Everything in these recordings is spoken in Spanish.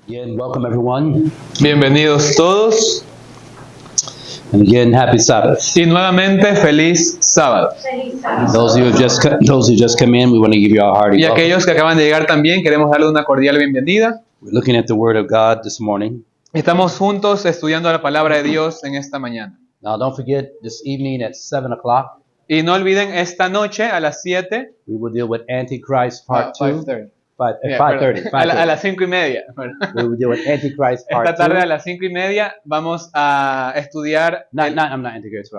Again, welcome everyone, Bienvenidos todos and again, happy Sabbath. y nuevamente feliz sábado. Those who just come in, we want to give you a hearty Y welcome. aquellos que acaban de llegar también queremos darles una cordial bienvenida. We're looking at the Word of God this morning. Estamos juntos estudiando la palabra de Dios en esta mañana. Now, don't forget, this evening at 7 o'clock, Y no olviden esta noche a las 7, we will deal with Antichrist Part 2. 5:30. At Yeah, 5:30. a las 5:30. We will deal with Antichrist Esta Part tarde a 2. las 5:30 vamos a estudiar I'm not Antichrist,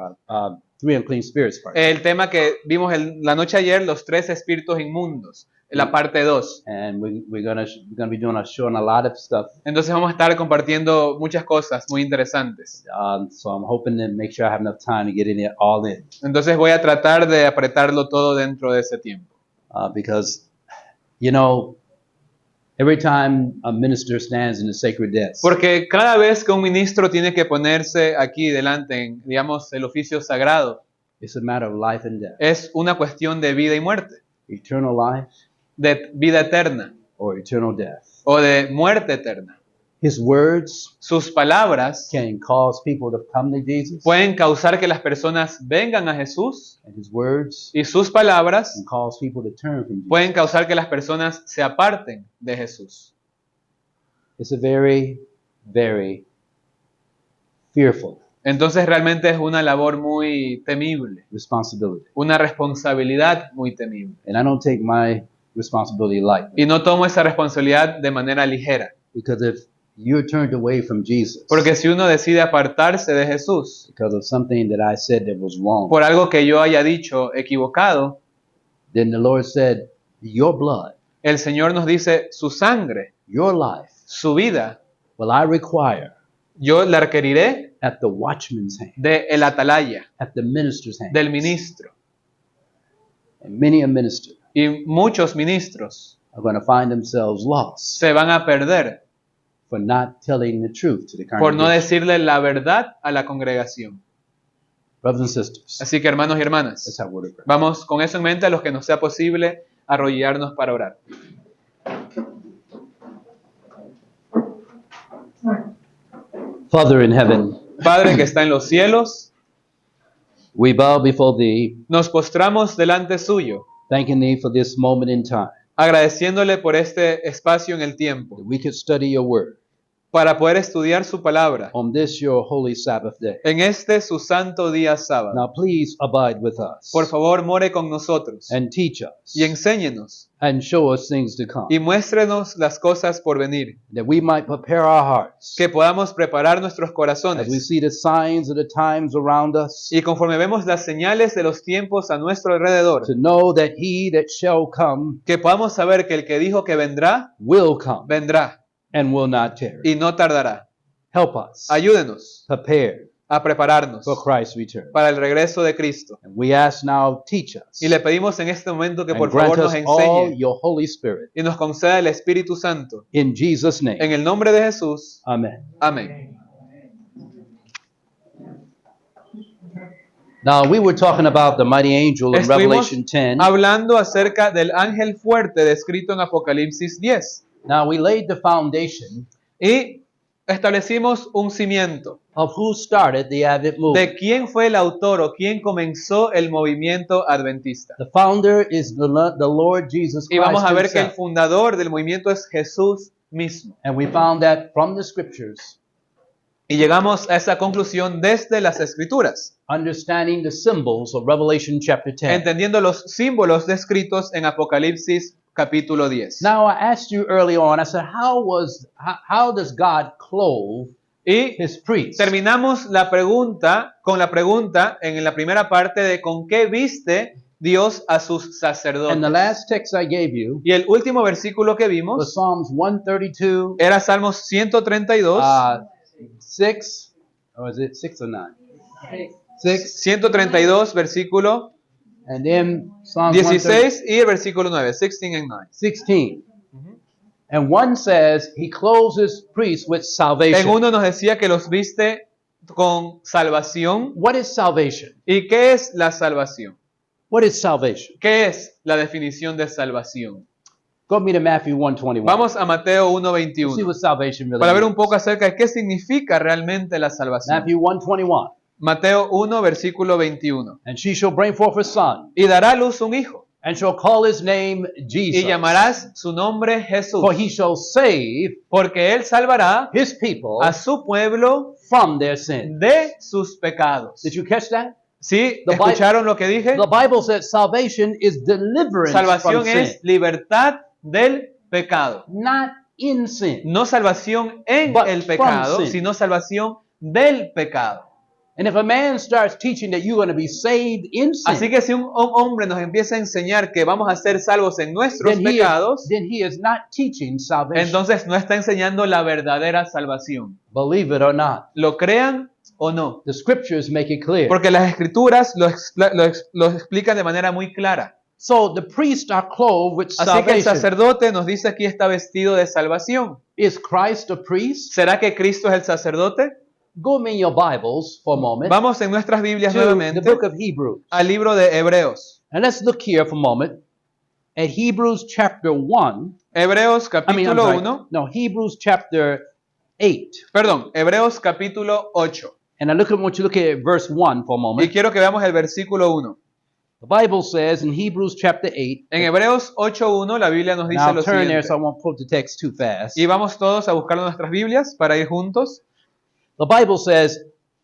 three unclean spirits part. el tema que vimos la noche ayer, los 3 espíritus inmundos, la parte 2. And we're gonna be showing a lot of stuff. Entonces vamos a estar compartiendo muchas cosas muy interesantes. So I'm hoping to make sure I have enough time to get in it all in. Entonces voy a tratar de apretarlo todo dentro de ese tiempo. Because, you know, every time a minister stands in the sacred desk, Porque cada vez que un ministro tiene que ponerse aquí delante en, digamos, el oficio sagrado, it's a matter of life and death. es una cuestión de vida y muerte, Eternal life de vida eterna or eternal death. o de muerte eterna. His words Sus palabras can cause people to come to Jesus, pueden causar que las personas vengan a Jesús and his words y sus palabras can cause people to turn from Jesus. pueden causar que las personas se aparten de Jesús. It's a very, very fearful Entonces realmente es una labor muy temible, responsibility. una responsabilidad muy temible. And I don't take my responsibility lightly, Y no tomo esa responsabilidad de manera ligera. because if you're turned away from Jesus Porque si uno decide apartarse de Jesús because of something that I said that was wrong, por algo que yo haya dicho equivocado, then the Lord said, your blood, el Señor nos dice, su sangre, your life, su vida, will I require yo la requeriré at the watchman's hand, de el atalaya, at the minister's hand. del ministro. And many a minister Y muchos ministros are going to find themselves lost se van a perder for not telling the truth to the por no congregation. decirle la verdad a la congregación. Brothers and sisters, Así que hermanos y let's hermanas, have a word of prayer. vamos con eso en mente a los que nos sea posible arrodillarnos para orar. Father in heaven, Padre que está en los cielos, we bow before thee, nos postramos delante suyo, thanking thee for this moment in time, agradeciéndole por este espacio en el tiempo, that we could study your word para poder estudiar su palabra on this your holy Sabbath day. en este su santo día sábado. Now please abide with us Por favor, more con nosotros and teach us y enséñenos and show us things to come, y muéstrenos las cosas por venir, that we might prepare our hearts que podamos preparar nuestros as we corazones see the signs of the times around us, y conforme vemos las señales de los tiempos a nuestro alrededor, to know that he that shall come que podamos saber que el que dijo que vendrá, will come vendrá and will not tarry. y no tardará. Help us Ayúdenos prepare a prepararnos for Christ's return. para el regreso de Cristo. And we ask now, teach us Y le pedimos en este momento que and por grant favor nos us all enseñe your Holy Spirit. y nos conceda el Espíritu Santo. In Jesus' name, En el nombre de Jesús. amen. Amén. Now, we were talking about the mighty angel in Estuvimos Revelation 10. hablando acerca del ángel fuerte descrito en Apocalipsis 10 Now, we laid the foundation y establecimos un cimiento of who started the Advent movement. de quién fue el autor o quién comenzó el movimiento adventista. The founder is the Lord Jesus Y vamos Christ a ver que el himself. fundador del movimiento es Jesús mismo. And we found that from the scriptures, Y llegamos a esa conclusión desde las Escrituras, understanding the symbols of Revelation chapter 10. entendiendo los símbolos descritos en Apocalipsis capítulo 10. Now, I asked you early on, I said, how does God clothe Y his priests? terminamos con la pregunta en la primera parte de con qué viste Dios a sus And the sacerdotes. last text I gave you Y el último versículo que was vimos Psalms 132, era Salmos 132, 6, or is it 6 or 9? 6, 132 versículo and then Psalms 16 y el versículo 9, 16 and 9. 16. And one says, he clothes his priests with En salvation. uno nos decía que los viste con salvación. What is salvation? ¿Y qué es la salvación? What is salvation? ¿Qué es la definición de salvación? Go me to Matthew 1:21. Vamos a Mateo See 1:21 what salvation really para ver un means. poco acerca de qué significa realmente la salvación. Matthew 1:21. Mateo 1, versículo 21. And she shall bring forth a son, Y dará a luz un hijo, and shall call his name y Jesus. llamarás su nombre Jesús, For he shall save porque él salvará his people a su pueblo from their sin. de sus pecados. Did you catch that? ¿Sí? The ¿Escucharon lo que dije? The Bible says salvation is deliverance Salvación from sin, es libertad del pecado. not in sin. No salvación en But el from pecado, sin. sino salvación del pecado. And if a man starts teaching that you're going to be saved in sin, Así que si un hombre nos empieza a enseñar que vamos a ser salvos en nuestros then pecados, he is not teaching salvation. entonces no está enseñando la verdadera salvación. Believe it or not. ¿Lo crean o no? The scriptures make it clear. Porque las escrituras lo explican de manera muy clara. So the priests are clothed with Así que el salvation. sacerdote nos dice aquí está vestido de salvación. Is Christ a priest? ¿Será que Cristo es el sacerdote? Go in your Bibles for a moment Vamos en nuestras Biblias to the nuevamente book of Hebrews. al libro de Hebreos. And let's look here for a moment at Hebrews chapter 1. Hebreos I'm capítulo sorry. 1. No, Hebrews chapter 8. Perdón, Hebreos capítulo 8. And I want you to look at verse 1 for a Y moment. quiero que veamos el versículo 1. The Bible says in Hebrews chapter 8. En Hebreos 8.1 la Biblia nos dice Now lo turn there siguiente. so I won't quote the text too fast. Y vamos todos a buscar nuestras Biblias para ir juntos. The Bible says,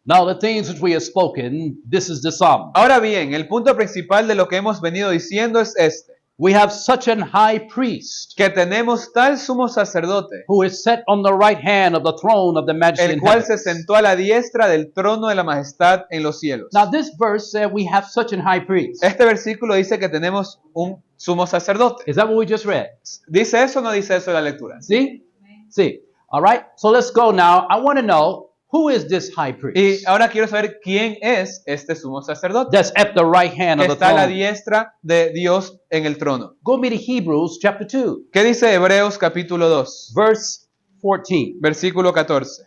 now the things which we have spoken, this is the sum. Ahora bien, el punto principal de lo que hemos venido diciendo es este. We have such an high priest Que tenemos tal sumo sacerdote, who is set on the right hand of the throne of the majesty el in cual heaven. se sentó a la diestra del trono de la majestad en los cielos. Now this verse said we have such an high priest. Este versículo dice que tenemos un sumo sacerdote. Is that what we just read? ¿Dice eso o no dice eso la lectura? See? See. All right. So let's go now. I want to know, who is this high Y priest ahora quiero saber quién es este sumo sacerdote that's at the right hand que of the está a la throne? diestra de Dios en el trono. Go me to Hebrews chapter 2, ¿Qué dice Hebreos capítulo 2, verse 14. versículo 14?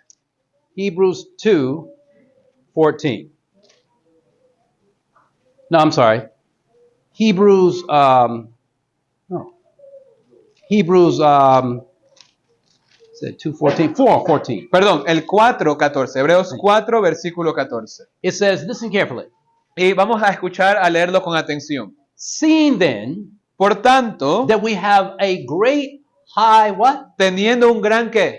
Hebrews 2, 14. No, I'm sorry. Hebrews, no. Hebrews, said 2:14, 4:14. Perdón, el 4:14. Hebreos 4, versículo 14. It says, listen carefully. Y vamos a escuchar, a leerlo con atención. Seeing then Por tanto, that we have a great high what? teniendo un gran ¿qué?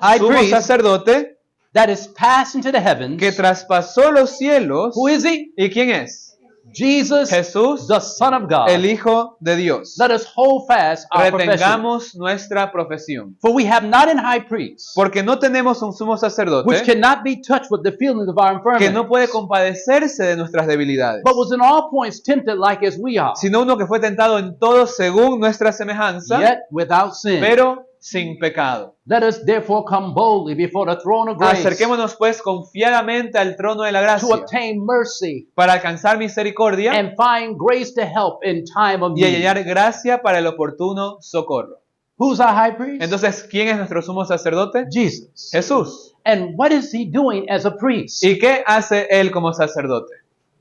High Sumo priest sacerdote that is passed into the heavens. que traspasó los cielos. Who is he? ¿Y quién es? Jesus, Jesús, the Son of God. el Hijo de Dios. Let us hold fast our profession. Retengamos nuestra profesión. For we have not an high priest, Porque no tenemos un sumo which sacerdote cannot be touched with the feelings of our que infirmity, no puede compadecerse de nuestras debilidades, but was in all points tempted like as we are, sino uno que fue tentado en todo según nuestra semejanza, yet without sin. pero sin pecado. Let us therefore come boldly before the throne of grace Acerquémonos pues confiadamente al trono de la to gracia obtain mercy para alcanzar misericordia and find grace to help in time of y need. hallar gracia para el oportuno socorro. Who's our high priest? Entonces, ¿quién es nuestro sumo sacerdote? Jesus. Jesús. And what is he doing as a priest? ¿Y qué hace él como sacerdote?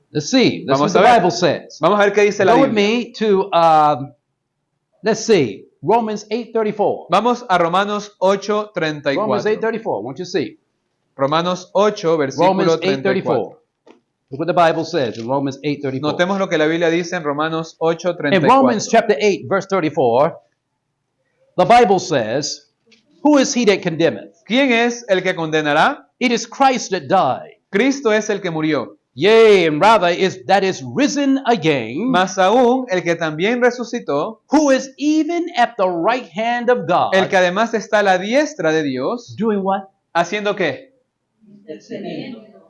Let's see. That's what Vamos the a ver. Bible says. Vamos a ver qué dice la Go with Biblia. me to, let's see, Romans 8:34. Vamos a Romanos Romans 8:34. 8:34. Want you to see? Romanos 8, versículo Romans 34. 8:34. Look what the Bible says in Romans 8:34. Notemos lo que la Biblia dice en Romanos In 8:34. Romans chapter 8, verse 34, the Bible says, who is he that condemneth? ¿Quién es el que condenará? It is Christ that died. Cristo es el que murió. Yea, and rather that is risen again, Más aún, el que también resucitó, who is even at the right hand of God. el que además está a la diestra de Dios, Doing what? ¿haciendo qué?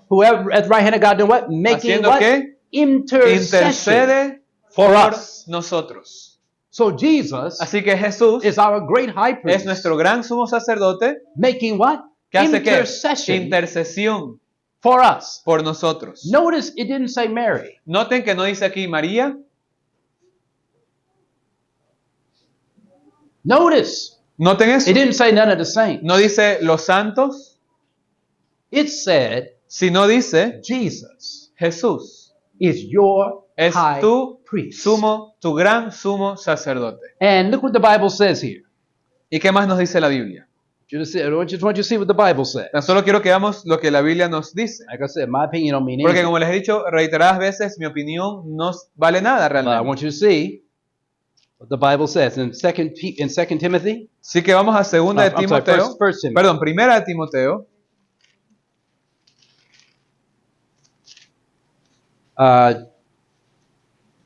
Whoever at the right hand of God doing what? Making ¿Haciendo what? qué? Intercession Intercede for por us. nosotros. So Jesus Así que Jesús is our great high priest. es nuestro gran sumo sacerdote Making what? que hace qué? Intercession Intercesión for us. por nosotros. Notice it didn't say Mary. Noten que no dice aquí María. Notice Noten eso. it didn't say none of the saints. No dice los santos, It said sino dice Jesus. Jesús. is your es high tu priest. tu gran sumo sacerdote. And look what the Bible says here. ¿Y qué más nos dice la Biblia? I just want you to see what the Bible says. Tan solo quiero que veamos lo que la Biblia nos dice. Like I said, my opinion don't mean Porque anything. como les he dicho reiteradas veces, mi opinión no vale nada But I realmente. want you to see what the Bible says in Second Timothy. Así que vamos a segunda de I'm sorry, Timoteo. First Timothy. Perdón, primera de Timoteo.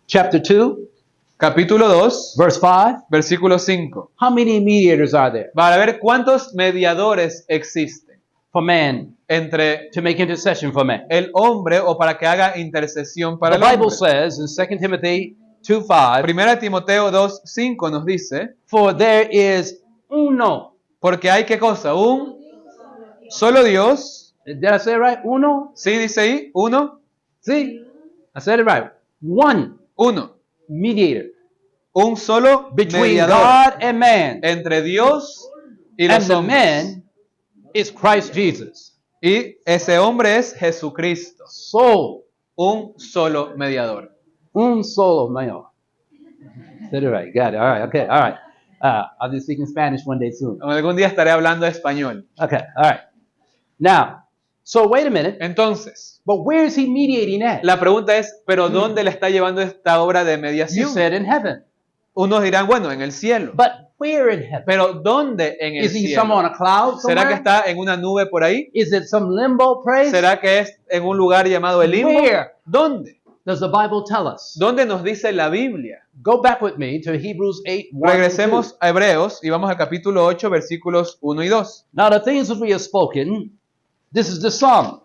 Chapter 2, Capítulo 2, verse 5. versículo 5. How many mediators are there Para ver cuántos mediadores existen for man entre to make intercession for man? el hombre o para que haga intercesión para The el Bible hombre. says in 2 Timothy 2:5, Primera de Timoteo 2, 5 nos dice, for there is uno. porque hay qué cosa, un solo Dios. Did I say it right? Uno? ¿Sí dice ahí? Uno, See? I said it right. One uno. mediator Un solo between mediador God and man. entre Dios y And los the hombres. man is Christ Jesus. Y ese hombre es Jesucristo, So, un solo mediador. un solo male. Said it right. Got it. All right. Okay. All right. I'll be speaking Spanish one day soon. Algún día estaré hablando español. Okay. All right. Now, so wait a minute. Entonces, But where is he mediating at? la pregunta es, ¿pero dónde le está llevando esta obra de You mediación? said in heaven. Unos dirán, bueno, en el cielo. But where in heaven? Pero ¿dónde en el Is he somewhere cielo? on a cloud ¿Será que somewhere? está en una nube por ahí? Is it some limbo place? ¿Será que es en un lugar llamado el limbo? Where? ¿Dónde? Does the Bible tell us? ¿Dónde nos dice la Biblia? Go back with me to Hebrews 8, 1 and 2. Regresemos a Hebreos y vamos al capítulo 8, versículos 1 y 2. Now the things that we have spoken, this is the sum.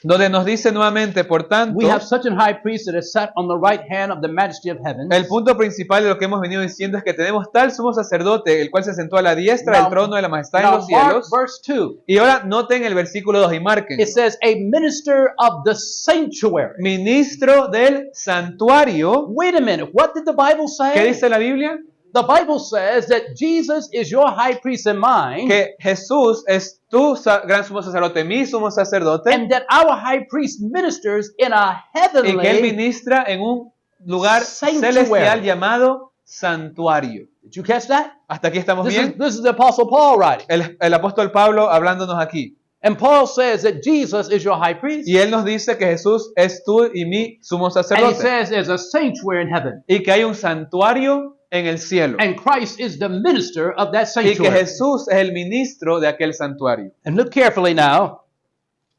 Donde nos dice nuevamente, por tanto, We have such a high priest that is sat on the right hand of the majesty of heaven. el punto principal de lo que hemos venido diciendo es que tenemos tal sumo sacerdote, el cual se sentó a la diestra del trono de la majestad en Now los mark cielos. verse 2. Y ahora noten el versículo 2 y marquen. It says, a minister of the sanctuary. Ministro del santuario. Wait a minute, what did the Bible say? ¿Qué dice la Biblia? The Bible says that Jesus is your high priest and mine, Que Jesús es tu gran sumo sacerdote, mi sumo sacerdote, and that our high priest ministers in a y que él heavenly. ministra en un lugar Sanctuary. celestial llamado santuario. Did you catch that? ¿Hasta aquí estamos bien? This is the Apostle Paul writing. El apóstol Pablo hablándonos aquí. And Paul says that Jesus is your high priest. Y él nos dice que Jesús es tú y mi sumo And he sacerdote. says there's a sanctuary in heaven. Y que hay un santuario en el cielo. And Christ is the minister of that Y que sanctuary. Jesús es el ministro de aquel santuario. And look carefully now.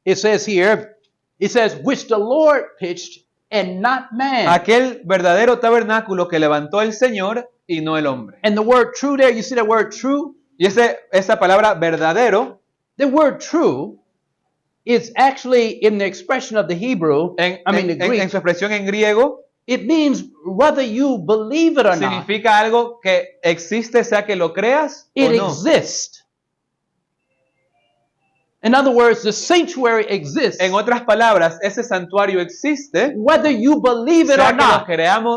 It says here, it says, which the Lord pitched and not man. Aquel verdadero tabernáculo que levantó el Señor y no el hombre. And the word true there, you see that word true? Y esa palabra verdadero, The word true is actually in the expression of the Hebrew, en the Greek. su expresión en griego, It means whether you believe it or not, significa algo que existe, sea que lo creas o it no. exists. In other words, the sanctuary exists En otras palabras, ese santuario existe, whether you believe it sea or que not.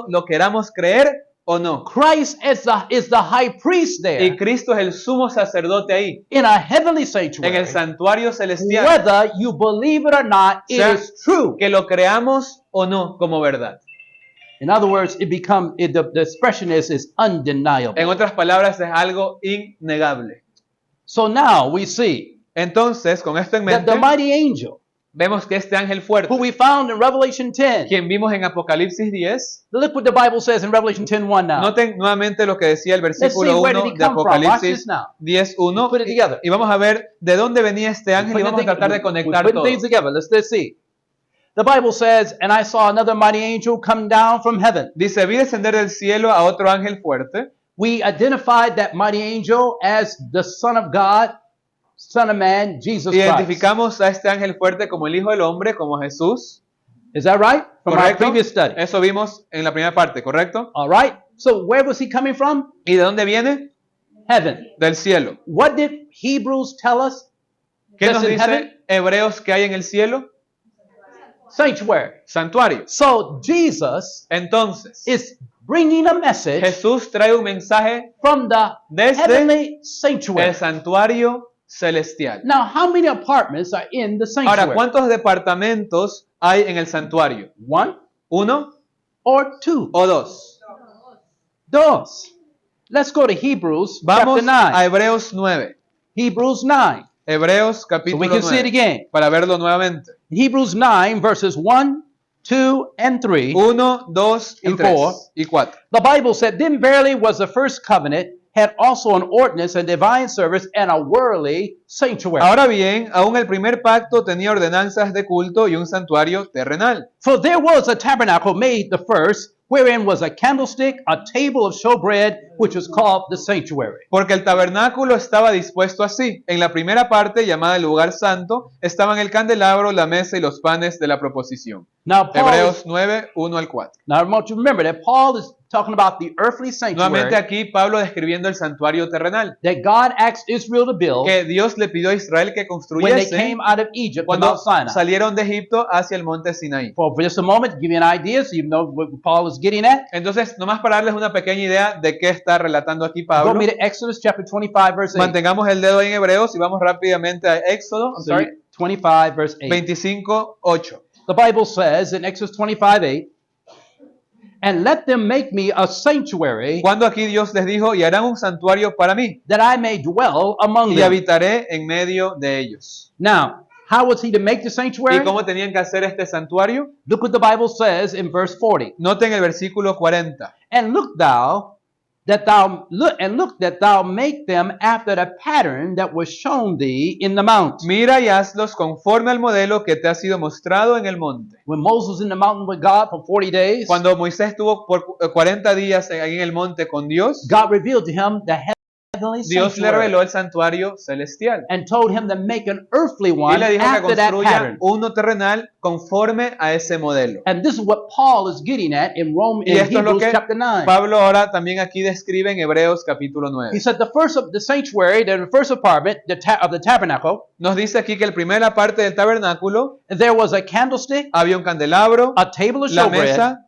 lo queramos creer o no. Christ is the high priest Y there Cristo es el sumo sacerdote ahí, in a heavenly en sanctuary. el santuario celestial, Whether you believe it or not, it sea is true. que lo creamos o no como verdad. In other words, the expression is undeniable. En otras palabras, es algo innegable. So now we see Entonces, con esto en that mente, the mighty angel vemos que este ángel fuerte, who we found in Revelation 10. quien vimos en Apocalipsis 10, Look what the Bible says in Revelation 10:1 now. noten nuevamente lo que decía el Let's see, versículo where 1 did he de come from? Watch Apocalipsis this now. 10:1, Put it together. y vamos a ver de dónde venía este ángel y vamos a tratar de conectar We're putting todo. things together. Let's see. The Bible says, and I saw another mighty angel come down from heaven. Dice, vi descender del cielo a otro ángel fuerte. We identified that mighty angel as the Son of God, Son of Man, Jesus Christ. Identificamos a este ángel fuerte como el Hijo del Hombre, como Jesús. Is that right? From our ¿Correcto? previous study. Eso vimos en la primera parte, ¿correcto? All right. So where was he coming from? ¿Y de dónde viene? Heaven. Del cielo. What did Hebrews tell us? ¿Qué That's nos in dice heaven? Hebreos que hay en el cielo? Sanctuary. Santuario. So Jesus Entonces, is bringing a message Jesús trae un mensaje from the desde heavenly el sanctuary. santuario celestial. Now, how many apartments are in the Ahora, sanctuary? ¿cuántos departamentos hay en el santuario? One. ¿Uno or two? o dos? Dos. Let's go to Hebrews Vamos chapter 9. a Hebreos 9. Hebrews 9. Hebreos So we capítulo can see it 9. again. Para verlo nuevamente. Hebrews 9 verses 1, 2, and 3. 1, 2 y And 3 4. y 4. The Bible said, then verily was the first covenant, had also an ordinance and divine service and a worldly sanctuary. Ahora bien, aún el primer pacto tenía ordenanzas de culto y un santuario terrenal. For there was a tabernacle made the first, wherein was a candlestick, a table of showbread, which was called the sanctuary. Porque el tabernáculo estaba dispuesto así. En la primera parte, llamada el lugar santo, estaban el candelabro, la mesa y los panes de la proposición. Now, Hebreos 9, 1 al 4. now I want you to remember that Paul is talking about the earthly Nuevamente sanctuary aquí Pablo describiendo el santuario terrenal. that God asked Israel to build Que Dios le pidió a Israel que when they construyese came out of Egypt to cuando Mount Sinai. salieron de Egipto hacia el monte Sinaí. For just a moment, to give you an idea, so you know what Paul is getting at. Entonces, nomás para darles una pequeña idea de qué está relatando aquí Go Pablo, me to Exodus chapter 25, verse 8. mantengamos el dedo en Hebreos y vamos rápidamente a Éxodo, So 25, verse 8. 25, 8. The Bible says in Exodus 25, 8, and let them make me a sanctuary Cuando aquí Dios les dijo, y harán un santuario para mí, that I may dwell among y them. habitaré en medio de ellos. Now, how was he to make the ¿Y sanctuary? cómo tenían que hacer este santuario? Look what the Bible says in verse 40. Noten el versículo 40. And look that thou make them after the pattern that was shown thee in the mount. Mira y hazlos conforme al modelo que te ha sido mostrado en el monte. When Moses was in the mountain with God for 40 days, Cuando Moisés estuvo por 40 días ahí en el monte con Dios, God revealed to him the heavenly Dios le sanctuary reveló el santuario celestial. and told him to make an earthly Y one le dijo que after that construya pattern. uno terrenal conforme a ese modelo. And this is what Paul is getting at in Y esto es lo Hebrews que chapter 9. Pablo ahora también aquí describe en Hebreos capítulo He 9. said the sanctuary, the first apartment of the tabernacle, Nos dice aquí que la primera parte del tabernáculo there was a candlestick, había un candelabro, a table of la showbread, mesa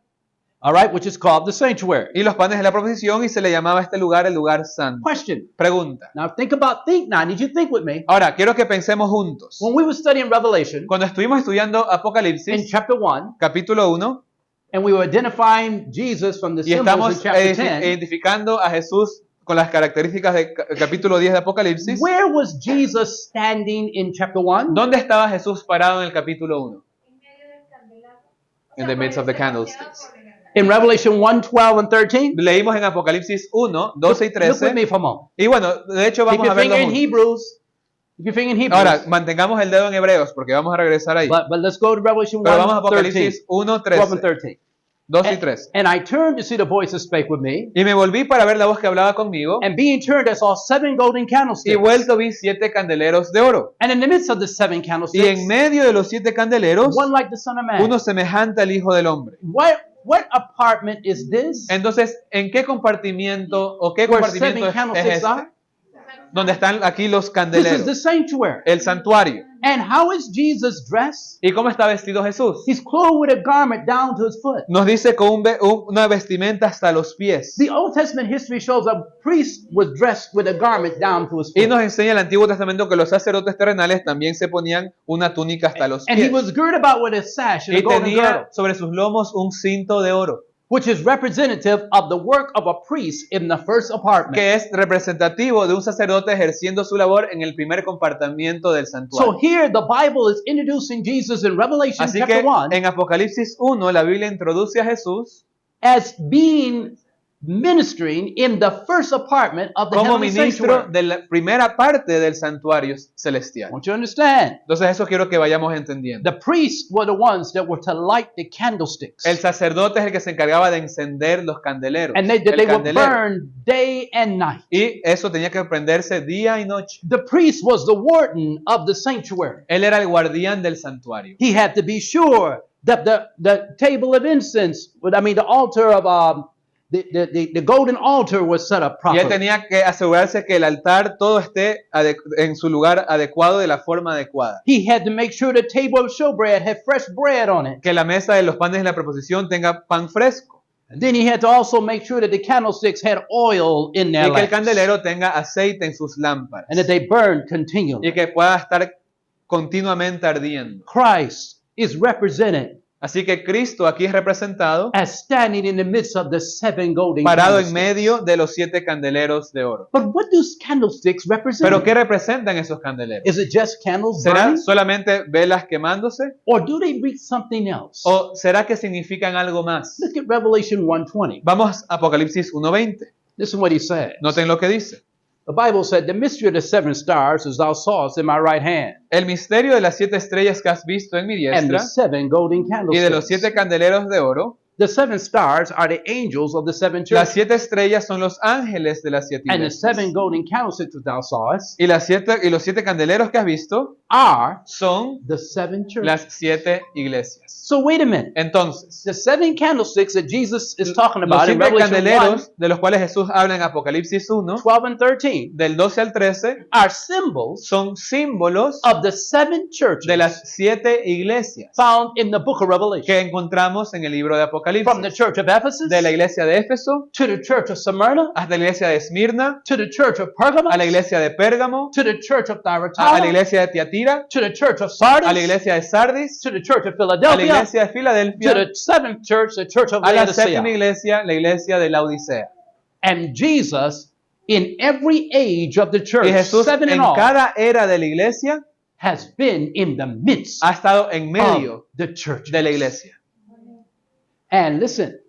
all right, which is called the sanctuary. y los panes de la proposición, y se le llamaba a este lugar el lugar santo. Question. Pregunta. Now I need you to think with me. Ahora, quiero que pensemos juntos. When we were studying Revelation Cuando estuvimos estudiando in Apocalipsis, chapter 1, capítulo 1, and we were identifying Jesus from the y symbols estamos in chapter 10, identificando a Jesús con las características del capítulo 10 de Apocalipsis, where was Jesus standing in chapter 1? ¿dónde estaba Jesús parado en el capítulo 1? In the midst of the candlesticks. In Revelation 1, 12, and 13? Leímos en Apocalipsis 1, 12 y Look with me 13. for a moment. Y bueno, de hecho Keep vamos your a verlo finger in juntos. Hebrews. Keep your finger in Hebrews. Ahora, mantengamos el dedo en Hebreos porque vamos a regresar ahí. But let's go to Revelation Pero vamos a 1, 13, Apocalipsis 1, 12, and 13, 13. 12 y 13. And I turned to see the voice that spake with me, Y me volví para ver la voz que hablaba conmigo, and being turned, I saw 7 golden y candlesticks. vuelto vi 7 candeleros de oro. And in the midst of the 7 Y candlesticks, en medio de los 7 candeleros, one like the Son of Man. uno semejante al Hijo del Hombre. What apartment is this? Entonces, ¿en qué compartimiento o qué Where compartimiento 7 es candlesticks este? are? Donde están aquí los This is the candeleros, sanctuary. el santuario. And how is Jesus dressed? ¿Y cómo está vestido Jesús? He's clothed with a garment down to his foot. Nos dice con una vestimenta hasta los pies. The Old Testament history shows a priest was dressed with a garment down to his Y foot. nos enseña el Antiguo Testamento que los sacerdotes terrenales también se ponían una túnica hasta los And he pies. was girded about with a sash and a Y golden girdle, tenía sobre sus lomos un cinto de oro, which is representative of the work of a priest in the first apartment. que es representativo de un sacerdote ejerciendo su labor en el primer compartimiento del So santuario. here the Bible is introducing Jesus in Revelation Así chapter que 1 en Apocalipsis 1 la Biblia introduce a Jesús as being ministering in the first apartment of the como heavenly ministro sanctuary. de la primera parte del santuario I celestial. want you to understand. Entonces eso quiero que vayamos entendiendo. The priests were the ones that were to light the candlesticks. El sacerdote es el que se encargaba de encender los candeleros. And they el would candelero. burn day and night. Y eso tenía que prenderse día y noche. The priest was the warden of the sanctuary. Él era el guardián del santuario. He had to be sure that the table of incense, the altar of the golden altar was set up Y él properly. tenía que asegurarse que el altar todo esté en su lugar adecuado, de la forma adecuada. He had to make sure the table of showbread had fresh bread on it. Que la mesa de los panes de la proposición tenga pan fresco. And then he had to also make sure that the candlesticks had oil in their Y que el lamps, candelero tenga aceite en sus lámparas. and that they burned continually. Y que pueda estar continuamente ardiendo. Christ is represented Así que Cristo aquí es representado as standing in the midst of the 7 golden parado en candlesticks. medio de los 7 candeleros de oro. But what do candlesticks represent? ¿Pero qué representan esos candeleros? Is it just candles ¿Será burning? solamente velas quemándose? Or do they read something else? ¿O será que significan algo más? Look at Revelation 1:20. Vamos a Apocalipsis 1:20. Listen what he says. Noten lo que dice. The Bible said, the mystery of the 7 stars is thou sawest in my right hand, El misterio de las 7 estrellas que has visto en mi and the diestra 7 golden y de los candlesticks. 7 candeleros de oro. The 7 stars are the angels of the 7 Las churches, 7 estrellas son los ángeles de las 7 and the iglesias. 7 golden candlesticks that thou sawest Y los 7 candeleros que has visto are son the 7 churches. las 7 iglesias. So wait a minute. Entonces, The 7 candlesticks that Jesus is talking los about in 7 Revelation 1, candeleros de los cuales Jesús habla en Apocalipsis 1, 12 and 13 del 12 al 13, are symbols son símbolos of the 7 churches de las 7 iglesias found in the book of Revelation. que encontramos en el libro de From the Apocalipsis. church of Ephesus De la iglesia de Éfeso to the church of Smyrna hasta la iglesia de Esmirna, to the church of Pergamos a la iglesia de Pérgamo, to the church of a la Thyatira iglesia de Tiatira, to the church of a la Sardis iglesia de Sardis, to the church of a la Philadelphia iglesia de to Filadelfia, the 7th church, the church of a la Laodicea. séptima iglesia, la iglesia de la Odisea. And Jesus, in every age of the church, Y Jesús 7 en in all, cada era de la iglesia has been in the midst ha estado en medio of the church. de la iglesia. And listen,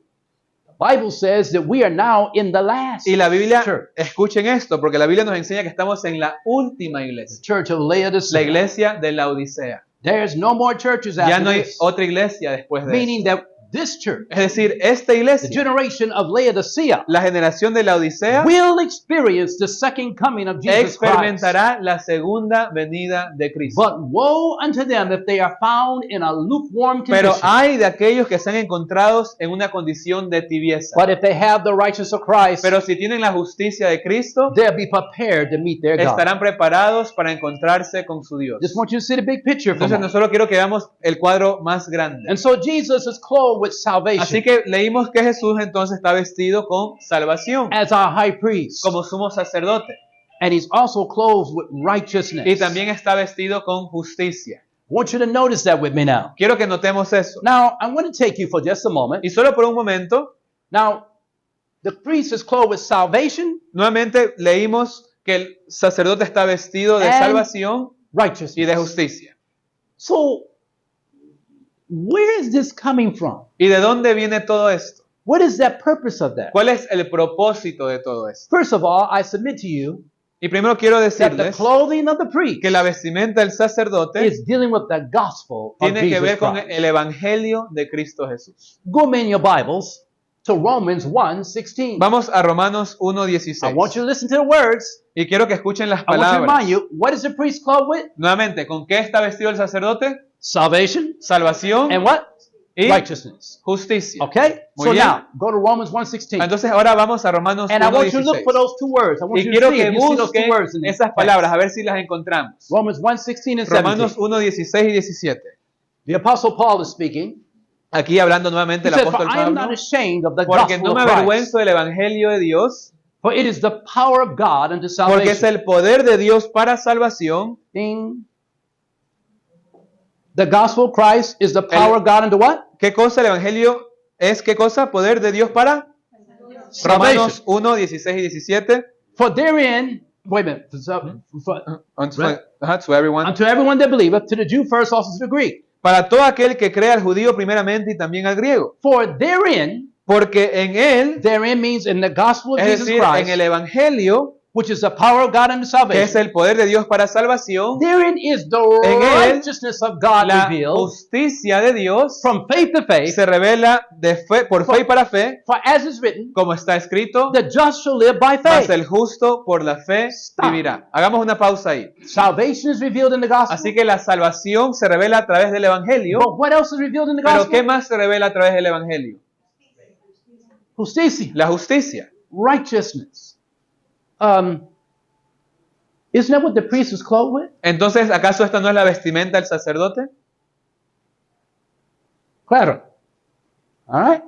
the Bible says that we are now in the last Y la Biblia, church, escuchen esto, porque la Biblia nos enseña que estamos en la última the iglesia, church of la Laodicea. iglesia de la Odisea. There's no more churches Ya after no hay this, otra iglesia después de meaning eso. that this church, Es decir, esta the iglesia, generation of Laodicea, la generación de la Odisea, will experience the second coming of Jesus Christ. experimentará la segunda venida de Cristo. But woe unto them if they are found in a lukewarm Pero condition. hay de aquellos que sean encontrados en una condición de tibieza. But if they have the righteousness of Christ, Pero si tienen la justicia de Cristo, they'll be prepared to meet their God. estarán preparados para encontrarse con su Dios. Just want you to see the big picture for a Entonces, no moment. solo quiero que veamos el cuadro más grande. And so Jesus is clothed with salvation Así que leímos que Jesús entonces está vestido con salvación, as our high priest. como sumo sacerdote, And he's also clothed with righteousness. y también está vestido con justicia. I want you to notice that with me now. Quiero que notemos eso. Now, I want to take you for just a moment. Y solo por un momento, Now, the priest is clothed with salvation, nuevamente leímos que el sacerdote está vestido de And salvación righteousness. y de justicia. So, where is this coming from? ¿Y de dónde viene todo esto? What is that purpose of that? ¿Cuál es el propósito de todo esto? First of all, I submit to you Y primero quiero that the decirles clothing of the priest que la vestimenta del sacerdote is dealing with the gospel of tiene que Jesus ver con Christ. el evangelio de Cristo Jesús. Go in your Bibles to Romans 1:16. Vamos a Romanos I want 1:16. you to listen to the words. Y quiero que escuchen las I want to palabras. remind you, what is the priest clothed with? Nuevamente, ¿con qué está vestido el sacerdote? Salvation Salvación and what? y Righteousness. justicia. Okay? Muy So bien. now, go to Romans 1:16. Entonces ahora vamos a Romanos And I want you to look 1:16. for those two words. I want Y you to quiero see que if you see those two busquen words in esas there. palabras, a ver si las encontramos. Romans 1:16 and 17. Romanos 1:16 y 17. The Apostle Paul is speaking. Aquí hablando nuevamente He el says, "For apóstol I am not Pablo, ashamed of the porque gospel no of me Christ, avergüenzo del evangelio de Dios, for it is the power of God unto porque es salvation." el poder de Dios para salvación. Ding. The gospel of Christ is the power of God unto what? ¿Qué cosa el evangelio es? ¿Qué cosa? Poder de Dios para Salvation. Romanos 1:16 y 17. For therein, wait a minute, To everyone. unto everyone that believeth, to the Jew first, also to the Greek. Para todo aquel que crea al judío primeramente y también al griego. For Porque en él, therein means in the gospel of es Jesus decir, en Christ, el evangelio, which is the power of God unto que es salvation. el poder de Dios para salvación, Therein is the En él, righteousness of God la revealed justicia de Dios from faith to faith. se revela de fe, por fe y para fe, For as is written, como está escrito, the just shall live by mas faith. el justo por la fe vivirá. Hagamos una pausa ahí. Salvation is revealed in the gospel. Así que la salvación se revela a través del evangelio, But what else is revealed in the pero gospel? ¿qué más se revela a través del evangelio? Justicia, La justicia. righteousness. Isn't that what the priest was clothed with? Entonces, ¿acaso esta no es la vestimenta del sacerdote? Claro. All right.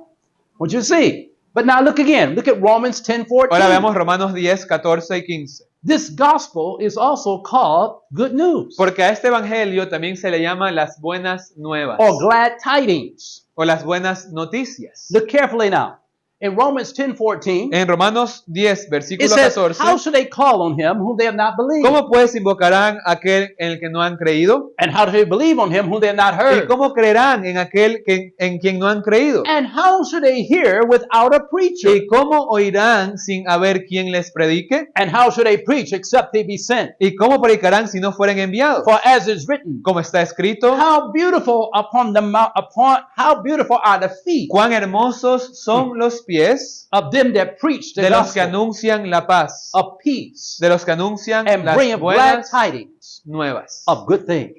What you see. But now look again. Look at Romans 10:14. Ahora veamos Romanos 10, 14 y 15. This gospel is also called good news Porque a este evangelio también se le llama las buenas nuevas or glad tidings. o las buenas noticias. Look carefully now. In Romans 10:14, En Romanos 10, it versículo says, 14, how should they call on him whom they have not believed? ¿cómo pues invocarán a aquel en el que no han creído? And how do they believe on him whom they have not ¿Y heard? cómo creerán en aquel en quien no han creído? And how should they hear without a preacher? ¿Y cómo oirán sin haber quien les predique? And how should they preach except they be sent? ¿Y cómo predicarán si no fueren enviados? For as is written, Como está escrito, how beautiful how beautiful are the feet cuán hermosos son los pies of them that preach the de los que gospel anuncian la paz, of peace de los que anuncian and las bring glad buenas tidings nuevas. of good things.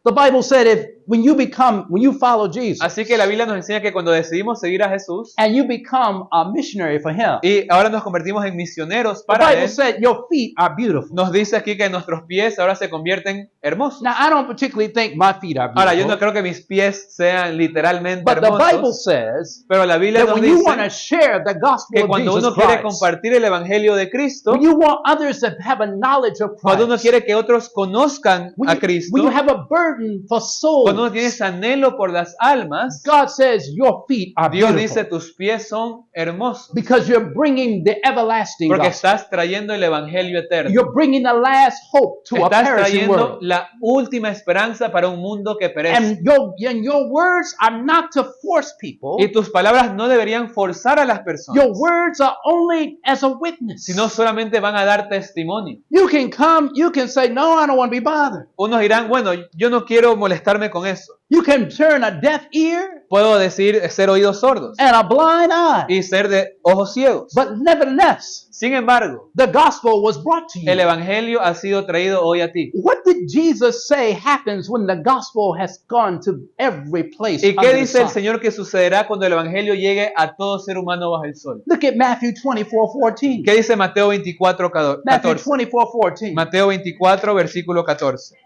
The Bible said when you follow Jesus Así que la Biblia nos enseña que cuando decidimos seguir a Jesús and you become a missionary for him, y ahora nos convertimos en misioneros the para Bible Él, said your feet are beautiful. nos dice aquí que nuestros pies ahora se convierten hermosos. Now, I don't particularly think my feet are Ahora, yo no beautiful, creo que mis pies sean literalmente but the Bible hermosos, says pero la Biblia that nos when you want to dice share the gospel que of cuando Jesus uno quiere Christ, compartir el Evangelio de Cristo, when you want others to have a knowledge of cuando uno Christ, quiere que otros conozcan when a you Cristo, have a burden for cuando uno souls, tiene ese anhelo por las almas, God says your feet are Dios beautiful dice tus pies son hermosos because you're bringing the everlasting porque gospel. estás trayendo el Evangelio eterno. You're bringing the last hope to a Estás perishing trayendo world. la última esperanza para un mundo que perece. And your words are not to force people. Y tus palabras no deberían forzar a las personas, Your words are only as a witness. sino solamente van a dar testimonio. You can come, you can say, no, I don't want to be bothered. Unos dirán, bueno, yo no quiero molestarme con eso. You can turn a deaf ear Puedo decir ser oídos sordos and a blind eye. y ser de ojos ciegos. But nevertheless, Sin embargo, the gospel was brought to el you. Evangelio ha sido traído hoy a ti. What did Jesus say happens when the gospel has gone to every place? ¿Y under qué the dice el sun? Señor que sucederá cuando el Evangelio llegue a todo ser humano bajo el sol? Look at Matthew 24:14. ¿Qué dice Mateo 24, Matthew 14? 24:14. Mateo 24, versículo 14.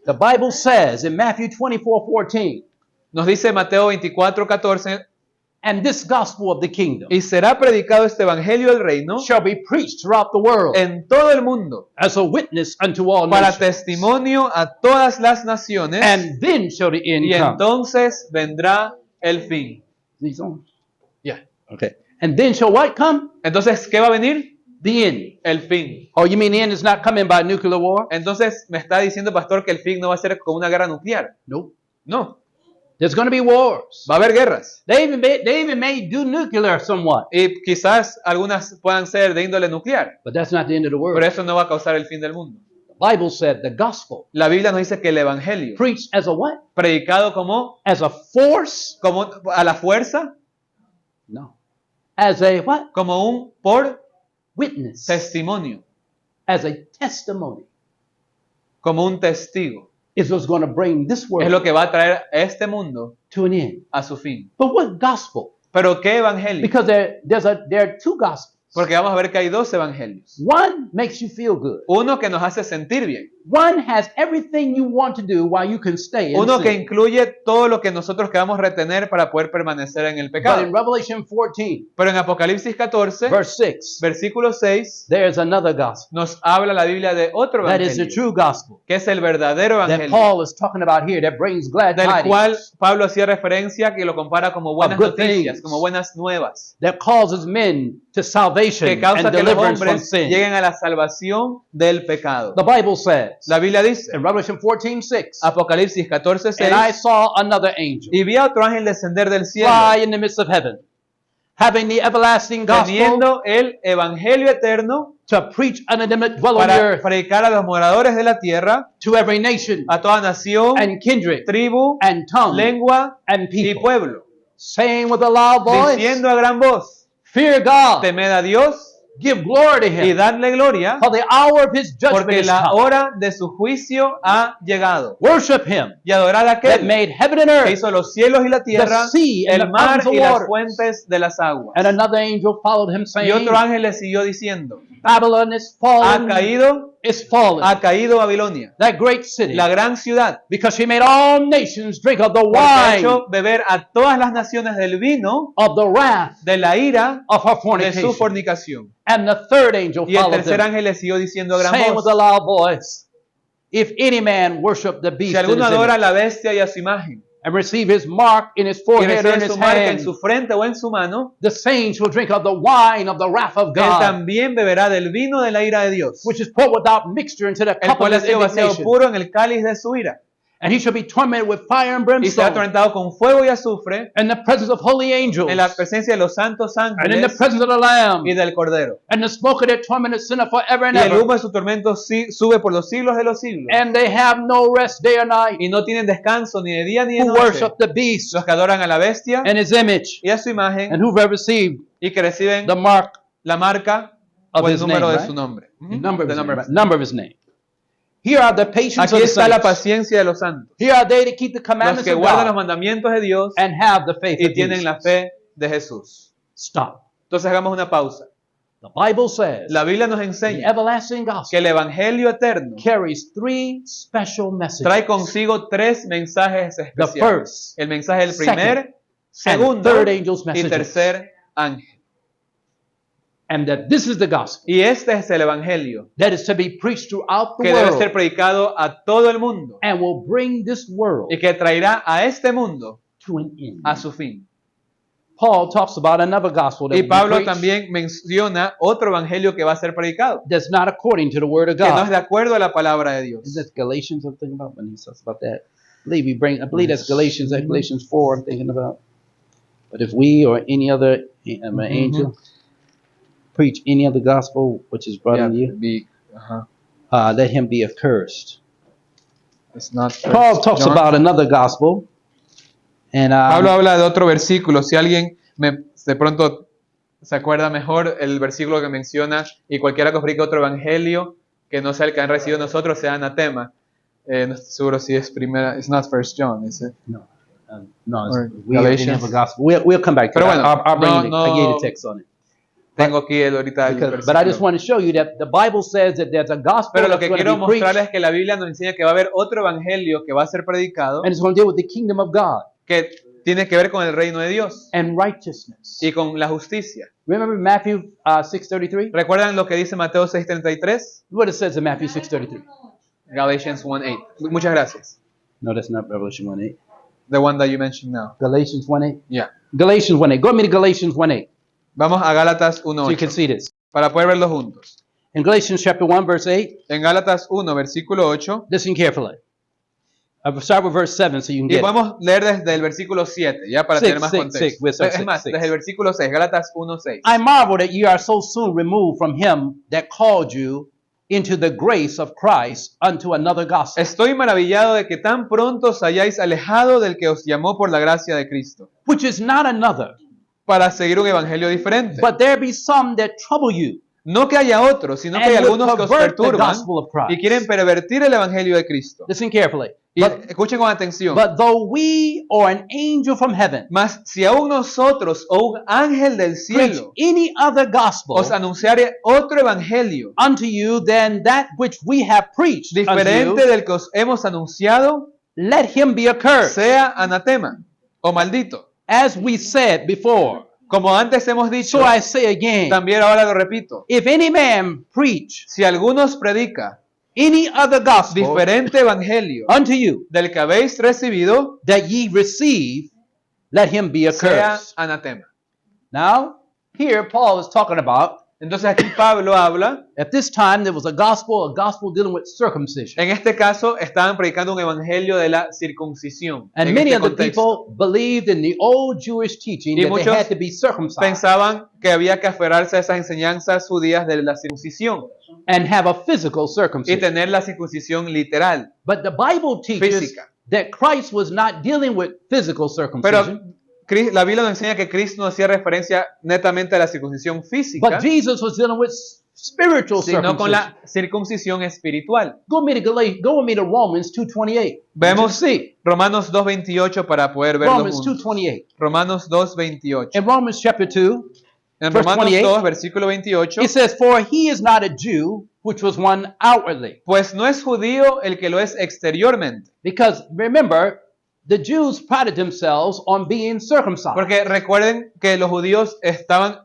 The Bible says in Matthew 24:14, Nos dice Mateo 24, 14, and this gospel of the kingdom y será predicado este Evangelio del reino shall be preached throughout the world en todo el mundo as a witness unto all para nations. testimonio a todas las naciones, And then shall the end y come. entonces vendrá el fin. These on? Ya. Okay. And then shall what come? Entonces, ¿qué va a venir? The end. El fin. Oh, you mean the end is not coming by nuclear war? Entonces, me está diciendo, pastor, que el fin no va a ser con una guerra nuclear. Nope. No, There's going to be wars. va a haber guerras. They even may do nuclear somewhat, Y quizás algunas puedan ser de índole nuclear, but that's not the end of the world. pero eso no va a causar el fin del mundo. The Bible said the gospel La Biblia nos dice que el Evangelio, preached as a what? predicado como As a force? a la fuerza, No. As a what? como un por Witness. testimonio, As a testimony. como un testigo. Is what's going to bring this Es world lo que va a traer a este mundo to an end. a su fin. But what gospel? Pero ¿qué evangelio? Because there are two gospels. Porque vamos a ver que hay dos evangelios. One makes you feel good. Uno que nos hace sentir bien. One has everything you want to do while you can stay in Uno que sin. incluye todo lo que nosotros queramos retener para poder permanecer en el But pecado. in Revelation 14, Pero en Apocalipsis 14, verse 6, versículo 6, there's another gospel. nos habla la Biblia de otro That is the evangelio, true gospel que es el verdadero that evangelio, Paul is talking about here that brings glad del cual tidings, Pablo hacía referencia, que lo compara como buenas good noticias, things. como buenas nuevas, that causes men to salvation que causa and que los deliverance from hombres sin. lleguen a la salvación del pecado. The Bible says La Biblia dice, in Revelation 14:6, Apocalipsis 14, 6, and I saw another angel y vi a otro ángel descender del cielo, fly in the midst of heaven, having the everlasting gospel teniendo el evangelio eterno to preach unto them that dwell on the para earth, predicar a los moradores de la tierra, to every nation a toda nación, and kindred tribu, and tongue lengua and y people, pueblo, saying with a loud voice, diciendo a gran voz, fear God, temed a Dios give glory to y him, dadle gloria, for the hour of his judgment porque is la come. hora de su juicio ha llegado. Worship him Y adorad a that aquel made heaven and que earth. hizo los cielos y la tierra, the sea and el the mar fountains of y las water. fuentes de las aguas. And another angel followed him, Y saying, otro ángel le siguió diciendo, Babylon is ha fallen, caído is fallen. Ha caído Babilonia, That great city. la gran ciudad, Because she made all nations drink of the porque ha wine hecho beber a todas las naciones del vino of the wrath de la ira of her de su fornication. fornicación. And the third angel Y el followed tercer them, ángel le siguió diciendo a gran saying with voz: a loud voice, if any man worship the si beast in alguno his adora a image, la bestia y a su imagen, and receive his mark in his y forehead or in recibe his su marca en hand, su frente o en su mano, the same shall drink of the wine of the wrath of él God, también beberá del vino de la ira de Dios, which is poured without mixture into the el cup of cual ha his sido vaciado indignation. puro en el cáliz de su ira, And he shall be tormented with fire and y será brimstone, atormentado con fuego y azufre in the presence of holy angels, en la presencia de los santos and in the ángeles presence of the Lamb, y del Cordero. and the smoke of their torment is sinner forever and Y el ever. humo de su tormento sube por los siglos de los siglos, And they have no rest day or night, y no tienen descanso ni de día ni de who noche, worship the beast los que adoran a la bestia and his image, y a su imagen, and who have received y que reciben the mark la marca of o el his número name, de right? su nombre. The number of The his number name, of- right? Number of his name. Here are the patience Aquí of the está la saints. paciencia de los santos, Here are they that keep the los commandments que of guardan los God mandamientos de Dios and have the faith y of tienen la Jesus. fe de Jesús. Stop. Entonces hagamos una pausa. The Bible says La Biblia nos the enseña everlasting que gospel el Evangelio eterno carries three special messages. trae consigo tres mensajes The especiales. first, El mensaje del second, primer, and segundo third angel's y messages. tercer ángel. And that this is the gospel Y este es el Evangelio that is to be preached throughout the que debe ser world predicado a todo el mundo and will bring this world y que traerá a este mundo to an end. a su fin. Paul talks about another gospel that Y will be Pablo preached también menciona otro evangelio que va a ser predicado, that's not according to the word of que no es God. de acuerdo a la palabra de Dios. Is that Galatians I'm thinking about when he talks about that? I believe that's Galatians 4 I'm thinking about. But if we or any other angel preach any other gospel which is brought Yeah, unto you, ajá. let him be accursed. It's not Paul talks John. about another gospel, and Pablo habla de otro versículo. Si alguien de pronto se acuerda mejor el versículo que menciona, y cualquiera que predique otro evangelio que no sea el que han recibido nosotros sea anatema. No estoy seguro si es primera. It's not First John, is it? no, Or we have Galatians. any other gospel. We'll come back to Pero that. bueno, I'll bring no, it. no. I gave the text on it. Tengo aquí ahorita el Because, but I just versículo. want to show you that the Bible says that there's a gospel Pero lo that's que going quiero to be preached, mostrarles es que la Biblia nos enseña que va a haber otro evangelio que va a ser predicado and it's going to deal with the kingdom of God que tiene que ver con el reino de Dios and righteousness. y con la justicia. Remember Matthew 6:33? ¿Recuerdan lo que dice Mateo 6:33? What it says in Matthew 6:33. Galatians 1:8. Muchas gracias. No, that's not Revelation 1:8. The one that you mentioned now. Galatians 1:8. Yeah. Galatians 1:8. Go with me to Galatians 1:8 Vamos a Gálatas so you can 1:8 see this. para poder verlo juntos. In Galatians chapter 1 verse 8, En Gálatas 1, versículo 8, listen carefully. I'll start with verse 7 so you can y get it. podemos leer desde el versículo 7, ya para tener más Six, contexto. we'll start Es más, six. desde el versículo 6, Gálatas 1:6. I marvel that ye are so soon removed from him that called you into the grace of Christ unto another gospel, Estoy maravillado de que tan pronto os hayáis alejado del que os llamó por la gracia de Cristo, which is not another, para seguir un evangelio diferente. but there be some that trouble you No que haya otros, sino que hay and would algunos que os pervert the perturban gospel of y Christ. quieren pervertir el evangelio de Cristo. Listen carefully. Y But, escuchen con atención. but though we or an angel from heaven Mas si aún nosotros o un ángel del preach cielo any other gospel os anunciare otro evangelio unto you than that which we have preached unto diferente you, del que os hemos anunciado, let him be accursed. sea anatema o maldito. As we said before, Como antes hemos dicho, so I say again, también ahora lo repito. if any man preach Si alguno os predica any other gospel diferente evangelio unto you del que habéis recibido, that ye receive, let him be sea accursed. anatema. Now, here Paul is talking about, Entonces aquí Pablo habla, at this time there was a gospel dealing with circumcision. en este caso estaban predicando un evangelio de la circuncisión. And En many este of the contexto. people believed in the old Jewish teaching Y that they muchos had to be circumcised Pensaban que había que aferrarse a esas enseñanzas judías de la circuncisión and have a physical y circumcision. tener la circuncisión literal. But the Bible teaches Física. that Christ was not dealing with physical circumcision, Pero la Biblia nos enseña que Cristo no hacía referencia netamente a la circuncisión física, but Jesus was dealing with spiritual sino con circumcision. la circuncisión espiritual. Go with me to Romans 2:28. Vemos See Romanos 2:28 para poder verlo Romans juntos. 2:28. Romanos 2:28. In Romans chapter 2, En verse Romanos 28, 2, versículo 28, it says, "For he is not a Jew which was one outwardly. Pues no es judío el que lo es exteriormente. Because remember, the Jews prided themselves on being circumcised. Porque recuerden que los judíos estaban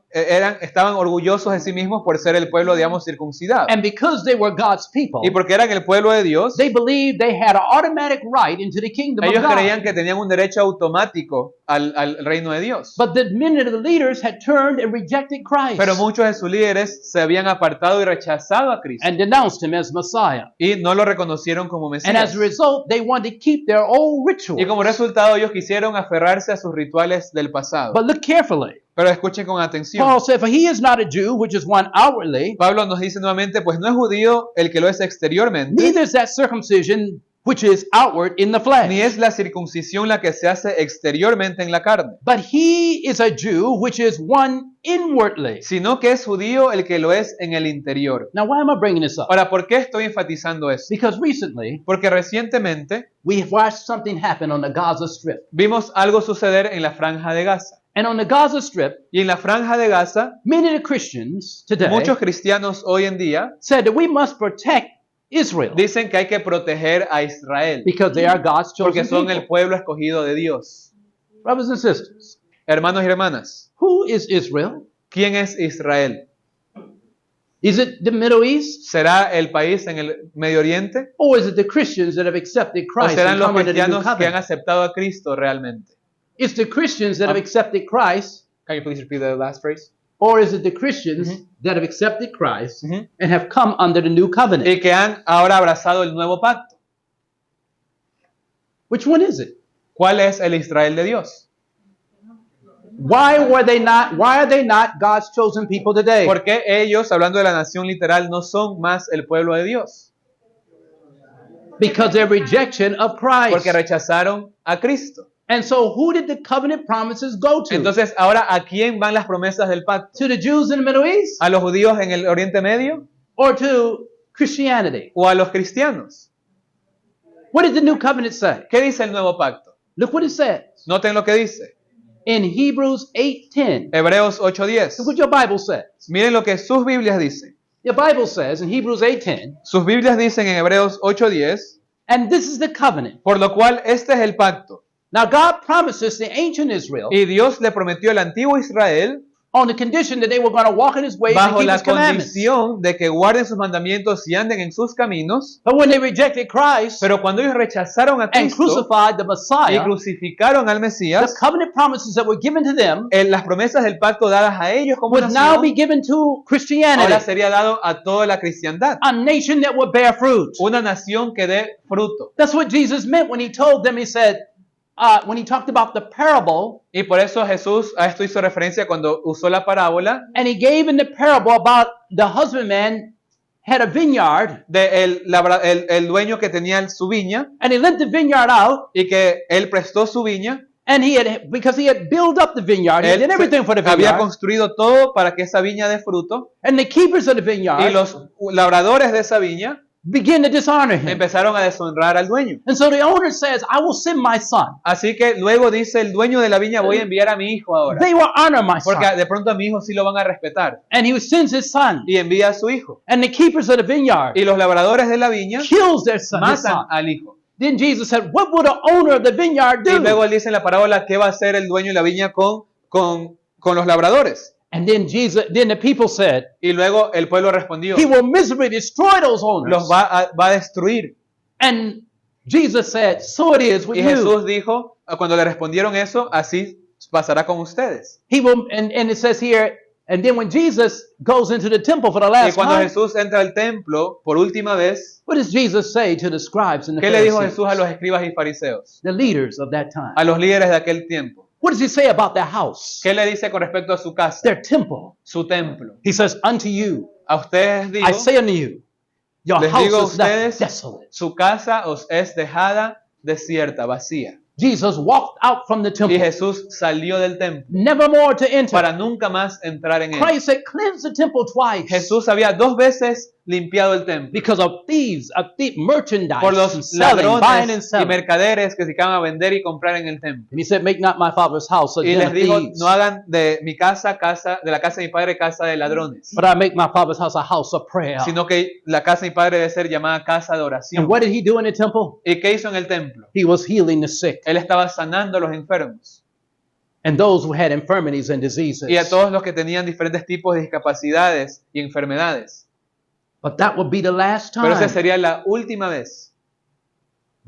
orgullosos de sí mismos por ser el pueblo, digamos, circuncidado. And because they were God's people, Y porque eran el pueblo de Dios, they believed they had an automatic right into the kingdom ellos of God. creían que tenían un derecho automático al reino de Dios. But the many of the leaders had turned and rejected Christ Pero muchos de sus líderes se habían apartado y rechazado a Cristo and denounced him as Messiah. y no lo reconocieron como And as Mesías. a result, they wanted to keep their old rituals. Y como resultado ellos quisieron aferrarse a sus rituales del pasado. But look carefully. Pero escuchen con atención. Paul said, for he is not a Jew, which is one outwardly, Pablo nos dice nuevamente, pues no es judío el que lo es exteriormente, neither is that circumcision which is outward in the flesh. ni es la circuncisión la que se hace exteriormente en la carne, But he is a Jew, which is one inwardly. sino que es judío el que lo es en el interior. Now, why am I bringing this up? Ahora, ¿por qué estoy enfatizando eso? Because recently, Porque recientemente we watched something happen on the Gaza Strip. vimos algo suceder en la franja de Gaza. And on the Gaza Strip, Y en la franja de Gaza, many of the Christians today muchos cristianos hoy en día said that we must protect Israel dicen que hay que proteger a Israel because they are God's porque chosen son el people. pueblo escogido de Dios. Brothers and sisters, Hermanos y hermanas, who is Israel? ¿quién es Israel? Is it the Middle East? ¿Será el país en el Medio Oriente? Or is it the Christians that have accepted ¿O Christ serán and los come under the new cristianos que han covenant? aceptado a Cristo realmente? It's the Christians that have accepted Christ, Can you please repeat the last phrase? or is it the Christians that have accepted Christ Ujú. and have come under the new covenant? Y que han ahora abrazado el nuevo pacto. Which one is it? ¿Cuál es el Israel de Dios? Why are they not God's chosen people today? ¿Por qué ellos, hablando de la nación literal, no son más el pueblo de Dios? Because their rejection of Christ. Porque rechazaron a Cristo. And so who did the covenant promises go to? Entonces, ahora, ¿a quién van las promesas del pacto? To the Jews in the Middle East? ¿A los judíos en el Oriente Medio Or to Christianity? o a los cristianos? What did the new covenant say? ¿Qué dice el nuevo pacto? Look what it says. Noten lo que dice. In Hebrews 8:10. Hebreos 8:10. Look what your Bible says. Miren lo que sus Biblias dicen. Your Bible says in Hebrews 8:10, Sus Biblias dicen en Hebreos 8:10, and this is the covenant. por lo cual este es el pacto. Now God promises the ancient Israel Y Dios le prometió al antiguo Israel on the condition that they were going to walk in his ways and bajo keep la his commandments. condición de que guarden sus mandamientos y anden en sus caminos. But when they rejected Christ Pero cuando ellos rechazaron a and Cristo crucified the y Messiah, crucificaron al the Mesías, covenant promises that were given to them las promesas del pacto dadas a ellos como would now be nación, given to ahora Christianity, sería dado a toda la cristiandad. a nation that would bear fruit. Una nación que dé fruto. That's what Jesus meant when he told them, he said, when he talked about the parable, Y por eso Jesús a esto hizo referencia cuando usó la parábola and he gave in the parable about the husbandman had a vineyard, de el dueño que tenía su viña and he lent the vineyard out, y que él prestó su viña. and because he had built up the vineyard, he Él did everything for the había vineyard, construido todo para que esa viña dé fruto and the keepers of the y vineyard los labradores de esa viña began to dishonor him. empezaron a deshonrar al dueño. And so the owner says, I will send my son. Así que luego dice el dueño de la viña, voy a enviar a mi hijo ahora. They will honor my son. Porque de pronto a mi hijo sí lo van a respetar. And he sends his son. Y envía a su hijo. And the keepers of the vineyard Y los labradores de la viña kills their son. His matan son. al hijo. Then Jesus said, what would the owner of the vineyard Y do? luego él dice en la parábola qué va a hacer el dueño de la viña con los labradores. And then the people said, Y luego el pueblo respondió, he will miserably destroy those owners. los va a destruir. And Jesus said, so it is with Y you. Jesús dijo, cuando le respondieron eso, así pasará con ustedes. He will, and it says here, and then when Jesus goes into the temple for the Y last cuando time, Jesús entra al templo por última vez, what does Jesus say to the scribes and the ¿qué le dijo Pharisees, Jesús a los escribas y fariseos? the leaders of that time? A los líderes de aquel tiempo. What does he say about their house, ¿Qué le dice con respecto a su casa, their temple? su templo? He says, unto you, A ustedes digo, I say unto you, your les house digo a is left ustedes, desolate. su casa os es dejada desierta, vacía. Jesus walked out from the Y temple, Jesús salió del templo never more to enter. para nunca más entrar en él. Christ said, cleanse the temple twice. Jesús había 2 veces limpiado el templo. because of thieves, merchandise, Por and los selling, buying and ladrones y selling. mercaderes que se iban a vender y comprar en el templo. And he said, make not my father's house a Y den les of dijo, thieves, no hagan de mi casa, de la casa de mi padre, casa de ladrones, but I make my father's house a house of prayer. sino que la casa de mi padre debe ser llamada casa de And oración. what did he do in the temple? ¿Y qué hizo en el templo? He was healing the sick Él estaba sanando a los enfermos and those who had infirmities and diseases. y a todos los que tenían diferentes tipos de discapacidades y enfermedades. But that would be the last Pero esa time sería la última vez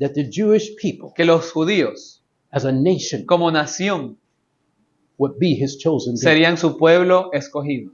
that the Jewish people, que los judíos, as a nation, como nación, would be his chosen people. serían su pueblo escogido.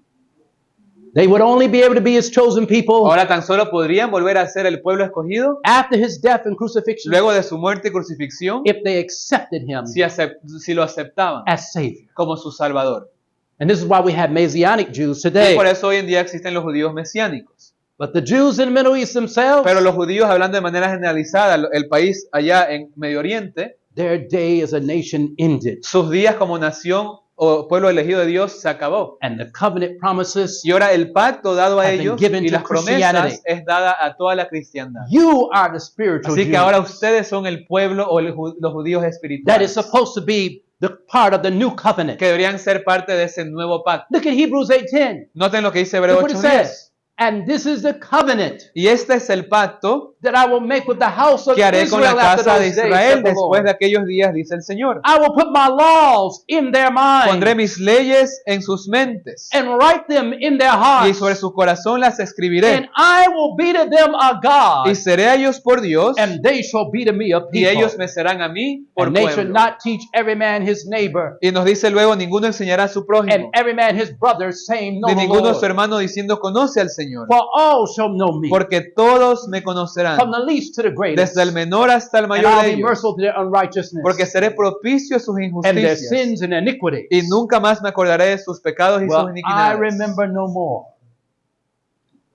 They would only be able to be his chosen people Ahora tan solo podrían volver a ser el pueblo escogido after his death and crucifixion luego de su muerte y crucifixión if they accepted him si lo aceptaban as Savior. como su Salvador. And this is why we have Messianic Jews Y today. por eso hoy en día existen los judíos mesiánicos. But the Jews in the Middle East themselves, Pero los judíos, hablando de manera generalizada, el país allá en Medio Oriente, their day as a nation ended. sus días como nación o pueblo elegido de Dios se acabó. And the covenant promises, Y ahora el pacto dado a have been ellos given y to las Christianity. promesas es dada a toda la cristiandad. you are the spiritual Así Jews que ahora ustedes son el pueblo o los judíos that is espirituales supposed to be the part of the new covenant. que deberían ser parte de ese nuevo pacto. Look at Hebrews 8:10. Noten lo que dice Hebreos Look what it 8:10. says. And this is the covenant Y este es el pacto that I will make with the house of que haré con la Israel after casa de those days, Israel saith the después de Lord. aquellos días, dice el Señor. I will put my laws in their Pondré mind mis leyes en sus mentes and write them in their y hearts. sobre su corazón las And escribiré. I will be to them a God, Y seré a ellos por Dios and they shall be to me a y ellos people. me serán a mí por And they should pueblo. not teach every man his neighbor, Y nos dice luego, ninguno enseñará a su and prójimo, every man his brother, saying, Know ni the ninguno su Lord. hermano diciendo, conoce al Señor. For all shall know me, Porque todos me conocerán, from the least to the greatest, desde el menor hasta el and mayor I'll de be ellos, merciful to their unrighteousness, porque seré propicio a sus and their injusticias, sins and iniquities y nunca más me acordaré de sus pecados y sus will I iniquidades. remember no more.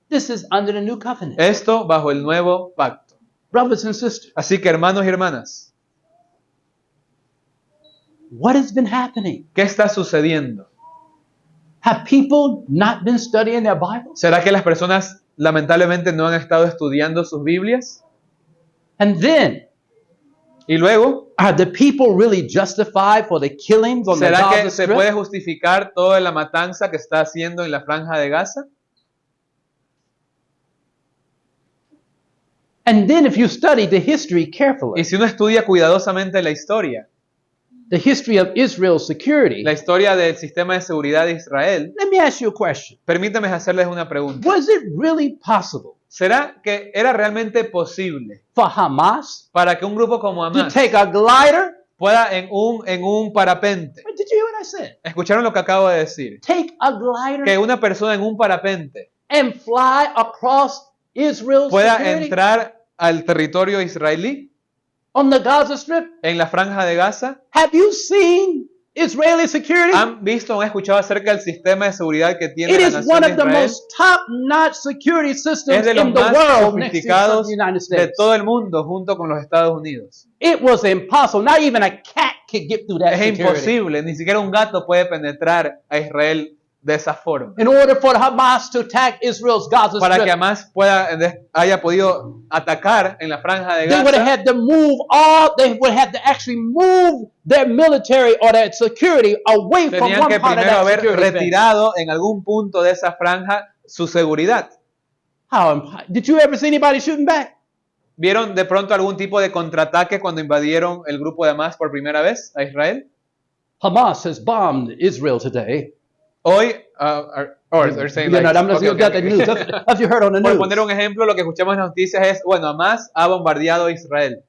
This is under the new covenant. Esto bajo el nuevo pacto. Brothers and sisters, Así que hermanos y hermanas, what has been happening? ¿qué está sucediendo? Have people not been studying their Bibles? ¿Será que las personas lamentablemente no han estado estudiando sus Biblias? And then, Y luego, are the people really justified for the killings on the ¿será que Gaza se Strip? puede justificar toda la matanza que está haciendo en la franja de Gaza? And then if you study the history carefully, Y si uno estudia cuidadosamente la historia Israel's security, la historia del sistema de seguridad de Israel, let me ask you a question. permítanme hacerles una pregunta. Was it really possible ¿Será que era realmente posible for Hamas para que un grupo como to Hamas take a glider? pueda en un parapente? Wait, did you hear what I said? ¿Escucharon lo que acabo de decir? Take a glider Que una persona en un parapente and fly across Israel's pueda security entrar al territorio israelí on the Gaza Strip? en la franja de Gaza. Have you seen Israeli security? ¿Han visto o han escuchado acerca del sistema de seguridad que tiene It la is nación one de of the Israel? most top-notch security systems Es de los in the más world next to sofisticados the United de States. todo el mundo junto con los Estados Unidos. It was impossible. Not even a cat could get through that Es security. imposible, ni siquiera un gato puede penetrar a Israel de esa forma. In order for Hamas to attack Israel's Gaza Para que Strip, Hamas haya podido atacar en la franja de they would have Gaza, had to they would have to actually move their military or their security away from tenían one que part of primero that haber security fence. retirado en algún punto de esa franja su seguridad. Did you ever see anybody shooting back? ¿Vieron de pronto algún tipo de contraataque cuando invadieron el grupo de Hamas por primera vez a Israel? Hamas has bombed Israel today. Hoy, they're saying You know, like, I'm not okay, you got okay, the okay. news. Have you heard on the Por news? poner un ejemplo, lo que escuchamos en las noticias es, bueno, Hamas ha bombardeado a Israel.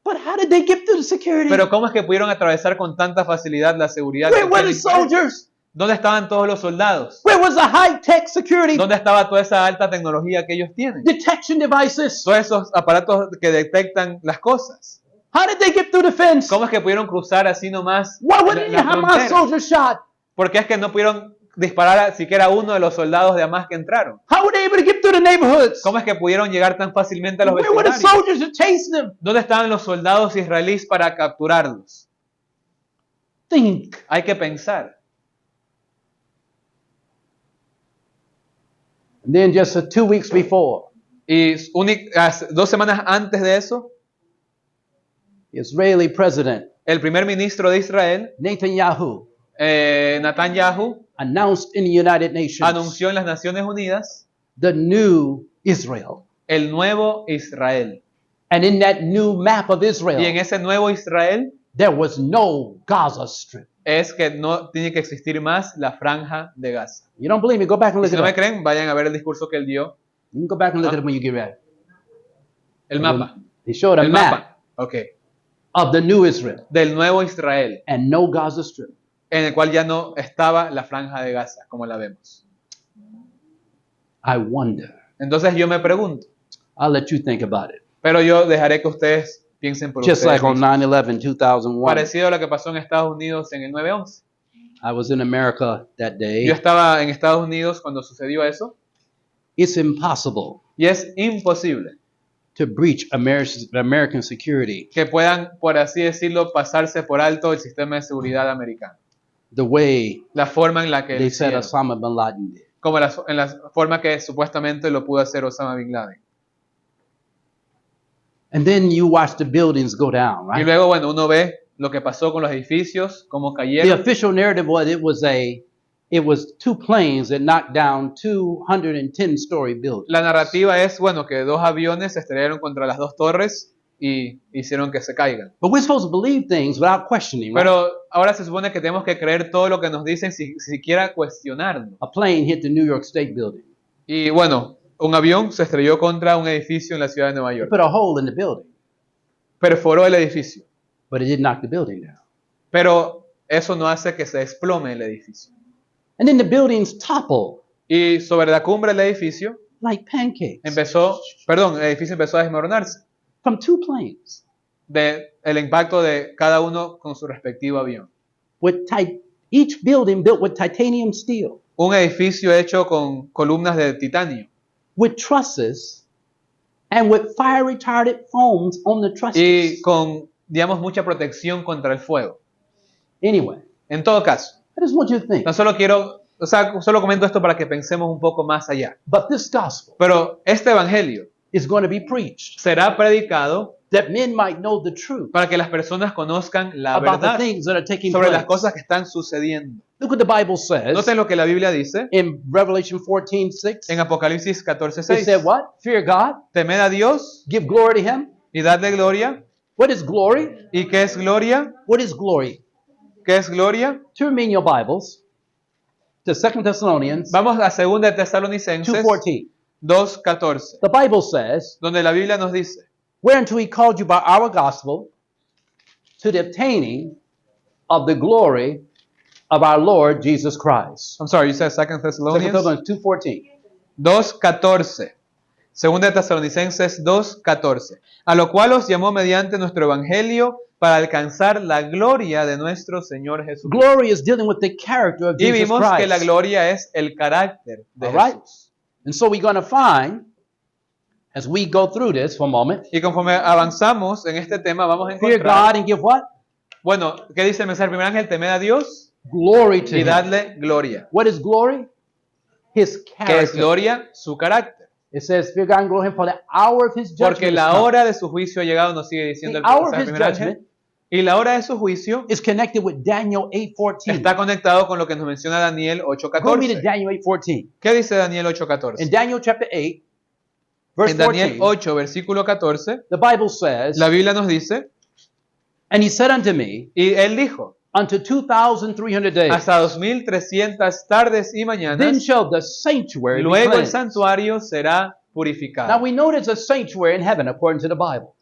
But how did they get through the security? Pero ¿cómo es que pudieron atravesar con tanta facilidad la seguridad? Where que were tiene the Israel? soldiers? ¿Dónde estaban todos los soldados? Where was the high-tech security ¿Dónde estaba toda esa alta tecnología que ellos tienen? detection devices? Todos esos aparatos que detectan las cosas. How did they get through the fence? ¿Cómo es que pudieron cruzar así nomás Why were la, any la Hamas frontera? soldiers shot? ¿Por qué es que no pudieron disparar a siquiera uno de los soldados de Hamas que entraron? How were they able to get through the neighborhoods? ¿Cómo es que pudieron llegar tan fácilmente a los Where were the vecindarios? soldiers to chase them? ¿Dónde estaban los soldados israelíes para capturarlos? Think. Hay que pensar. And then just 2 weeks before, Y 2 semanas antes de eso, the Israeli president el primer ministro de Israel, Netanyahu Netanyahu, announced in the United Nations anunció en las Naciones Unidas the new Israel. el nuevo Israel. And in that new map of Y en Israel, ese nuevo Israel there was no Gaza Strip. es que no tiene que existir más la franja de Gaza. You don't believe me? Go back and Y look si it no me up. creen, vayan a ver el discurso que él dio. You can go back and look at it when you get ready. El mapa. They showed a El map mapa. Ok. of the new Israel Del nuevo Israel, and no Gaza Strip. en el cual ya no estaba la franja de Gaza, como la vemos. I wonder. Entonces yo me pregunto, I'll let you think about it. pero yo dejaré que ustedes piensen por Just ustedes like on mismos. 9/11, 2001, Parecido a lo que pasó en Estados Unidos en el 9/11. I was in America that day. Yo estaba en Estados Unidos cuando sucedió eso, It's impossible y es imposible to breach American security que puedan, por así decirlo, pasarse por alto el sistema de seguridad americano. the way La forma en la que lo they said hicieron, Osama bin Laden did. como en la forma que supuestamente lo pudo hacer Osama Bin Laden. And then you watch the buildings go down, Y right? luego, bueno, uno ve lo que pasó con los edificios, cómo The cayeron. official narrative was it was 2 planes that knocked down 210-story buildings. La narrativa es, bueno, que 2 aviones se estrellaron contra las 2 torres y hicieron que se caigan. But we're supposed to believe things without questioning, right? Pero ahora se supone que tenemos que creer todo lo que nos dicen sin siquiera cuestionarlo. A plane hit the New York State building. Y bueno, un avión se estrelló contra un edificio en la ciudad de Nueva It York. put a hole in the building, Perforó el edificio. but it did knock the building down. Pero eso no hace que se desplome el edificio. And then the buildings toppled Y sobre la cumbre del edificio like pancakes el edificio empezó a desmoronarse from 2 planes el impacto de cada uno con su respectivo avión. with each building built with titanium steel, Un edificio hecho con columnas de titanio with trusses and with fire retardant foams on the trusses. y con, digamos, mucha protección contra el fuego. Anyway, En todo caso, I just want you to think. no solo solo comento esto para que pensemos un poco más allá. But this gospel Pero este evangelio is going to be preached será predicado that men might know the truth para que las personas conozcan la about the verdad things that are taking sobre place. las cosas que están sucediendo. Look what the Bible says Noten lo que la Biblia dice in Revelation 14:6. en Apocalipsis It 14:6. said what? Fear God, Temed a Dios give glory to Him. y dadle gloria. What is glory? ¿Y qué es gloria? What is glory? ¿Qué es gloria? Turn me in your Bibles to 2 Thessalonians Vamos a 2 de Tesalonicenses 2:14. 2:14, The Bible says, donde la Biblia nos dice, whereunto He called you by our gospel to the obtaining of the glory of our Lord Jesus Christ. I'm sorry, you said 2 2 Thessalonians Thessalonians 2:14. 2:14. 2 de Tesalonicenses 2:14. A lo cual os llamó mediante nuestro evangelio para alcanzar la gloria de nuestro Señor Jesús. Glory is dealing with the character of Y Jesus vimos que la Christ. gloria es el carácter de All right. Jesús. And so we're going to find, as we go through this for a moment, Y conforme avanzamos en este tema, vamos a fear encontrar, God and give what? bueno, ¿qué dice el mensaje del primer ángel? Temed a Dios Glory to y Him. dadle gloria. What is glory? His ¿Qué es character. gloria? Su carácter. It says, fear God and glory Him, for the hour of His judgment Porque is la come. hora de su juicio ha llegado, nos sigue diciendo The el hour of mensaje His del primer ángel. judgment Y la hora de su juicio is connected with Daniel 8:14. está conectado con lo que nos menciona Daniel Go me to 8:14. Daniel 8:14. ¿Qué dice Daniel In 8:14? Daniel chapter 8, verse En Daniel 14, 8, versículo 14, the Bible says, la Biblia nos dice, and He said unto me, y él dijo, unto 2,300 days, hasta 2300 tardes y then mañanas, shall the sanctuary be luego el cleansed. santuario será Now purificado. we know there's a sanctuary in heaven according to the Bible.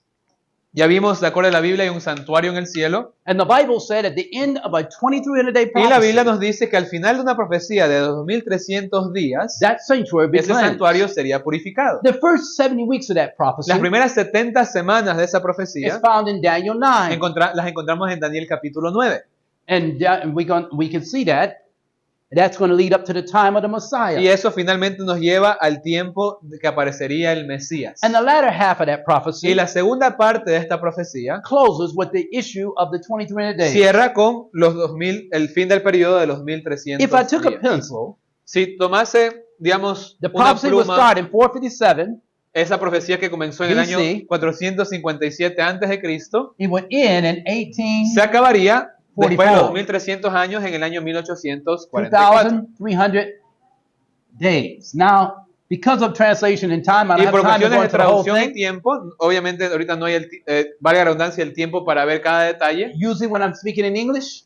Ya vimos, de acuerdo a la Biblia, hay un santuario en el cielo. And the Bible said at the end of a 2,300-day Y la Biblia prophecy, nos dice que al final de una profecía de 2300 días, that sanctuary be ese cleansed. santuario sería purificado. The first 70 weeks of that prophecy Las primeras 70 semanas de esa is profecía found in Daniel 9. las encontramos en Daniel capítulo 9. And we can see that. That's going to lead up to the time of the Messiah. Y eso finalmente nos lleva al tiempo de que aparecería el Mesías. And the latter half of that Y prophecy la segunda parte de esta profecía closes with the issue of the 2,300 days. cierra con los 2000, el fin del periodo de los 1300 If I took a días. pencil Si tomase digamos, The una prophecy will pluma, start in 457. esa profecía que comenzó en el año BC. 457 antes de Cristo, It would end in 18. se acabaría después de los 44. 2300 años en el año 1844. 2,300 days. Now, because of translation and time, I Y don't por have time to cuestiones go de into the whole traducción y thing. tiempo, obviamente ahorita no hay valga la redundancia, el tiempo para ver cada detalle, Usually when I'm speaking in English,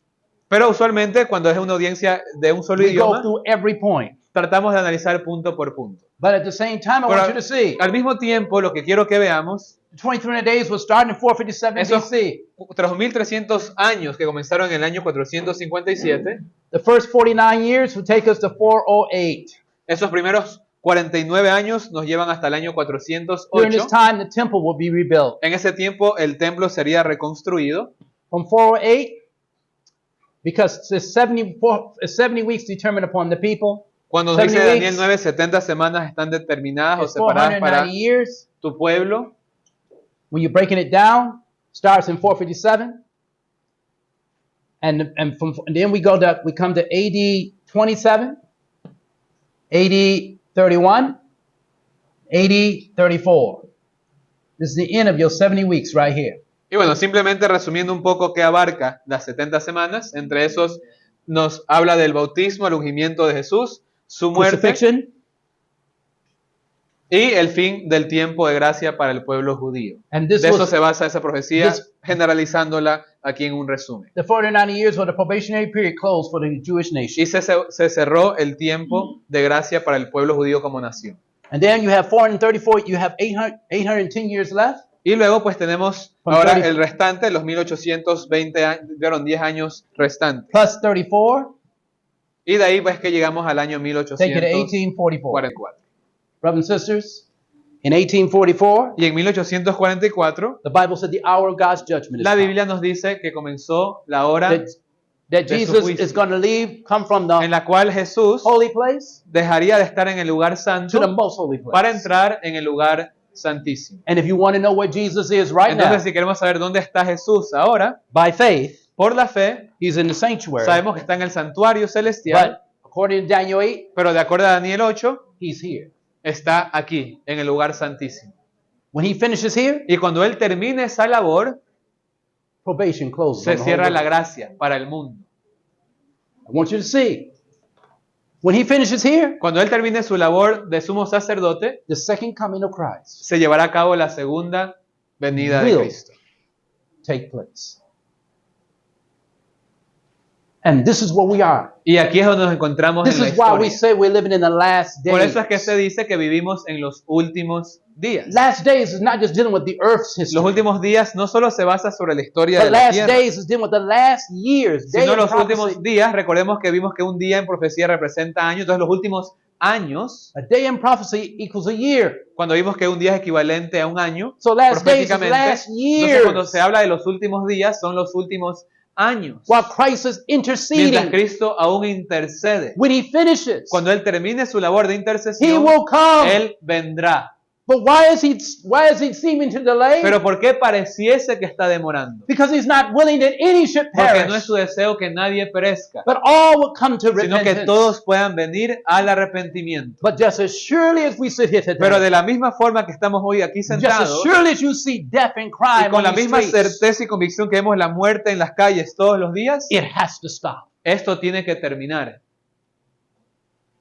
pero usualmente cuando es una audiencia de un solo we go idioma, through every point. tratamos de analizar punto por punto. But at the same time, I Pero want you to see, al mismo tiempo, lo que quiero que veamos, 2,300 days will start in 457 esos BC. 3.300 años que comenzaron en el año 457, The first 49 years will take us to 408. esos primeros 49 años nos llevan hasta el año During this 408. time, the temple will be rebuilt. En ese tiempo el templo sería reconstruido. From 408, because it's 70 weeks determined upon the people. Cuando dice 70 Daniel weeks. 9, 70 semanas están determinadas o It's separadas para 490 years. tu pueblo. When you're breaking it down, starts in 457. And then we come to AD 27, AD 31, AD 34. This is the end of your 70 weeks right here. Y bueno, simplemente resumiendo un poco qué abarca las 70 semanas, entre esos nos habla del bautismo, el ungimiento de Jesús, su muerte Crucifixion, y el fin del tiempo de gracia para el pueblo judío. and this De eso was se basa esa profecía, this- generalizándola aquí en un resumen. the 490 years where the probationary period closed for the Jewish nation. Y se cerró el tiempo de gracia para el pueblo judío como nación. And then you have 434, you have 810 years left. Y luego pues tenemos From ahora 30 el restante, los 1820 años, 10 años restantes. Plus 34, Y de ahí pues que llegamos al año take it to 1844. 1844. Brothers and sisters, in 1844, Y en 1844, the Bible said the hour of God's judgment is la come. Biblia nos dice que comenzó la hora That de su Jesus juicio. is going to leave, come from en the la cual Jesús holy place dejaría de estar en el lugar to the santo most holy place. para entrar en el lugar santísimo. And if you want to know where Jesus is right Entonces, now, si queremos saber dónde está Jesús ahora, by faith, por la fe, he's in the sanctuary. sabemos que está en el santuario celestial, But according to Daniel 8, pero de acuerdo a Daniel 8, he's here. está aquí, en el lugar santísimo. When he finishes here, Y cuando Él termine esa labor, probation closes. se on the whole cierra la world. gracia para el mundo. I want you to see. When he finishes here, Cuando Él termine su labor de sumo sacerdote, the second coming of Christ se llevará a cabo la segunda venida de Will. Cristo. take place. And this is where we are. Y aquí es donde nos encontramos This en la is why we historia. say we're living in the last Por days. eso es que se dice que vivimos en los últimos días. Last days is not just dealing with the earth's history. Los últimos días no solo se basa sobre la historia But de la last tierra, days is dealing with the last years. Day sino in los prophecy. últimos días. Recordemos que vimos que un día en profecía representa años, entonces los últimos años, A day in prophecy equals a year. cuando vimos que un día es equivalente a un año, So last days is proféticamente, last entonces cuando years. se habla de los últimos días, son los últimos años. While Christ is Mientras interceding. Cristo aún intercede. When he finishes, Cuando Él termine su labor de he intercesión, will come. Él vendrá. But why is he seeming to delay? Pero ¿por qué pareciese que está demorando? Because he's not willing that any should Porque perish, no es su deseo que nadie perezca, but all will come to sino que repentance. todos puedan venir al arrepentimiento. But just as surely as we sit here today, Pero de la misma forma que estamos hoy aquí just as sentados, surely as you see death and y crime con on la these misma streets, certeza y convicción que vemos la muerte en las calles todos los días, it has to stop. esto tiene que terminar.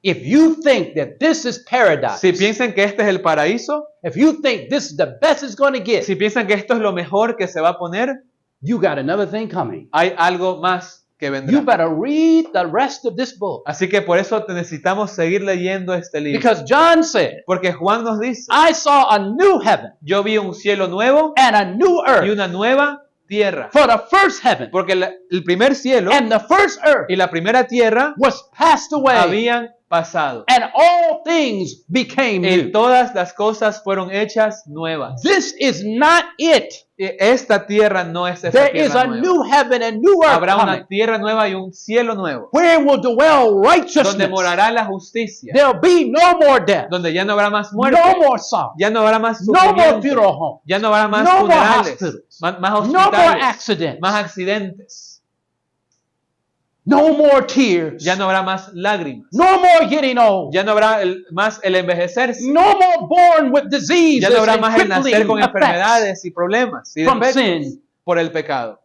If you think that this is paradise, Si piensan que este es el paraíso, if you think this is the best it's going to get, si piensan que esto es lo mejor que se va a poner, you got another thing coming. hay algo más que You vendrá. better read the rest of this book. Así que por eso necesitamos seguir leyendo este libro. Because John said, Porque Juan nos dice, I saw a new heaven yo vi un cielo nuevo and a new y earth. una nueva tierra. For the first heaven Porque el primer cielo and the first earth y la primera tierra was passed away, habían pasado. and all things became Y new. todas las cosas fueron hechas nuevas. This is not it. Y esta tierra no es esa There is tierra a nueva. new heaven and new earth Habrá coming, una tierra nueva y un cielo nuevo, where will dwell donde righteousness. morará la justicia, There'll be no more death, donde ya no habrá más muerte, no more sorrow, ya no habrá más no more sufrimiento, funeral home, ya no habrá más no more funerales, hospitals, más no more hospitales, accidents. más accidentes. No more tears. Ya no habrá más lágrimas. No more getting old. Ya no habrá más el envejecerse. No more born with diseases Ya no habrá and más el nacer crippling con effects enfermedades y problemas y from defectos sin. por el pecado.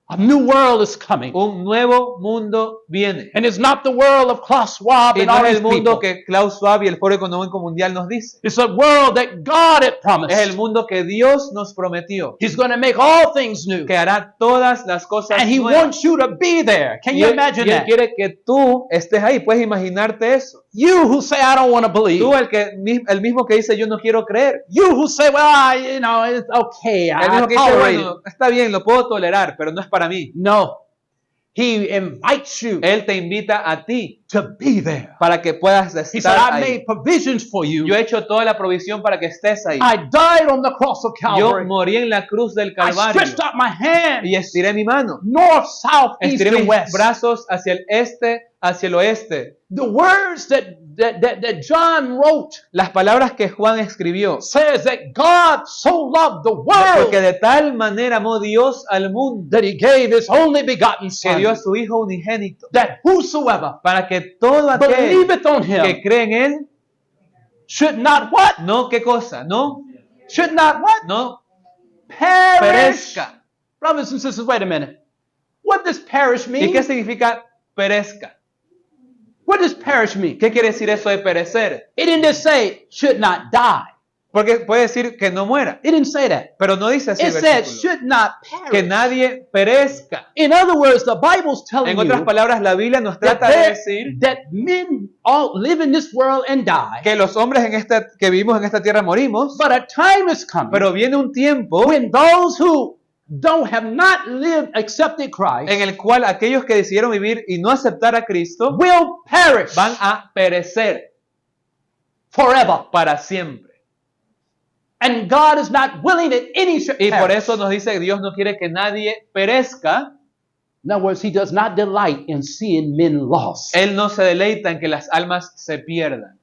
A new world is coming. Un nuevo mundo viene. And it's not the world of Klaus Schwab Y and no all es these el mundo people. que Klaus Schwab y el Foro Económico Mundial nos dice. It's a world that God had promised. Es el mundo que Dios nos prometió, He's going to make all things new. que hará todas las cosas And He nuevas. wants you to be there. Can Y you él, imagine y Él that? quiere que tú estés ahí. Puedes imaginarte eso. You who say, I don't want to believe. Tú el mismo que dice yo no quiero creer. You who say, well, it's okay. El I mismo que dice, tolerate it. bueno, está bien, lo puedo tolerar, pero no es para mí. No. He invites you Él te invita a ti to be there. para que puedas He said, estar I ahí. made provisions for you. Yo he hecho toda la provisión para que estés ahí. I died on the cross of Yo Calvary. morí en la cruz del I Calvario stretched out my hand. y estiré mi mano. North, south, east, Estiré and mis west. brazos hacia el este, hacia el oeste. The words that John wrote Las palabras que Juan escribió. says that God so loved the world Porque de tal manera amó Dios al mundo that He gave His only begotten que dio a Son, su Hijo unigénito that whosoever para que todo aquel believeth on que Him cree en Él, should not what? no, ¿qué cosa? No, Should not what? no, Perish. perezca. Brothers and sisters, wait a minute. What does perish ¿Y mean? qué significa perezca? What does perish mean? ¿Qué quiere decir eso de perecer? It didn't just say should not die. Porque puede decir que no muera, It didn't say that. pero no dice así el It said versículo. should not Que perish. nadie perezca. In other words, the Bible's telling En otras you palabras, la Biblia nos that, trata de decir that men all live in this world and die. que los hombres que vivimos en esta tierra morimos, But a time is coming pero viene un tiempo when those who have not lived, accepted Christ, en el cual aquellos que decidieron vivir y no aceptar a Cristo will perish van a perecer forever. para siempre. And God is not willing that any should Y por perish. eso nos dice que Dios no quiere que nadie perezca. In other words, He does not delight in seeing men lost. Él no se deleita en que las almas se pierdan.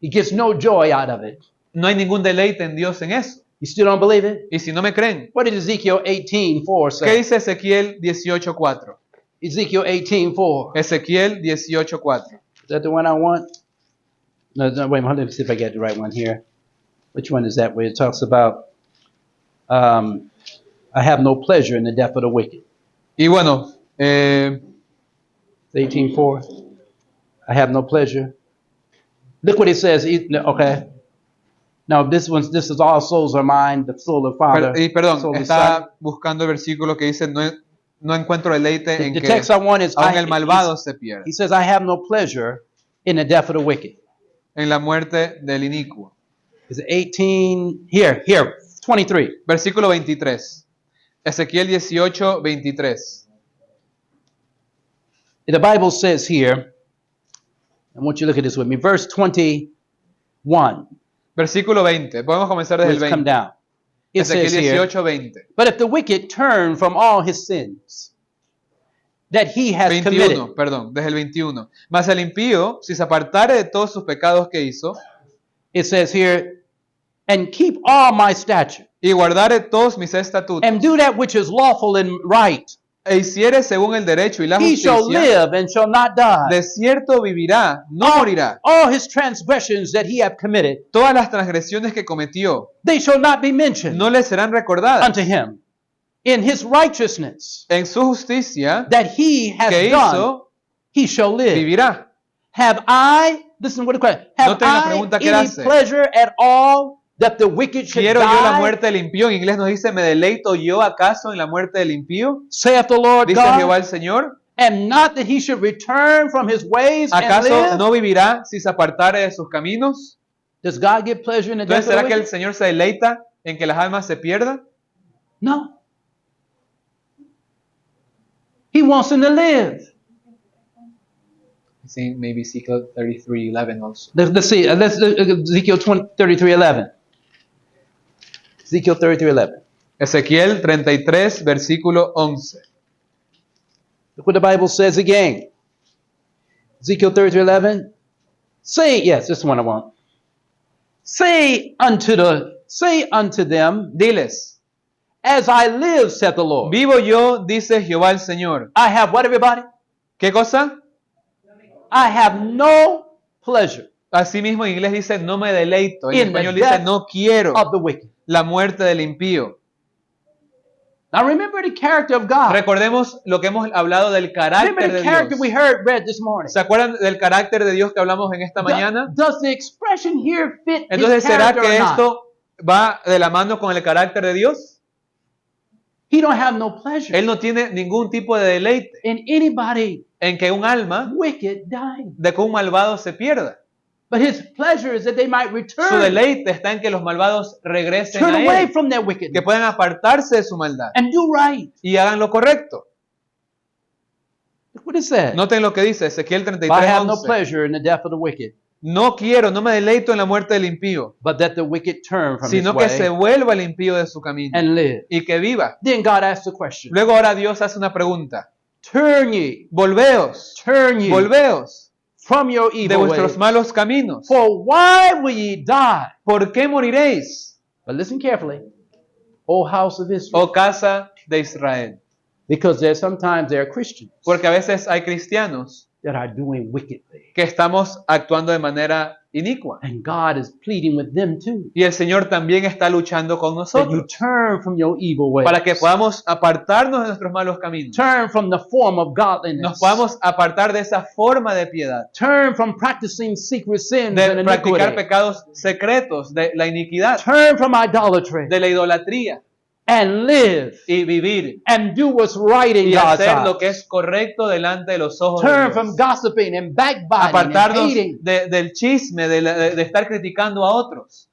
He gets no joy out of it. No hay ningún deleite en Dios en eso. You still don't believe it? Y si no me creen, What did Ezekiel 18:4 ¿qué say? dice Ezequiel 18:4? Ezekiel 18:4. Ezequiel 18:4. Is that the one I want? No, wait a minute. Let me see if I get the right one here. Which one is that where it talks about I have no pleasure in the death of the wicked? Y bueno, 18:4. I have no pleasure. Look what it says. Okay. Now this is all souls are mine, the soul of Father. perdón, soul of Son. está buscando el versículo que dice, no encuentro deleite en The que text I want is aun el malvado se pierda, he says, I have no pleasure in the death of the wicked. en la muerte del inicuo. Is it 18? Here, 23. Versículo 23. Ezequiel 18:23. The Bible says here, I want you to look at this with me, verse 21. Versículo 20. Podemos comenzar desde el Let's come 20. down. It Ezequiel says here, 18:20. but if the wicked turn from all his sins that he has committed, 21, perdón, desde el 21. Mas el impío, si se apartare de todos sus pecados que hizo, it says here, and keep all my statutes, y guardare todos mis estatutos, and do that which is lawful and right, e hiciere según el derecho y la he shall justicia, live and shall not die. de cierto vivirá, no morirá. All his transgressions that he hath committed, Todas las transgresiones que cometió they shall not be mentioned no le serán recordadas. unto him. In his righteousness En su justicia that he has que done, hizo, he shall live. vivirá. Have I, listen what the question, have Noten la I pregunta que él any hace. pleasure at all that the wicked should ¿Quiero yo la die? muerte del impío? En inglés nos dice, ¿me deleito yo acaso en la muerte del impío? Saith the Lord Dice God, Jehová el Señor. and not that he should return from his ways and ¿Acaso live? no vivirá si se apartare de sus caminos? Does God get pleasure in the death Entonces, of the ¿será que el wicked? Señor se deleita en que las almas se pierdan? No. He wants them to live. I think maybe Ezekiel 33:11 also. Let's see. Let's Ezekiel 33:11. Ezekiel 33:11. Ezequiel 33, versículo 11. Look what the Bible says again. Ezekiel 33:11. Say, yes, this is the one I want. Say unto them, Diles, as I live, saith the Lord. vivo yo, dice Jehová el Señor, I have what, everybody? ¿Qué cosa? I have no pleasure Asimismo en inglés dice no me deleito. En in español the dice death no quiero of the wicked. la muerte del impío. Now remember the character of God. Recordemos lo que hemos hablado del Remember carácter the de character we Dios. read this morning. ¿Se acuerdan del carácter de Dios que hablamos en esta mañana? Does the expression here fit Entonces, his ¿será character que or not? esto va de la mano con el carácter de Dios? He don't have no pleasure Él no tiene ningún tipo de deleite in anybody en que un alma wicked dying. de que un malvado se pierda. But his pleasure is that they might Su return, deleite está en que los malvados regresen turn a away Él, from their que wickedness puedan apartarse de su maldad and do right. y hagan lo correcto. Look what it says. Noten lo que dice Ezequiel I have no 33:11. pleasure in the death of the wicked, No quiero, no me deleito en la muerte del impío, but that the wicked turn from his sino que se way vuelva el impío de su camino and live. y que viva. Then God asks the question, Luego ahora Dios hace una pregunta. turn ye Volveos from your de evil vuestros ways. malos caminos. For why will ye die? ¿Por qué moriréis, But listen carefully, O house of Israel, oh casa de Israel? because sometimes there are Christians Porque a veces hay cristianos that are doing wickedly, que estamos actuando de manera inicua. and God is pleading with them too, Y el Señor también está luchando con that you nosotros turn from your evil ways, para que podamos apartarnos de nuestros malos caminos. turn from the form of godliness, Nos podamos apartar de esa forma de piedad, turn from practicing secret sins de and practicar iniquity, pecados secretos, de la iniquidad, turn from idolatry, de la idolatría and live y vivir and do what's right in y God's hacer lo eyes. que es correcto delante de los ojos de Turn Dios. from gossiping and backbiting and Apartarnos hating. del chisme, de estar criticando a otros.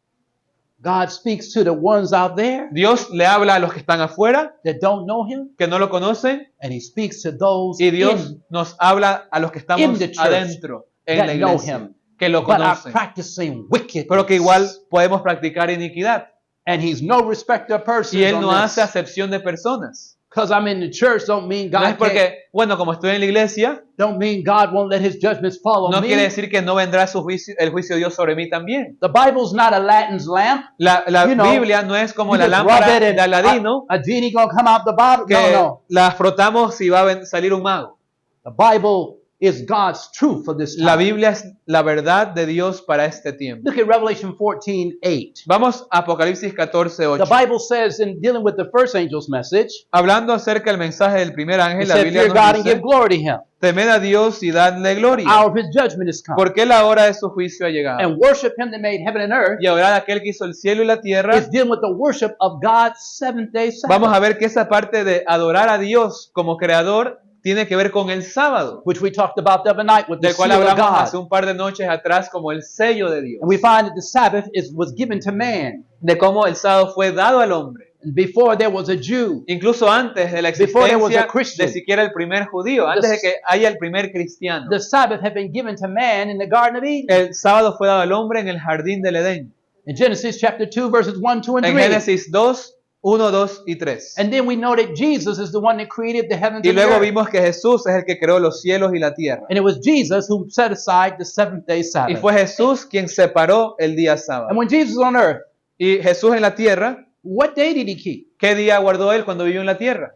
God speaks to the ones out there Dios le habla a los que están afuera, that don't know Him, que no lo conocen, and He speaks to those y Dios nos habla a los que estamos in the church adentro, en that la know iglesia, Him, que lo but are conocen, practicing wickedness. pero que igual podemos practicar iniquidad. And He's no respecter of persons. Y Él no hace acepción de personas. Because I'm in the church don't mean No es God can't, porque, bueno, como estoy en la iglesia, don't mean God won't let His judgments fall no on quiere me. decir que no vendrá el juicio de Dios sobre mí también. The Bible's not a Latin's lamp. La You know, Biblia no es como You la just rub lámpara it and de Aladino, a genie gonna come out the bottle. que No. la frotamos y va a salir un mago. The Bible is God's truth for this time. La Biblia es la verdad de Dios para este tiempo. Look at Revelation 14:8. Vamos a Apocalipsis 14:8. The Bible says in dealing with the first angel's message, Hablando acerca del mensaje del primer ángel, it la said, Biblia fear nos God and dice, give glory to Him. temed a Dios y dadle gloria, Hour of His judgment is come. porque la hora de su juicio ha llegado. And worship Him that made heaven and earth Y ahora aquel que hizo el cielo y la tierra, is dealing with the worship of God's seventh day Sabbath, vamos a ver que esa parte de adorar a Dios como creador tiene que ver con el sábado, which we talked about the other night with the del cual seal of hablamos God. hace un par de noches atrás como el sello de Dios, And we find that the Sabbath was given to man. de cómo el sábado fue dado al hombre. And before there was a Jew, Incluso antes de la Before there was a existencia Christian. de siquiera el primer judío, antes de que haya el primer cristiano. the Sabbath had been given to man in the Garden of Eden. El sábado fue dado al hombre en el jardín del Edén. In Genesis chapter 2, verses 1, 2, and En 3. Génesis 2, 1, 2 y 3. And then we know that Jesus is the one that created the heavens Y and the luego earth. vimos que Jesús es el que creó los cielos y la tierra. And it was Jesus who set aside the seventh day Y Sabbath. fue Jesús quien separó el día And sábado. when Jesus was on earth, Y Jesús en la tierra, what day did He keep? ¿qué día guardó él cuando vivió en la tierra?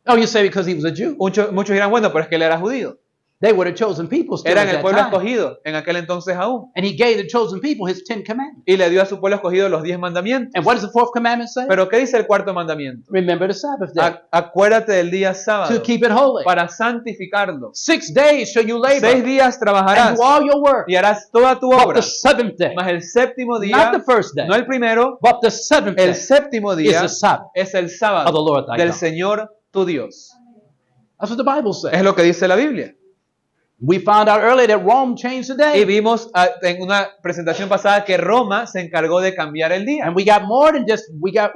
Oh, you say because He was a Jew. Muchos dirán, bueno, pero es que él era judío. They were the chosen people still Eran at el that pueblo time. escogido en aquel entonces aún. And He gave the chosen people His 10 commandments. Y le dio a su pueblo escogido los 10 mandamientos. And what does the fourth commandment say? Pero ¿qué dice el cuarto mandamiento? Remember the Sabbath day Acuérdate del día sábado to keep it holy. para santificarlo. 6 days shall you 6 labor días and trabajarás do all your work. y harás toda tu But obra. the seventh day, Mas el séptimo not día, the first day, no el primero, but the seventh el day séptimo is día the Sabbath es el of the sábado Lord thy del God. Señor tu Dios. That's what the Bible says. Es lo que dice la Biblia. We found out earlier that Rome changed the Y day. vimos en una presentación pasada que Roma se encargó de cambiar el día. And we got more than just we got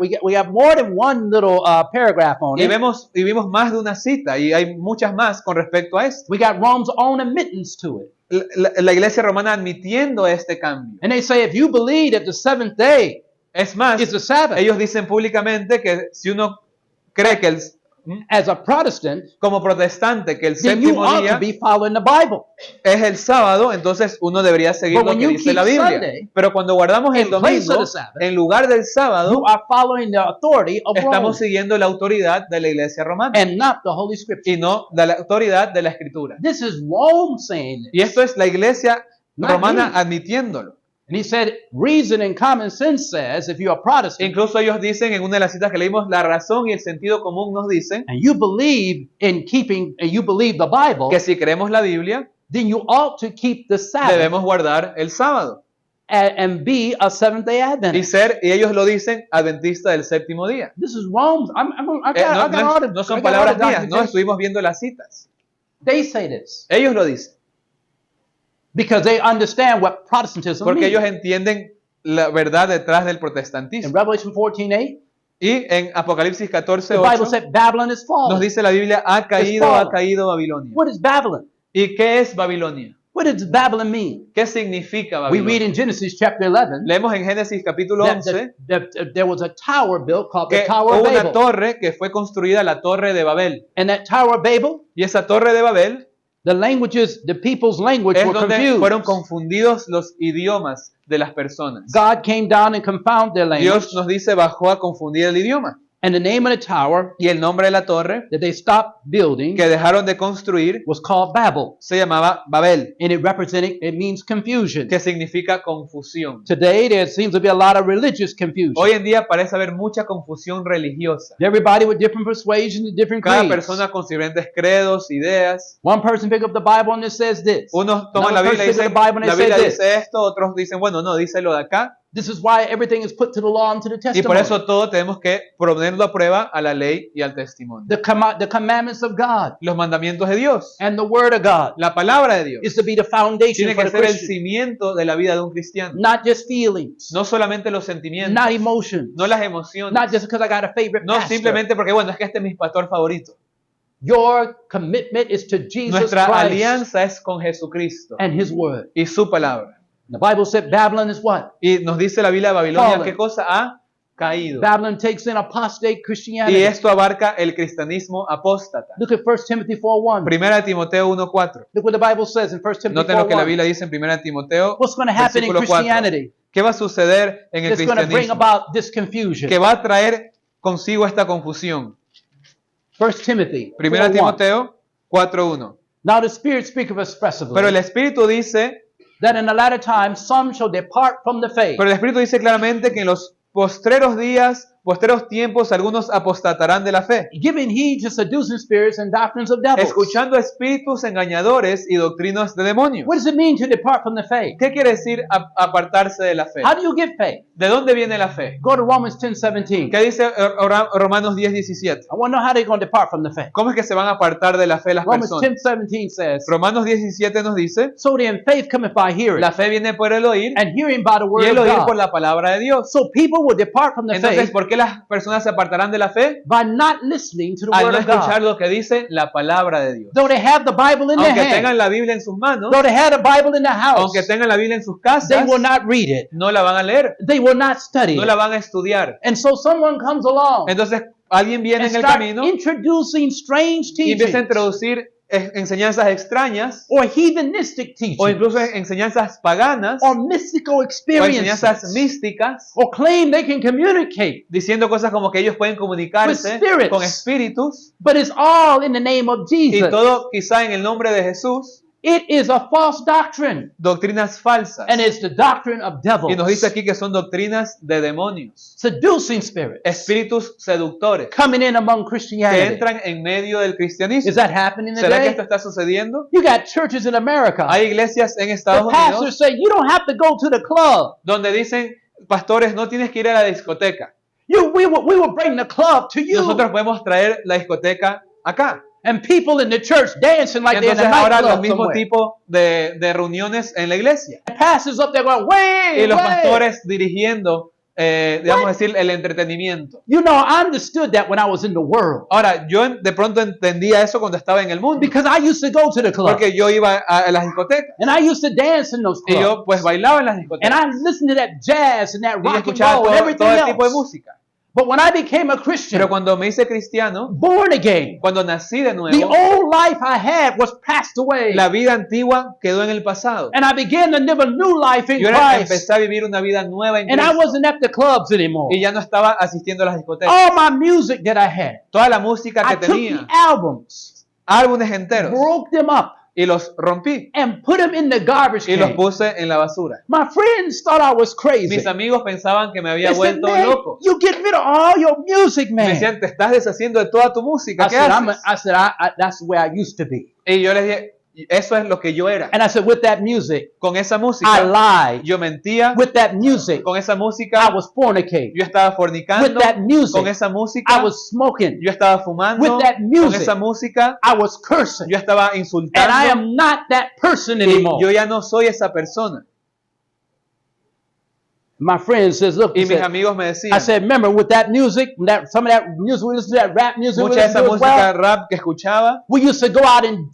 more than one little paragraph on Y it. vimos más de una cita y hay muchas más con respecto a esto. We got Rome's own admittance to it. La iglesia romana admitiendo este cambio. And they say if you believe that the seventh day Es más, is the Sabbath, ellos dicen públicamente que si uno cree que as a Protestant, como protestante, que el then you séptimo ought to día be following the Bible. es el sábado, entonces uno debería seguir But lo when que you dice keep la Biblia. Sunday Pero cuando guardamos el in place of domingo, the Sabbath, en lugar del You sábado, are following the authority of Rome estamos siguiendo la autoridad de la iglesia romana and not the Holy Scripture. y no de la autoridad de la escritura. This is Rome saying Y this. esto es la iglesia Not romana me. admitiéndolo. And he said, reason and common sense says, if you're a Protestant Incluso ellos dicen en una de las citas que leímos, la razón y el sentido común nos dicen and you believe in keeping, and you believe the Bible, que si creemos la Biblia, then you ought to keep the Sabbath debemos guardar el sábado and be a Seventh-day Adventist. y ellos lo dicen, adventista del séptimo día. This is Rome's. I got all the, No son I got all the palabras mías, no documentation. estuvimos viendo las citas. They say this Ellos lo dicen, because they understand what Protestantism porque ellos means. entienden la verdad detrás del In protestantismo. Revelation 14:8, Y en Apocalipsis the Bible 14:8 said Babylon is nos fallen. dice la Biblia, ha fallen. caído Babilonia. What is Babylon? ¿Y qué es Babilonia? What does Babylon mean? ¿Qué significa We read Babilonia? in Genesis chapter 11 Leemos en Génesis capítulo that, 11 there was a tower built called the que Tower of hubo una Babel. torre que fue construida, la Torre de Babel. And that Tower of Babel, Y esa Torre de Babel the people's language es were donde confused. fueron confundidos los idiomas de las personas. God came down and confounded their language. Dios nos dice, bajó a confundir el idioma. And the name of the tower Y el nombre de la torre that they stopped building que dejaron de construir was called Babel. se llamaba Babel, And it means confusion. que significa confusión. Today there seems to be a lot of religious confusion. Hoy en día parece haber mucha confusión religiosa. Everybody with different persuasions and different Cada creeds. persona con diferentes credos, ideas. One person pick up the Bible and it says this. Unos toman la Another Biblia y person dicen, pick up the Bible and la it says Biblia this. dice esto, otros dicen, bueno, no, dice lo de acá. This is why everything is put to the law and to the Y por testimony. eso todo tenemos que ponerlo a prueba a la ley y al testimonio. The commandments of God Los mandamientos de Dios, and the word of God la palabra de Dios, is to be the foundation tiene for que the ser el Christian. cimiento de la vida de un cristiano. Not just feelings, No solamente los sentimientos, not emotions, no las emociones, not just because I got a favorite no pastor. simplemente porque, bueno, es que este es mi pastor favorito. Your commitment is to Jesus Nuestra Christ alianza es con Jesucristo and His word. y su palabra. The Bible said Babylon is what? Y nos dice la Biblia de Babilonia, Fallen. ¿qué cosa ha caído? Babylon takes in apostate Y Christianity. esto abarca el cristianismo apóstata. Look at 1 Timothy 4:1. Primera de Timoteo 1:4. Look what the Bible says in 1 Timothy Noten lo que la 4:1. Biblia dice en Primera de Timoteo, What's going to happen in versículo 4. Christianity? ¿Qué va a suceder en el It's going to bring cristianismo? about this confusion. Que va a traer consigo esta confusión. 1 Timothy Primera de 4:1. Timoteo 4:1. Now the Spirit speaketh expressively Pero el Espíritu dice, that in the latter times some shall depart from the faith. pero el Espíritu dice claramente que en los postreros días, postreros tiempos, algunos apostatarán de la fe, Giving heed to seducing spirits and doctrines of devils. escuchando espíritus engañadores y doctrinas de demonios. What does it mean to depart from the faith? ¿Qué quiere decir apartarse de la fe? How do you get faith? ¿De dónde viene la fe? Go to Romans 10:17. ¿Qué dice Romanos 10:17? I want to know how they're going to depart from the faith. ¿Cómo es que se van a apartar de la fe las Romans personas? 10:17 says, Romanos 17 nos dice, so then faith cometh by hearing, la fe viene por el oír and hearing by the y word el of oír God. por la palabra de Dios. So people will depart from the Entonces, faith ¿por qué las personas se apartarán de la fe? by not listening to the Al word no of God. escuchar lo que dice la palabra de Dios. Though they have the Bible in their Aunque hand, tengan la Biblia en sus manos, though they have the Bible in their house, aunque tengan la Biblia en sus they casas, will not read it. no la van a leer, They will not study no it. la van a estudiar. And so someone comes along Entonces, alguien viene and en el start camino introducing strange y empieza a teachings introducir enseñanzas extrañas or heathenistic o teachings incluso enseñanzas paganas or mystical o enseñanzas experiences místicas, or claim they can communicate, diciendo cosas como que ellos pueden comunicarse With spirits. con espíritus but it's all in the name of y Jesus. todo quizá en el nombre de Jesús, It is a false doctrine, doctrinas falsas. and it's the doctrine of devils, Y nos dice aquí que son doctrinas de demonios, seducing spirits espíritus seductores coming in among que Christianity. entran en medio del cristianismo. Is that happening ¿Será que today? esto está sucediendo? You got churches in America. Hay iglesias en The Estados pastors Unidos say you don't have to go to the club. donde dicen, pastores, no tienes que ir a la discoteca. We will bring the club to you. Nosotros podemos traer la discoteca acá. And people in the church dancing like they're in Entonces a ahora los nightclub mismos somewhere. tipos de reuniones en la iglesia. The pastors up there going, way, Y los way. pastores dirigiendo, digamos decir, el entretenimiento. You know, I understood that when I was in the world. Ahora, yo de pronto entendía eso cuando estaba en el mundo. Because I used to go to the club. Porque yo iba a las discotecas. And I used to dance in those Y clubs. yo pues bailaba en las And discotecas. I listened to that jazz and that Y rock and escuchaba roll and todo everything el tipo de else. música. But when I became a Christian, Pero cuando me hice cristiano, born again, cuando nací de the nuevo, old life I had was passed away. la vida antigua quedó en el pasado. And I began to live a new life in Y ahora Christ. empecé a vivir una vida nueva en And I Cristo. wasn't at the clubs anymore. Y ya no estaba asistiendo a las discotecas. All my music that I had, Toda la música I que took the tenía, albums, álbumes enteros, broke them up, y los rompí and put them in the garbage y los can. puse en la basura. My friends thought I was crazy. Mis amigos pensaban que me había They said, vuelto man, loco. you get rid of all your music, Me man. decían, te estás deshaciendo de toda tu música. I ¿Qué said, haces? that's the way I used to be. Y yo les dije, eso es lo que yo era. And I said, with that music, Con esa I música, lied. yo mentía. With that music, Con esa I música, was fornicating. yo estaba With fornicando. that music, Con esa música, I was smoking. yo estaba fumando. With that Con music, esa música, I was cursing. yo estaba And I insultando. am not that person Y anymore. yo ya no soy esa persona. My friend says, look, Y he mis said, amigos me I decían, said, remember with that music, some of that music, we listen to that rap music, we mucha de listen esa to as música well. rap que escuchaba, We used to go out and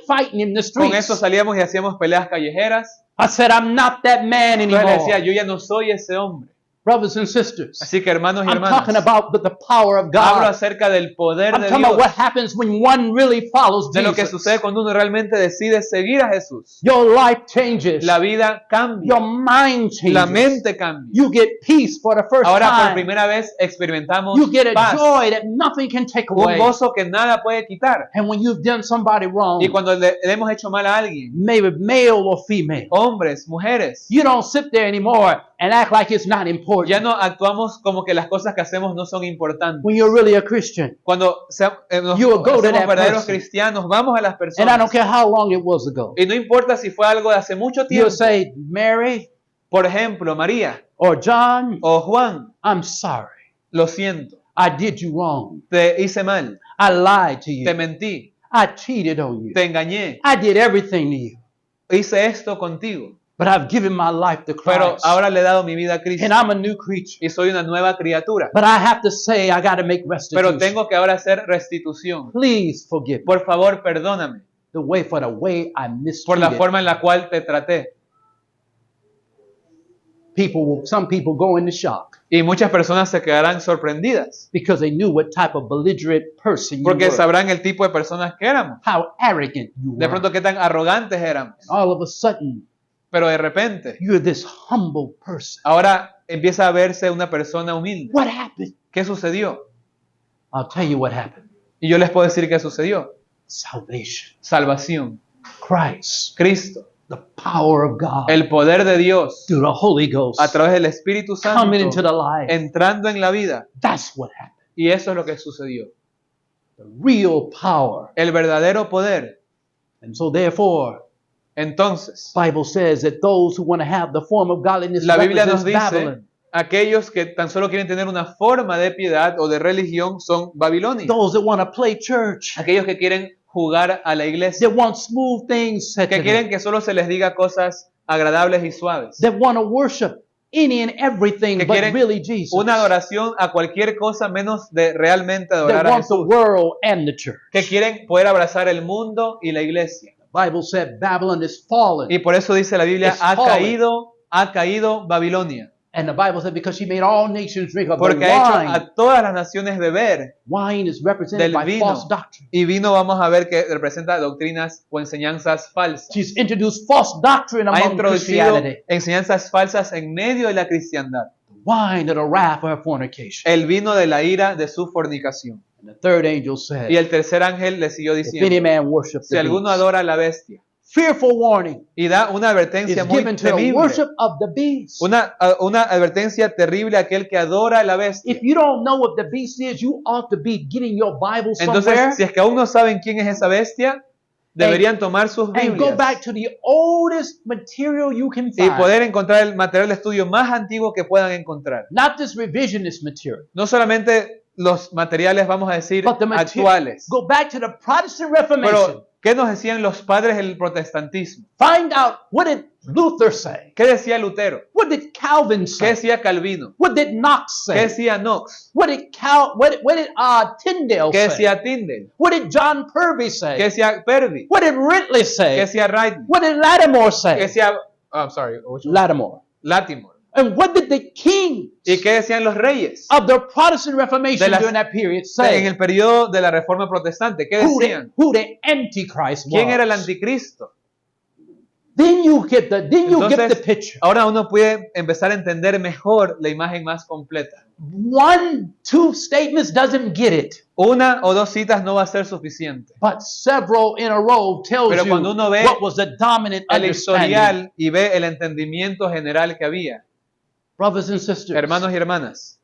fighting in the con eso streets. salíamos y hacíamos peleas callejeras. I said, I'm not that man Entonces le decía, anymore. yo ya no soy ese hombre. Brothers and sisters, Así que hermanos y I'm talking hermanas, about the power of hablo God. acerca del poder I'm de talking about Dios, what happens when one really follows de lo que Jesus. sucede cuando uno realmente decide seguir a Jesús. Your life changes. La vida cambia, Your mind la changes. mente cambia. You get peace for the first Ahora por time. primera vez experimentamos You get a paz, joy that nothing can take un away. gozo que nada puede quitar. And when you've done somebody wrong, Y cuando le hemos hecho mal a alguien, maybe male or female, hombres, mujeres, you don't sit there anymore and act like it's not important. ya no actuamos como que las cosas que hacemos no son importantes. When you're really a Christian, Cuando You will go to somos that verdaderos person. cristianos, vamos a las and I don't personas. care how long it was ago, Y no importa si fue algo de hace mucho tiempo. you'll say, Mary Por ejemplo, María or John, o Juan, I'm sorry. lo siento, I did you wrong. te hice mal, I lied to te you. mentí, I cheated on you. te engañé, I did everything to you. hice esto contigo. But I've given my life to Pero Christ. ahora le he dado mi vida a Cristo And I'm a new creature. y soy una nueva criatura. But I have to say, I got to make Pero restitution. tengo que ahora hacer restitución. Please forgive me Por favor, perdóname for the way I por la mistreated. forma en la cual te traté. Some people go into shock Y muchas personas se quedarán sorprendidas because they knew what type of belligerent person you porque were. sabrán el tipo de personas que éramos. How arrogant you De were. pronto, qué tan arrogantes éramos. All of a sudden, Pero de repente, you're this humble person. ahora empieza a verse una persona humilde. What happened? ¿Qué sucedió? I'll tell you what happened. Y yo les puedo decir qué sucedió. Salvation. Salvación. Christ. Cristo. The power of God. El poder de Dios Through the Holy Ghost. a través del Espíritu Coming into Santo the life. entrando en la vida. That's what happened. Y eso es lo que sucedió. The real power. El verdadero poder. And so therefore, Entonces, Bible says that those who want to have the form of godliness la Biblia represents nos dice, Babylon. aquellos que tan solo quieren tener una forma de piedad o de religión son Babilonia. Those that want to play church. Aquellos que quieren jugar a la iglesia. That want smooth things said Que to quieren them. que solo se les diga cosas agradables y suaves. That want to worship any and everything Que but quieren really Jesus. una adoración a cualquier cosa menos de realmente That adorar a want the Jesús. world and the church. Que quieren poder abrazar el mundo y la iglesia. The Bible said Babylon is fallen. Y por eso dice la Biblia, It's fallen. ha caído Babilonia. And theBible said because she made all nations drink of the Porque ha hecho wine. a todas las naciones beber. Wine is represented del by vino. false doctrine. Y vino, vamos a ver que representa doctrinas o enseñanzas falsas. She's introduced false doctrine Ha among introducido Christianity. enseñanzas falsas en medio de la cristiandad. Wine of the wrath of her fornication. El vino de la ira de su fornicación. And the third angel said, Y el tercer ángel le siguió if any diciendo, man worship si the alguno beast. adora a la bestia, Fearful warning y da una is advertencia muy given to the temible, worship of the beast. una advertencia terrible a aquel que adora a la bestia. If you don't know what the beast is, you ought to be getting your Bible somewhere Entonces, si es que aún no saben quién es esa bestia, deberían tomar sus and go back Biblias to the oldest material you can y find. poder encontrar el material de estudio más antiguo que puedan encontrar. Not this revisionist material. No solamente los materiales, vamos a decir, But the actuales, Go back to the Protestant Reformation. pero ¿qué nos decían los padres del protestantismo? Find out what did Luther say? ¿Qué decía Lutero? What did Calvin ¿Qué say? decía Calvino? What did Knox ¿Qué say? decía Knox? What did Tyndale ¿Qué say? decía Tyndale? What did John Purvey ¿Qué say? decía Purvey? What did Ridley ¿Qué say? decía Wright? What did Lattimore ¿Qué say? decía, I'm sorry, which one? Lattimore. Latimore? And what did the kings ¿Y qué decían los reyes of the Protestant Reformation De las- during that period en say? el periodo de la Reforma Protestante? ¿Qué decían? Who the Antichrist ¿Quién era el was. anticristo? Then you get the Entonces, picture. ahora uno puede empezar a entender mejor la imagen más completa. 1, 2 statements doesn't get it, Una o dos citas no va a ser suficiente. but several in a row tells Pero you cuando uno ve what was the dominant El understanding. historial y ve el entendimiento general que había. Brothers and sisters, Hermanos y hermanas,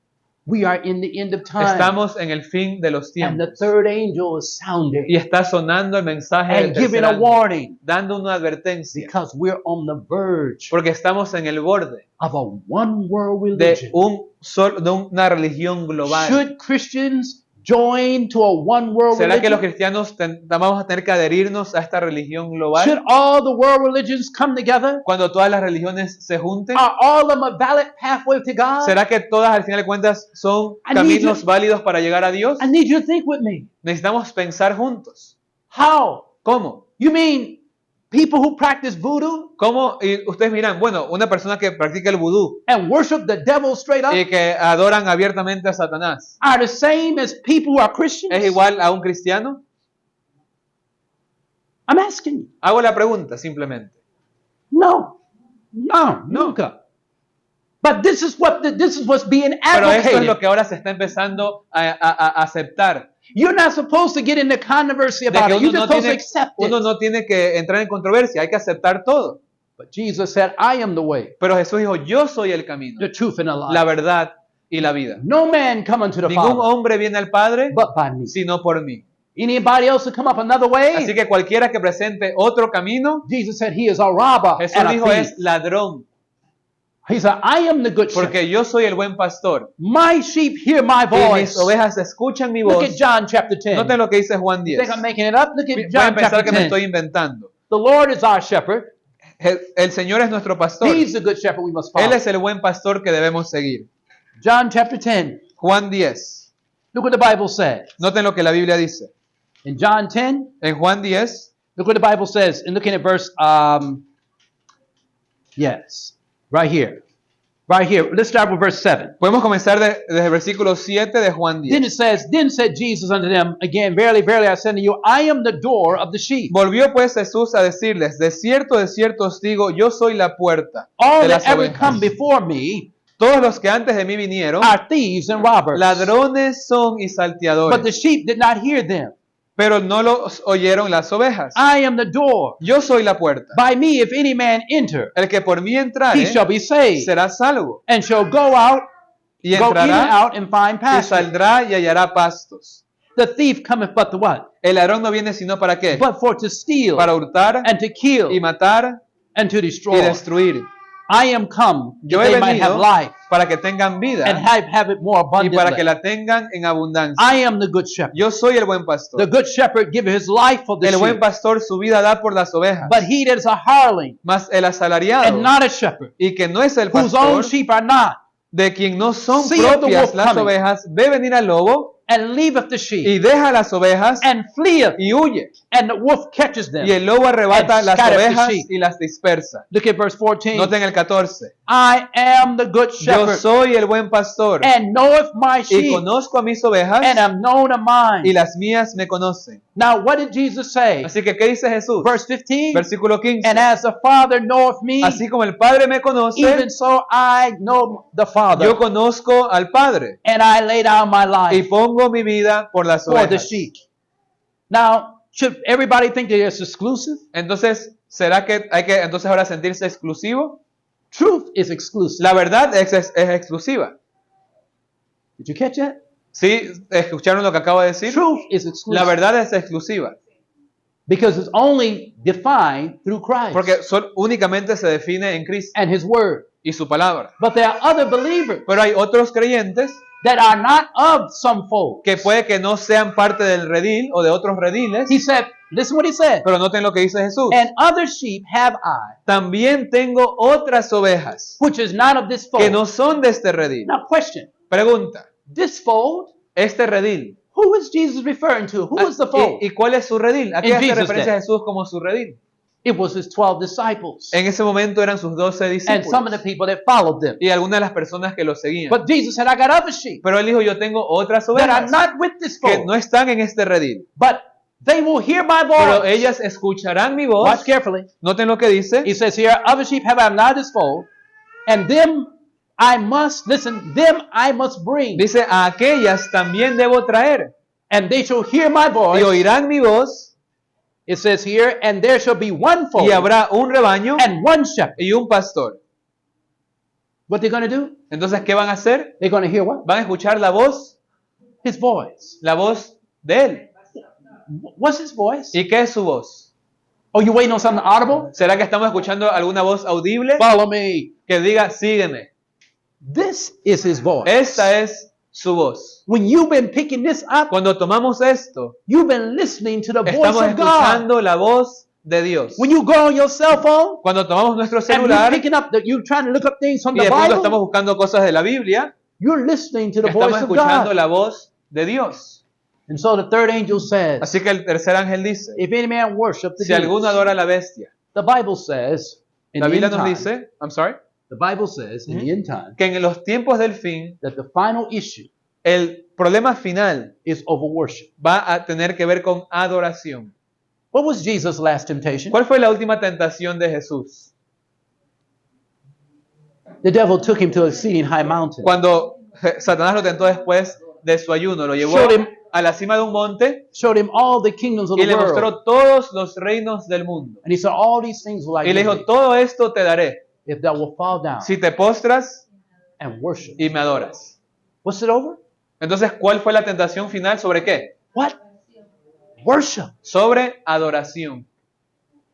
we are in the end of time, estamos en el fin de los and the tiempos. third angel is sounding Y está sonando el mensaje del and giving tercer a ángel, warning dando una advertencia. because we're on the verge Porque estamos en el borde of a one world de, religion. de una religión global. Should Christians join to a one world ¿Será que los religion? cristianos vamos a tener que adherirnos a esta religión global? Should all the world religions come together? Cuando todas las religiones se junten, Are all of them a valid pathway to God? ¿será que todas al final de cuentas son I need caminos válidos para llegar a Dios? I need you to think with me. Necesitamos pensar juntos. How? ¿Cómo? You mean people who practice voodoo ¿Cómo? Y ustedes miran, bueno, una persona que practica el vudú and worship the devil straight up y que adoran abiertamente a Satanás, are the same as people who are Christians? ¿es igual a un cristiano? I'm asking you. Hago la pregunta simplemente. No. Nunca. But this is what's being Pero esto es advocated. lo que ahora se está empezando a aceptar. You're not supposed to get into controversy De about que it. You're just supposed to accept uno it. no tiene que entrar en controversia, hay que aceptar todo. But Jesus said, I am the way, Pero Jesús dijo, yo soy el camino, the truth, and the la life. verdad y la vida. No man come unto the Ningún Father hombre viene al Padre but by me. sino por mí. Anybody else to come up another way? Así que cualquiera que presente otro camino, Jesus said he is a robber Jesús and a dijo thief. es ladrón, He said, I am the good shepherd. porque yo soy el buen pastor. My sheep hear my Y voice. mis ovejas escuchan mi Look voz. at John chapter 10. Noten lo que dice Juan You 10. think I'm making it up? Look at Pueden John pensar chapter que me 10. estoy inventando. The Lord is our shepherd. El Señor es nuestro pastor. He's the good shepherd we must Él follow. es el buen pastor que debemos seguir. John chapter 10. Juan 10. Look what the Bible says. Noten lo que la Biblia dice. In John 10, En Juan 10, look what the Bible says. And looking at verse, right here. Right here. Let's start with verse 7. podemos comenzar desde el versículo 7 de Juan Then 10. it says, Then said Jesus unto them, Again, verily, verily, I say unto you, I am the door of the sheep. Volvió pues Jesús a decirles, de cierto os digo, yo soy la puerta All de that las ever ovejas. come before me Todos los que antes de mí vinieron, are thieves and robbers. ladrones son y But the salteadores, sheep did not hear them. pero no los oyeron las ovejas. I am the door. Yo soy la puerta. By me, if any man enter, El que por mí he entrare shall be saved, será salvo, and shall go out, y go in and entrará out, and find y pasture. saldrá y hallará pastos. The thief cometh but to what? El ladrón no viene sino para qué? But for to steal, Para hurtar and to kill, y matar and to y destroy. destruir. I am come Yo that he they might have venido life, para que tengan vida and have it more y para que abundantly. la tengan en abundancia. I am the good shepherd. Yo soy el buen The pastor. good shepherd giveth his life for the El buen sheep. pastor su vida da por las ovejas. But he that is a hireling, Mas el asalariado and not a shepherd, y que no es el whose own pastor, sheep are not, de quien no son seeth the propias wolf las coming. ovejas, ve venir al lobo and leaveth the sheep, y deja las ovejas and fleeth, y huye. and the wolf catches them. Y el lobo arrebata And las scattereth the ovejas sheep. y las dispersa. Look at verse 14. Noten el 14. I am the good Yo shepherd, soy el buen pastor and knoweth my y sheep, conozco a mis ovejas and am known of mine. y las mías me conocen. Now, what did Jesus say? Así que, ¿qué dice Jesús? Verse 15. Versículo 15. And as the Father knoweth me, Así como el Padre me conoce, even so I know the Father, yo conozco al Padre and I lay down my y life pongo mi vida por las for the ovejas. sheep. Now, should everybody think that it's exclusive? Entonces, ¿será que hay que entonces ahora sentirse exclusivo? Truth is exclusive. La verdad es exclusiva. Did you catch that? ¿Sí? ¿Escucharon lo que acabo de decir? Truth is La exclusive. verdad es exclusiva. Because it's only defined through Christ Porque únicamente se define en Cristo and His Word. y su palabra. But there are other believers Pero hay otros creyentes that are not of some folk. que puede que no sean parte del redil o de otros rediles, He said, listen what he said. pero noten lo que dice Jesús. And other sheep have I, También tengo otras ovejas which is not of this que fold. no son de este redil. Now question, Pregunta, this fold, este redil, who is Jesus referring to? Who is the fold? ¿y cuál es su redil? ¿A qué In hace Jesus' referencia day. Jesús como su redil? It was his 12 disciples. En ese momento eran sus 12 And some of the discípulos people that followed them. y algunas de las personas que lo seguían. But Jesus said, I got other sheep Pero él dijo, yo tengo otras that are ovejas not with this que fold. no están en este redil. But they will hear my Pero voice. ellas escucharán mi voz. Watch carefully. Noten lo que dice. He says here, other sheep have I not this fold, and them I must, listen, them I must bring, Dice, a aquellas también debo traer. and they shall hear my Y voice. oirán mi voz. It says here, and there shall be one fold Y habrá un rebaño and one shepherd. y un pastor. What they're going to do? Entonces, ¿qué van a hacer? They're going to hear what? Van a escuchar la voz His voice. de él. What's his voice? ¿Y qué es su voz? Oh, you waiting on something audible? ¿Será que estamos escuchando alguna voz audible Follow me. que diga, sígueme? This is his voice. Esta es su voz. When you've been picking this up, Cuando tomamos esto, you've been listening to the voice estamos of God. escuchando la voz de Dios. When you go on your cell phone Cuando tomamos nuestro and you're celular y picking up, you're trying to look up things from de the pronto estamos Bible, buscando cosas de la Biblia, you're listening to the estamos voice of escuchando God. la voz de Dios. And so the third angel says, Así que el tercer ángel dice, if any man worship the si alguno beast, adora a la bestia, the Bible says, in la the Biblia end nos time, dice, I'm sorry, the Bible says in the end time que en los tiempos del fin, that the final issue el problema final is over worship. va a tener que ver con adoración. What was Jesus' last temptation? ¿Cuál fue la última tentación de Jesús? The devil took him to a exceeding high mountain, Cuando Satanás lo tentó después de su ayuno, lo llevó Showed him- a la cima de un monte showed him all the kingdoms of y the le world. mostró todos los reinos del mundo. And he said, all these things will I Y le give dijo, thee, todo esto te daré if thou wilt fall down si te postras and worship. y me adoras. What's it over? Entonces, ¿cuál fue la tentación final? ¿Sobre qué? What? Worship. Sobre adoración.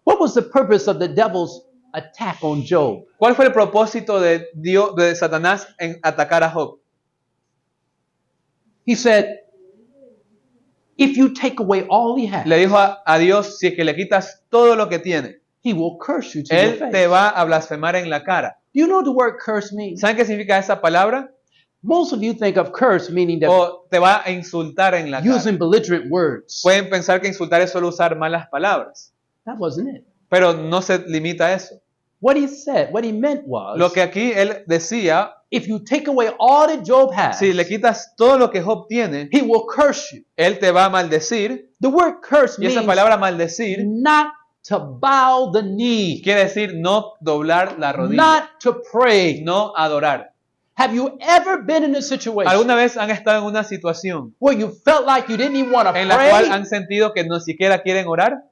What was the purpose of the devil's attack on Job? ¿Cuál fue el propósito de Dios, de Satanás en atacar a Job? He said, if you take away all he has, Le dijo a Dios, si es que le quitas todo lo que tiene, he will curse you to your Él face. te va a blasfemar en la cara. Do you know what the word curse means? ¿Saben qué significa esa palabra? Most of you think of curse meaning that O te va a insultar en la cara. using belligerent words. Pueden pensar que insultar es solo usar malas palabras, That wasn't it. pero no se limita a eso. What he said, what he meant was, Lo que aquí él decía, if you take away all that Job has, si le quitas todo lo que Job tiene, he will curse you. él te va a maldecir. The word curse Y esa means palabra maldecir not to bow the knee, quiere decir no doblar la rodilla, not to pray. no adorar. Have you ever been in a situation ¿Alguna vez han estado en una situación where you felt like you didn't even want to en la cual pray? han sentido que no siquiera quieren orar?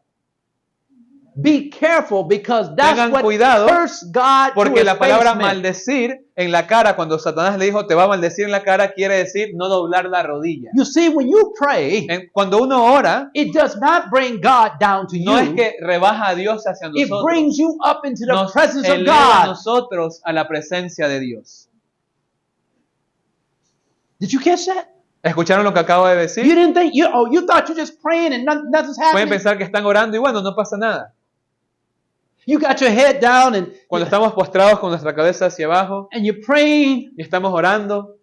Be careful, because that's Tengan what cuidado, cursed God to Porque his la palabra face meant. maldecir en la cara, cuando Satanás le dijo te va a maldecir en la cara, quiere decir no doblar la rodilla. You see, when you pray, Cuando uno ora, it does not bring God down to no es you. que rebaja a Dios hacia It nosotros, brings you up into the nos presence of eleva a God. nosotros a la presencia de Dios. Did you catch that? ¿Escucharon lo que acabo de You decir? didn't think you thought you're just praying and nothing's Pueden happening. pensar que están orando y bueno, no pasa nada. You got your head down and Cuando estamos postrados con nuestra cabeza hacia abajo you're praying. y estamos orando,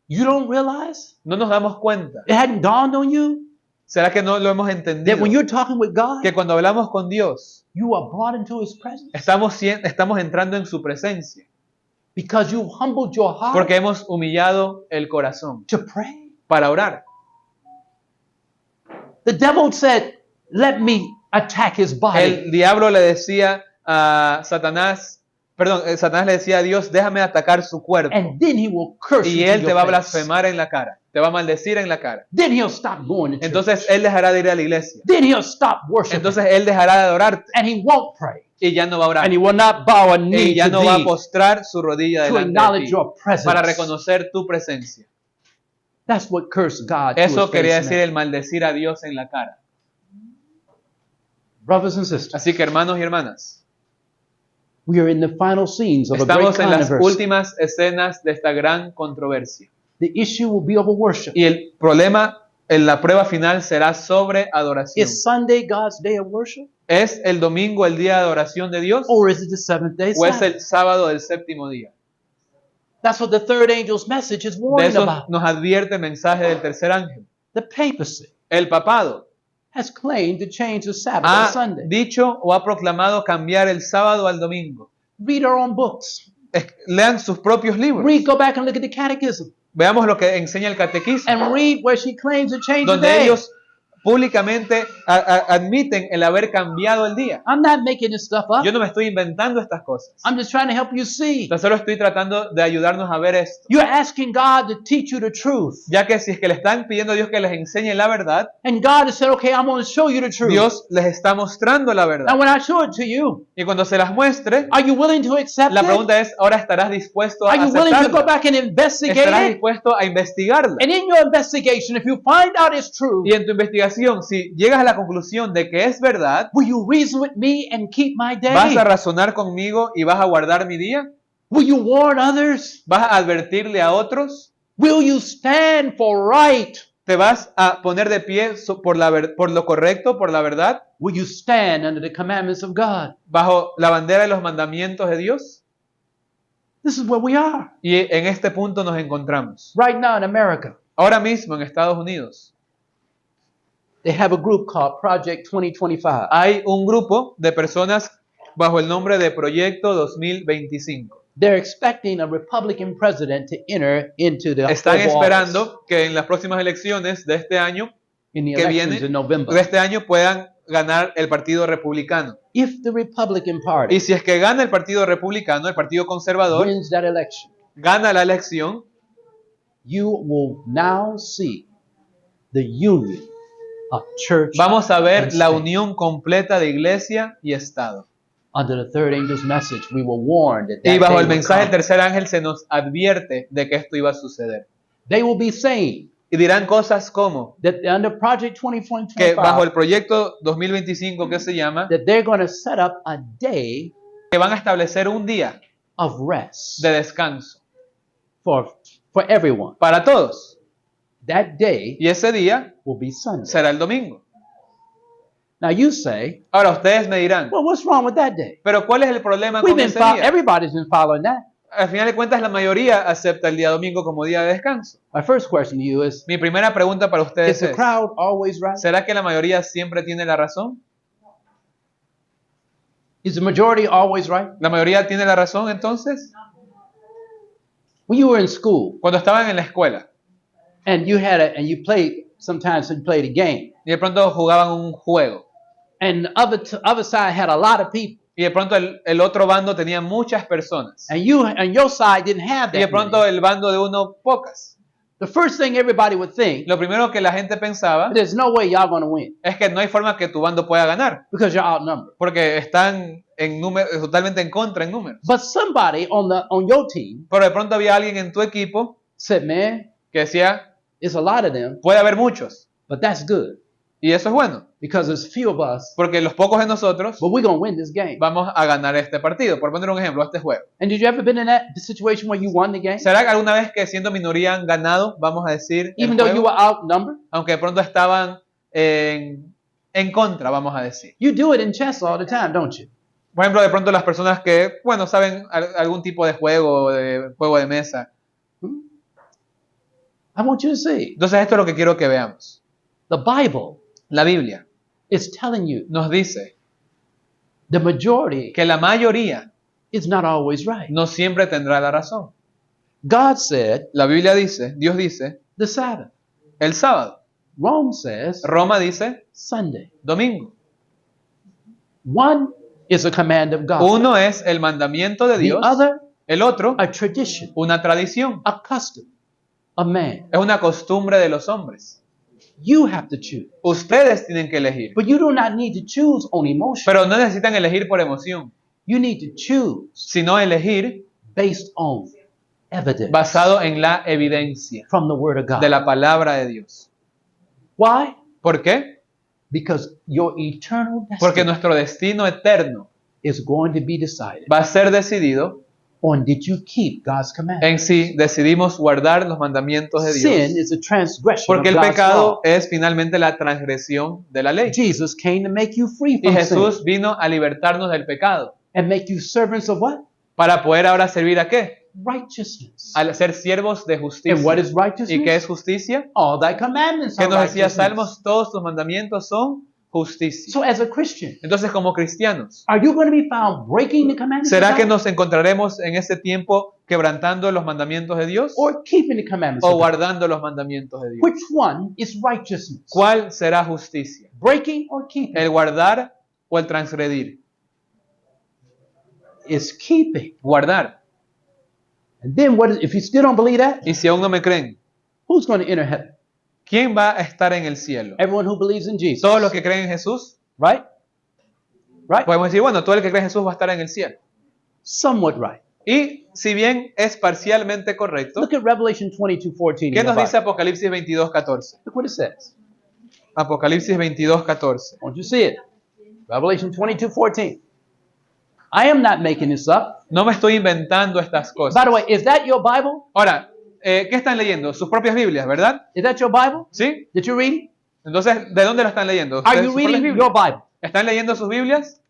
You don't realize no nos damos cuenta. it hadn't dawned on you ¿Será que no lo hemos that entendido? when you're talking with God, Que cuando hablamos con Dios, you are brought into His presence estamos entrando en su presencia. because you humbled your heart Porque hemos humillado el corazón to pray. para orar. The devil said, "Let me attack his body." El diablo le decía a Satanás, Satanás le decía a Dios, déjame atacar su cuerpo. And then he will curse Y you to él te your va a face. blasfemar en la cara, te va a maldecir en la cara. Then he'll stop going to church. Entonces él dejará de ir a la iglesia. Then he'll stop worshiping. Entonces él dejará de adorarte And he won't pray. y ya no va a orar. And he will not bow a Y knee ya to no va a thee postrar su rodilla to delante de acknowledge ti your presence. para reconocer tu presencia. That's what cursed God to Eso his quería face decir meant. el maldecir a Dios en la cara. Brothers and sisters, Así que hermanos y hermanas, we are in the final scenes of a great estamos en las controversy. últimas escenas de esta gran controversia. The issue will be over worship. Y el problema, en la prueba final será sobre adoración. Is Sunday God's day of worship? ¿Es el domingo el día de adoración de Dios Or is it the seventh day o es Sabbath? el sábado del séptimo día? That's what the third angel's message is De warning eso about. nos advierte el mensaje del tercer ángel. The papacy El papado has claimed to change the Sabbath to ha Sunday. dicho o ha proclamado cambiar el sábado al domingo. Read our own books. Lean sus propios libros. Go back and look at the catechism. Veamos lo que enseña el catequismo, And read where she claims to change the donde day. ellos públicamente admiten el haber cambiado el día. I'm not making this stuff up. Yo no me estoy inventando estas cosas. I'm just trying to help you see. Yo solo estoy tratando de ayudarnos a ver esto. You're asking God to teach you the truth. Ya que si es que le están pidiendo a Dios que les enseñe la verdad, And God has said, okay, I'm going to show you the truth. Dios les está mostrando la verdad. Now when I show it to you, Y cuando se las muestre, are you willing to accept la it? pregunta es, ¿ahora estarás dispuesto a Are you willing to go aceptarla? back and investigate ¿Estarás it? dispuesto a investigarla? And in your investigation, if you find out it's true, Y en tu investigación, si llegas a la conclusión de que es verdad, will you reason with me and keep my day? ¿vas a razonar conmigo y vas a guardar mi día? Will you warn others? ¿Vas a advertirle a otros? Will you stand for right? ¿Te vas a poner de pie por lo correcto, por la verdad, Will you stand under the commandments of God? bajo la bandera de los mandamientos de Dios? This is where we are Y en este punto nos encontramos. right now in America. Ahora mismo en Estados Unidos They have a group called Project 2025. hay un grupo de personas bajo el nombre de Proyecto 2025. They're expecting a Republican president to enter into the Están Oval Office esperando que en las próximas elecciones de este año in the que elections viene, in November. de este año puedan ganar el Partido Republicano. If the Republican Party Y si es que gana el Partido Republicano, el Partido Conservador, wins that election, gana la elección, you will now see the union of church vamos a ver and la state. unión completa de iglesia y Estado. Under the third angel's message, we were warned that, Y that bajo day el would mensaje del come. tercer ángel se nos advierte de que esto iba a suceder. They will be saying Y dirán cosas como that under Project que bajo 2025, el proyecto 2025 que se llama, that they're going to set up a day que van a establecer un día of rest de descanso for everyone. para todos. That day Y ese día will be Sunday. será el domingo. Now you say, Ahora ustedes me dirán, well, what's wrong with that day? pero ¿cuál es el problema We've con been ese día? everybody's been following that. Al final de cuentas, la mayoría acepta el día domingo como día de descanso. My first question to you is Mi primera pregunta para is ustedes the es, crowd always right? ¿será que la mayoría siempre tiene la razón? Is the majority always right? ¿La mayoría tiene la razón entonces? When you were in school Cuando estaban en la escuela and you played, sometimes you played a game, y de pronto jugaban un juego and the other side had a lot of people, y de pronto el otro bando tenía muchas personas and your side didn't have y de that pronto many. el bando de uno pocas. The first thing everybody would think, Lo primero que la gente pensaba there's no way y'all going to win es que no hay forma que tu bando pueda ganar because you're outnumbered. porque están en totalmente en contra en números. But somebody on your team Pero de pronto había alguien en tu equipo said, man, que decía, it's a lot of them, puede haber muchos but that's good y eso es bueno because there's few of us, porque los pocos de nosotros but we're going to win this game. vamos a ganar este partido. Por poner un ejemplo, este juego. And did you ever been in that situation where you won the game? ¿Será que alguna vez que siendo minoría han ganado, vamos a decir, el Even though you juego? were outnumbered? Aunque de pronto estaban en contra, vamos a decir. You do it in chess all the time, don't you? Por ejemplo, de pronto las personas que, bueno, saben algún tipo de juego de mesa. I want you to see. Entonces esto es lo que quiero que veamos. The Bible La Biblia is telling you nos dice the majority que la mayoría is not always right. no siempre tendrá la razón. God said La Biblia dice, Dios dice, the Sabbath. el sábado. Rome says Roma dice, Sunday. domingo. One is a command of God. Uno es el mandamiento de The Dios, other, el otro, a tradition, una tradición. a custom, a man. Es una costumbre de los hombres. You have to choose. Ustedes tienen que elegir. But you do not need to choose on emotion. Pero no necesitan elegir por emoción, You need to choose sino elegir based on evidence basado en la evidencia from the Word of God. de la palabra de Dios. Why? ¿Por qué? Because your eternal Porque destiny nuestro destino eterno is going to be decided va a ser decidido on did you keep God's commandments. en si decidimos guardar los mandamientos de Dios. Sin is a transgression Porque of el God's pecado law. es finalmente la transgresión de la ley. Jesus came to make you free Y from Jesús sin vino a libertarnos del pecado. and make you servants of what? Para poder ahora servir a qué? righteousness. al ser siervos de And justicia. what is ¿Y qué righteousness? es justicia? All thy commandments ¿Qué are nos decía righteousness. Salmos? Todos tus mandamientos son justicia. So as a Christian, Entonces, como cristianos, are you going to be found breaking the commandments ¿será of que God nos encontraremos en ese tiempo quebrantando los mandamientos de Dios or keeping the commandments o of God? guardando los mandamientos de Dios? Which one is righteousness? ¿Cuál será justicia? Breaking or keeping? ¿El guardar o el transgredir? Is keeping. Guardar. And then what is, if you still don't believe that, Y si aún no me creen, who's going to enter heaven? ¿quién va a estar en el cielo? Everyone who believes in Jesus. ¿Todos los que creen en Jesús? Right? Right? Podemos decir, bueno, todo el que cree en Jesús va a estar en el cielo. Somewhat right. Y si bien es parcialmente correcto, Look at Revelation 22:14. ¿qué in your nos dice Bible. Apocalipsis 22:14? Look what it says. Apocalipsis 22:14. Won't you see it? Revelation 22:14. I am not making this up. No me estoy inventando estas cosas. By the way, is that your Bible? Ahora, ¿qué están leyendo? Sus propias Biblias, ¿verdad? Is that your Bible ¿Sí? that you're reading? Entonces, ¿de dónde lo están leyendo? Are ¿Ustedes you sus propias reading Biblias? your Bible? ¿Están leyendo sus Biblias?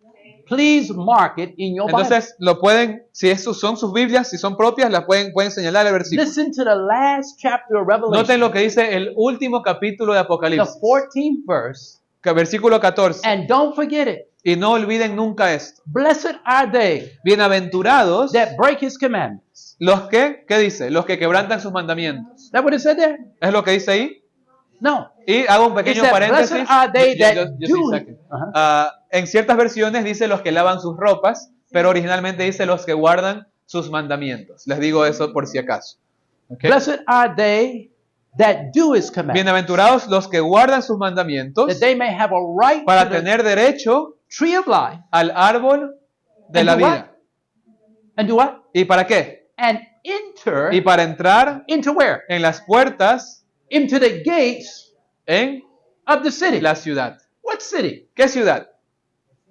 Please mark it in your Bible. Entonces, lo pueden, si esos son sus Biblias, si son propias, las pueden señalar el versículo. Listen to the last chapter of Revelation. Noten lo que dice el último capítulo de The Apocalipsis, 14th verse. versículo 14. And don't forget it. Y no olviden nunca esto. Blessed are they Bienaventurados that break his commandments. los que, ¿qué dice? Los que quebrantan sus mandamientos. Is that what it said there? ¿Es lo que dice ahí? No. Y hago un It pequeño said, paréntesis. blessed are they that Just a do. second. Uh-huh. En ciertas versiones dice los que lavan sus ropas, pero originalmente dice los que guardan sus mandamientos. Les digo eso por si acaso. ¿Ok? Blessed are they that do his commandments. Bienaventurados los que guardan sus mandamientos That they may have a right para to the tener derecho tree of life. al árbol de And la do what? vida. And do what? ¿Y para qué? And enter Y para entrar into where? en las puertas Into the gates en of the city. la ciudad. What city? ¿Qué ciudad?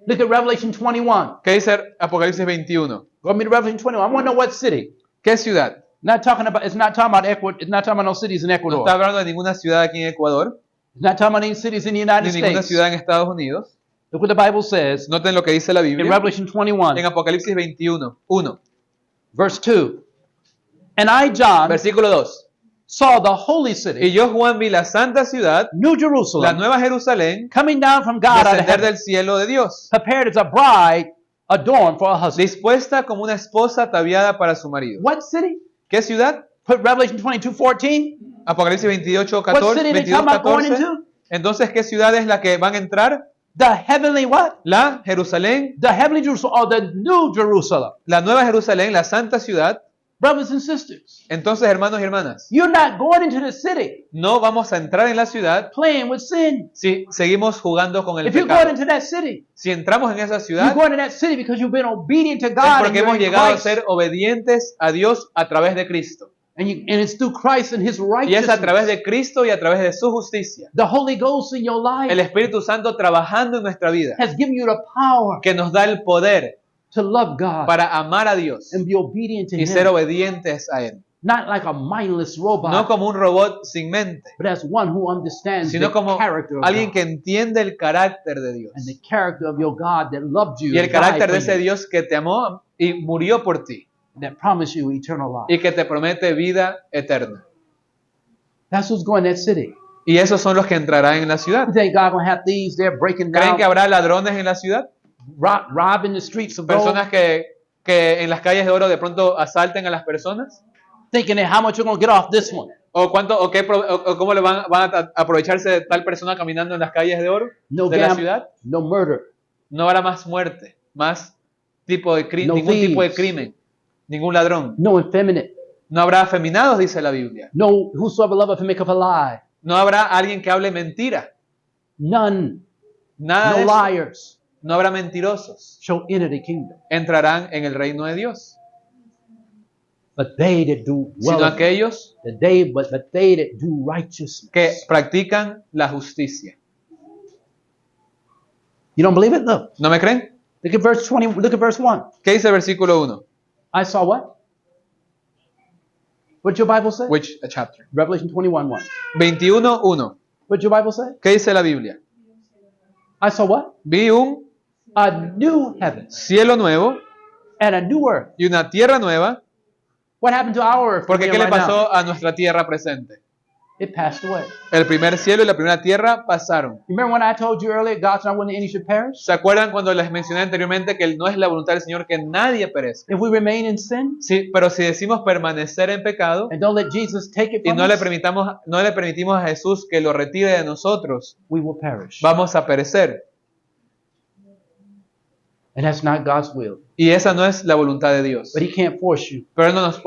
Look at Revelation 21. ¿Qué dice Apocalipsis 21? Go me to Revelation 21. I want to know what city. ¿Qué ciudad? Not talking about. It's not talking about Ecuador. It's not talking about no cities in No Ecuador. está hablando de ninguna ciudad aquí en Ecuador, It's not talking about any cities in the United ni ninguna States. ciudad en Estados Unidos. Look what the Bible says Noten lo que dice la in Biblia Revelation 21, en Apocalipsis 21, 1, verse 2. And I, John, versículo 2. saw the holy Y city, yo, Juan, vi la santa ciudad, New la Jerusalem, nueva Jerusalén, coming down from God out of descender heaven, del cielo de Dios, prepared as a bride adorned for a husband. dispuesta como una esposa ataviada para su marido. What city? ¿Qué ciudad? Put Revelation 22:14. Apocalipsis 28, What 14, city they 22, talking about going 14. into? Entonces, ¿qué ciudad es la que van a entrar? The heavenly what? La Jerusalén, The heavenly Jerusalem or the New Jerusalem. la nueva Jerusalén, la santa ciudad. Brothers and sisters, Entonces, hermanos y hermanas, you're not going into the city no vamos a entrar en la ciudad playing with sin. si seguimos jugando con el If you're going pecado. into that city, Si entramos en esa you're ciudad, going to that city because you've been obedient to es God and porque you're hemos in llegado a Christ. ser obedientes a Dios a través de Cristo. And it's through Christ and His Y es a través righteousness. de Cristo y a través de su justicia. The Holy Ghost in your El life Espíritu Santo trabajando en nuestra vida, has given you the power que nos da el poder to love God para amar a Dios and be obedient to y ser Him. obedientes a Él. Not like a mindless robot, No como un robot sin mente, but as one who understands sino the como character of alguien God que entiende el carácter de Dios. and the character of your God that loved you Y el and died carácter for de ese you, Dios que te amó y murió por ti that promised you eternal life. y que te promete vida eterna. That's who's going to that city. Y esos son los que entrarán en la ciudad. You think God gonna have thieves there breaking ¿Creen down, que habrá ladrones en la ciudad? robbing the streets of gold, Personas que en las calles de oro de pronto asalten a las personas. thinking that how much you're gonna get off this one? ¿O cuánto o qué o cómo le van a aprovecharse de tal persona caminando en las calles de oro No de la gambling, ciudad? no murder, No habrá más muerte, más tipo de No ningún tipo de thieves. crimen, ningún ladrón. no effeminate, No habrá afeminados, dice la Biblia. no whosoever loveth and maketh a lie, No habrá alguien que hable mentira. none, Nada de no eso. liars No habrá mentirosos. shall enter the kingdom. Entrarán en el reino de Dios. But they that do Sino well, aquellos but they that do righteousness. que practican la justicia. You don't believe it? Look. ¿No me creen? Look at verse 20. Look at verse 1. ¿Qué dice el versículo 1? I saw what? What'd your Bible say? Which chapter? Revelation 21:1. 21:1. What'd your Bible say? ¿Qué dice la Biblia? I saw what? Vi un A new heaven cielo nuevo and a new earth. y una tierra nueva, What happened to our earth? Porque we're ¿qué in le right now? pasó a nuestra tierra presente? It passed away. El primer cielo y la primera tierra pasaron. You remember when I told you earlier, God's not willing that any should perish? ¿Se acuerdan cuando les mencioné anteriormente que no es la voluntad del Señor que nadie perezca? If we remain in sin Sí, pero si decimos permanecer en pecado and don't let Jesus take it y from no le us, permitimos a Jesús que lo retire de nosotros, we will perish. vamos a perecer. And that's not God's will. Y esa no es la voluntad de Dios. But He can't force you. Pero Él no nos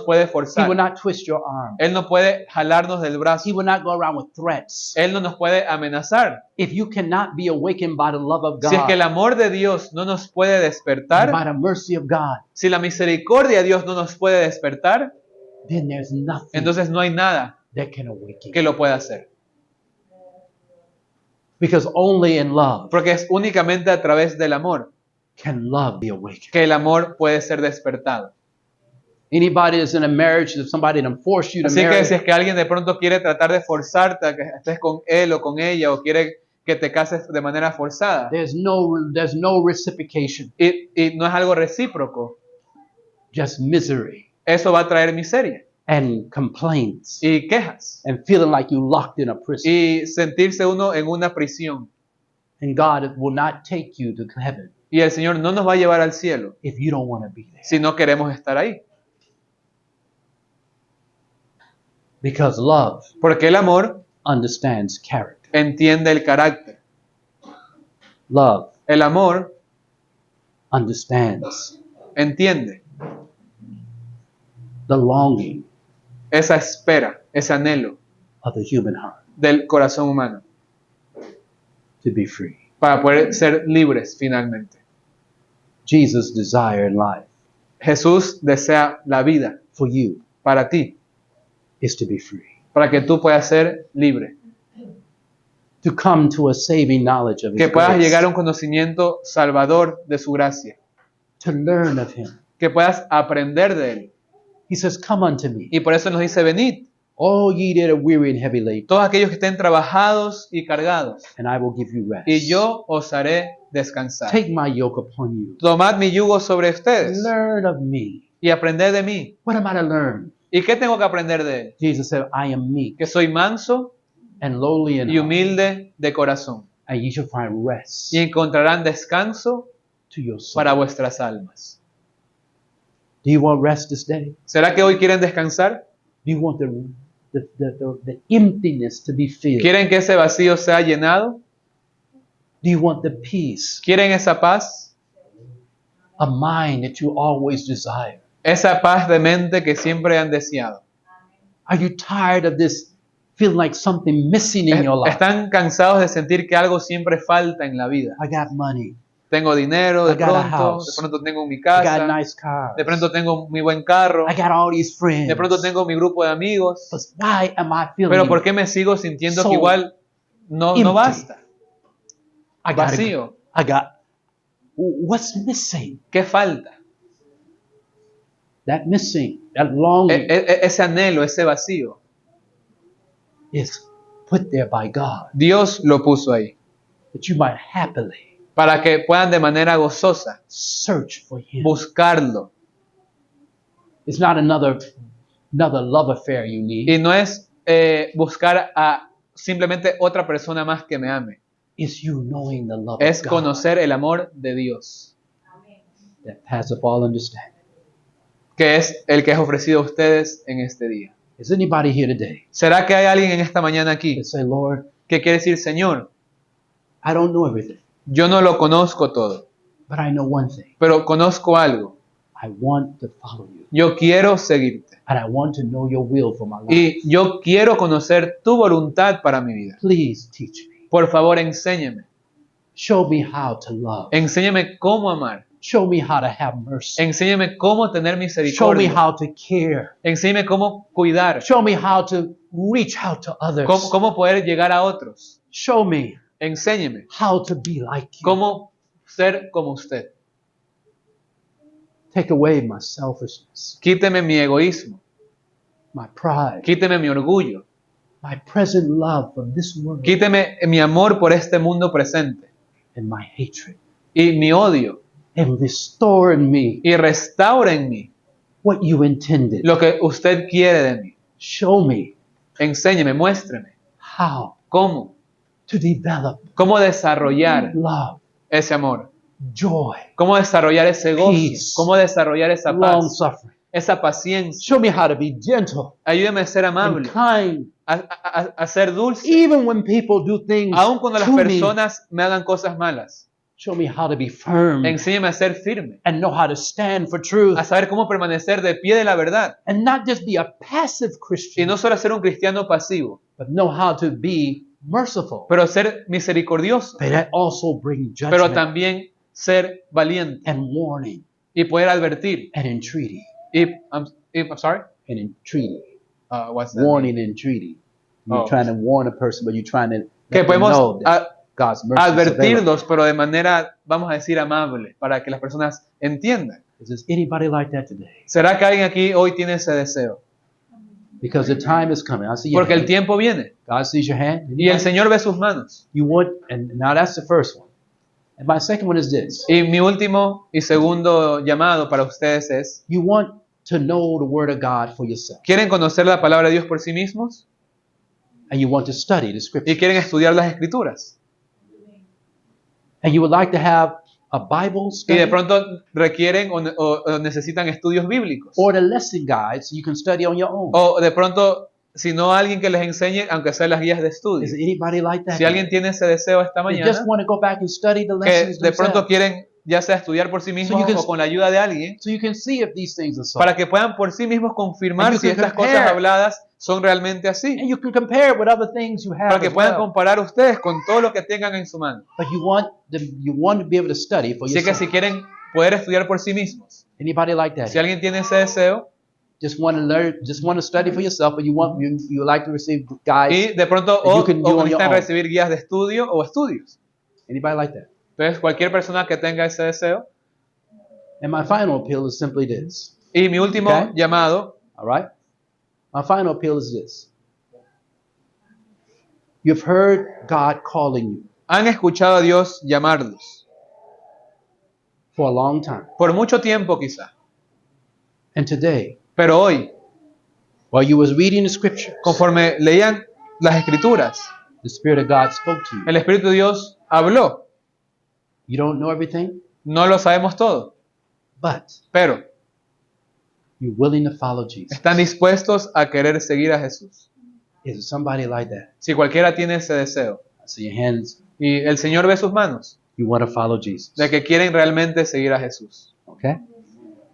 puede He will forzar. not twist your arm. Él no puede jalarnos del brazo. He will not go around with threats. Él no nos puede amenazar. If you cannot be awakened by the love of Si es que el God, amor de Dios no nos puede and despertar, by the mercy of God, si la misericordia de Dios no nos puede despertar, then there's nothing entonces no hay nada that can awaken que you. lo pueda hacer. Because only in love Porque es únicamente a través del amor can love be awakened. que el amor puede ser despertado. Anybody that's in a marriage, if somebody done force you to Así que marry, si es que alguien de pronto quiere tratar de forzarte a que estés con él o con ella o quiere que te cases de manera forzada there's no reciprocation, y no es algo recíproco, just misery eso va a traer miseria and complaints y quejas and feeling like you locked in a prison. y sentirse uno en una prisión. And God will not take you to heaven Y el Señor no nos va a llevar al cielo if you don't want to be there. si no queremos estar ahí. Because love Porque el amor understands character. entiende el carácter. Love El amor understands entiende the longing esa espera, ese anhelo of the human heart del corazón humano to be free. para poder ser libres finalmente. Jesus' desire in life Jesús desea la vida for you para ti, is to be free. para que tú puedas ser libre, To come to a saving knowledge of que His puedas grace. llegar a un conocimiento salvador de su gracia, To learn of Him. que puedas aprender de él. He says, come unto me, Y por eso nos dice, venid, all ye that are weary and heavy laden, todos aquellos que estén trabajados y cargados, and I will give you rest. y yo os haré descansar. Take my yoke upon you. Tomad mi yugo sobre ustedes Learn of me. y aprended de mí. What am I to learn? ¿Y qué tengo que aprender de él? Jesus said, I am meek Que soy manso and lowly in y heart, humilde de corazón, and ye shall find rest y encontrarán descanso to your soul. para vuestras almas. Do you want rest this day? ¿Será que hoy quieren descansar? Do you want the emptiness to be filled? ¿Quieren que ese vacío sea llenado? Do you want the peace, ¿Quieren esa paz? a mind that you always desire? Esa paz de mente que siempre han deseado. Are you tired of this feeling like something missing in your life? ¿Están cansados de sentir que algo siempre falta en la vida? I got money. Tengo dinero I got a de house. pronto tengo mi I got casa, nice cars. de pronto tengo mi buen carro, I got all these friends. de pronto tengo mi grupo de amigos, But why am I feeling pero ¿por qué me sigo sintiendo so que igual no empty? basta? I got Vacío. what's missing? ¿Qué falta? That missing, that longing Ese anhelo, ese vacío, is put there by God Dios lo puso ahí that you might happily para que puedan de manera gozosa search for Him. buscarlo. It's not another love affair you need. Y no es buscar a simplemente otra persona más que me ame. It's you knowing the love Es of God conocer el amor de Dios, that passeth all understanding. que es el que es ofrecido a ustedes en este día. Is anybody here today ¿Será que hay alguien en esta mañana aquí that say, Lord, que quiere decir, Señor, I don't know everything, yo no lo conozco todo, but I know one thing. pero conozco algo? I want to follow you, Yo quiero seguirte and I want to know your will for my life. y yo quiero conocer tu voluntad para mi vida. Please teach me. Por favor, enséñame. Show me how to love. Enséñame cómo amar. Show me how to have mercy. Enséñame cómo tener Show me misericordia. how to care. Enséñame cómo cuidar. Show me how to reach out to others. Cómo poder llegar a otros. Show me Enséñeme how to be like you. cómo ser como usted. Take away my selfishness, Quíteme mi egoísmo. my pride, Quíteme mi orgullo. my present love for this world, Quíteme mi amor por este mundo presente and my hatred. y mi odio. And restore in me Y restaura en mí what you intended. lo que usted quiere de mí. Show me Enséñeme, muéstreme how cómo, to develop cómo desarrollar love, ese amor, joy, cómo desarrollar ese gozo, Peace. cómo desarrollar esa long paz, suffering. esa paciencia. Show me how to be gentle Ayúdeme a ser and amable, kind, a ser dulce, even when people do things aun cuando las to me. personas me hagan cosas malas. Show me how to be firm Enséñame a ser firme, and know how to stand for truth a saber cómo permanecer de pie de la verdad and not just be a passive y Christian, no solo ser un cristiano pasivo, but know how to be merciful, pero ser misericordioso, but also bring pero judgment también ser valiente and warning y poder advertir. and entreaty I'm sorry? and entreaty. What's that? Warning and entreaty. You're Oh. trying to warn a person, but you're trying to Que let them podemos know that God's mercy is available. advertirlos, pero de manera, vamos a decir, amable, para que las personas entiendan. Is there anybody like that today? ¿Será que alguien aquí hoy tiene ese deseo? Because the time is coming. I see your Porque el hand. tiempo viene God sees your hand. y el Anybody? Señor ve sus manos. You want, and now that's the first one. And my second one is this. Y mi último y segundo llamado para ustedes es, You want to know the Word of God for yourself. ¿quieren conocer la palabra de Dios por sí mismos? And you want to study the ¿Y Scripture. quieren estudiar las Escrituras? And you would like to have a Bible Y study de pronto requieren o necesitan estudios bíblicos. or the lesson guide so you can study on your own. O de pronto, si no alguien que les enseñe, aunque sea las guías de estudio. Is there anybody like that? Si alguien tiene ese deseo esta They just mañana, want to go back and study the que lessons de pronto themselves quieren ya sea estudiar por sí mismos you can- o con la ayuda de alguien, so you can see if these things are so. para que puedan por sí mismos confirmar And you si can estas compare. cosas habladas son realmente así. And you can compare it with other things you have Para que as puedan well. comparar ustedes con todo lo que tengan en su mano. But you want to be able to study for Así que yourself. si quieren poder estudiar por sí mismos, Anybody like that? si alguien tiene ese deseo Just want to learn, just want to study for yourself, but you would like to receive guides. y de pronto that you can do o on your necesitan own. recibir guías de estudio o estudios. Anybody like that? Entonces, cualquier persona que tenga ese deseo. And my final appeal is simply this. Y mi último Okay. llamado, All right? My final appeal is this. You've heard God calling you han escuchado a Dios llamarlos for a long time. por mucho tiempo quizá, And today, pero hoy, while you was reading the scriptures, conforme leían las Escrituras, the Spirit of God spoke to you. el Espíritu de Dios habló. You don't know everything, No lo sabemos todo, but pero you're willing to follow Jesus. están dispuestos a querer seguir a Jesús. Is there somebody like that? Si cualquiera tiene ese deseo I see your hands. y el Señor ve sus manos, You want to follow Jesus. de que quieren realmente seguir a Jesús. Okay?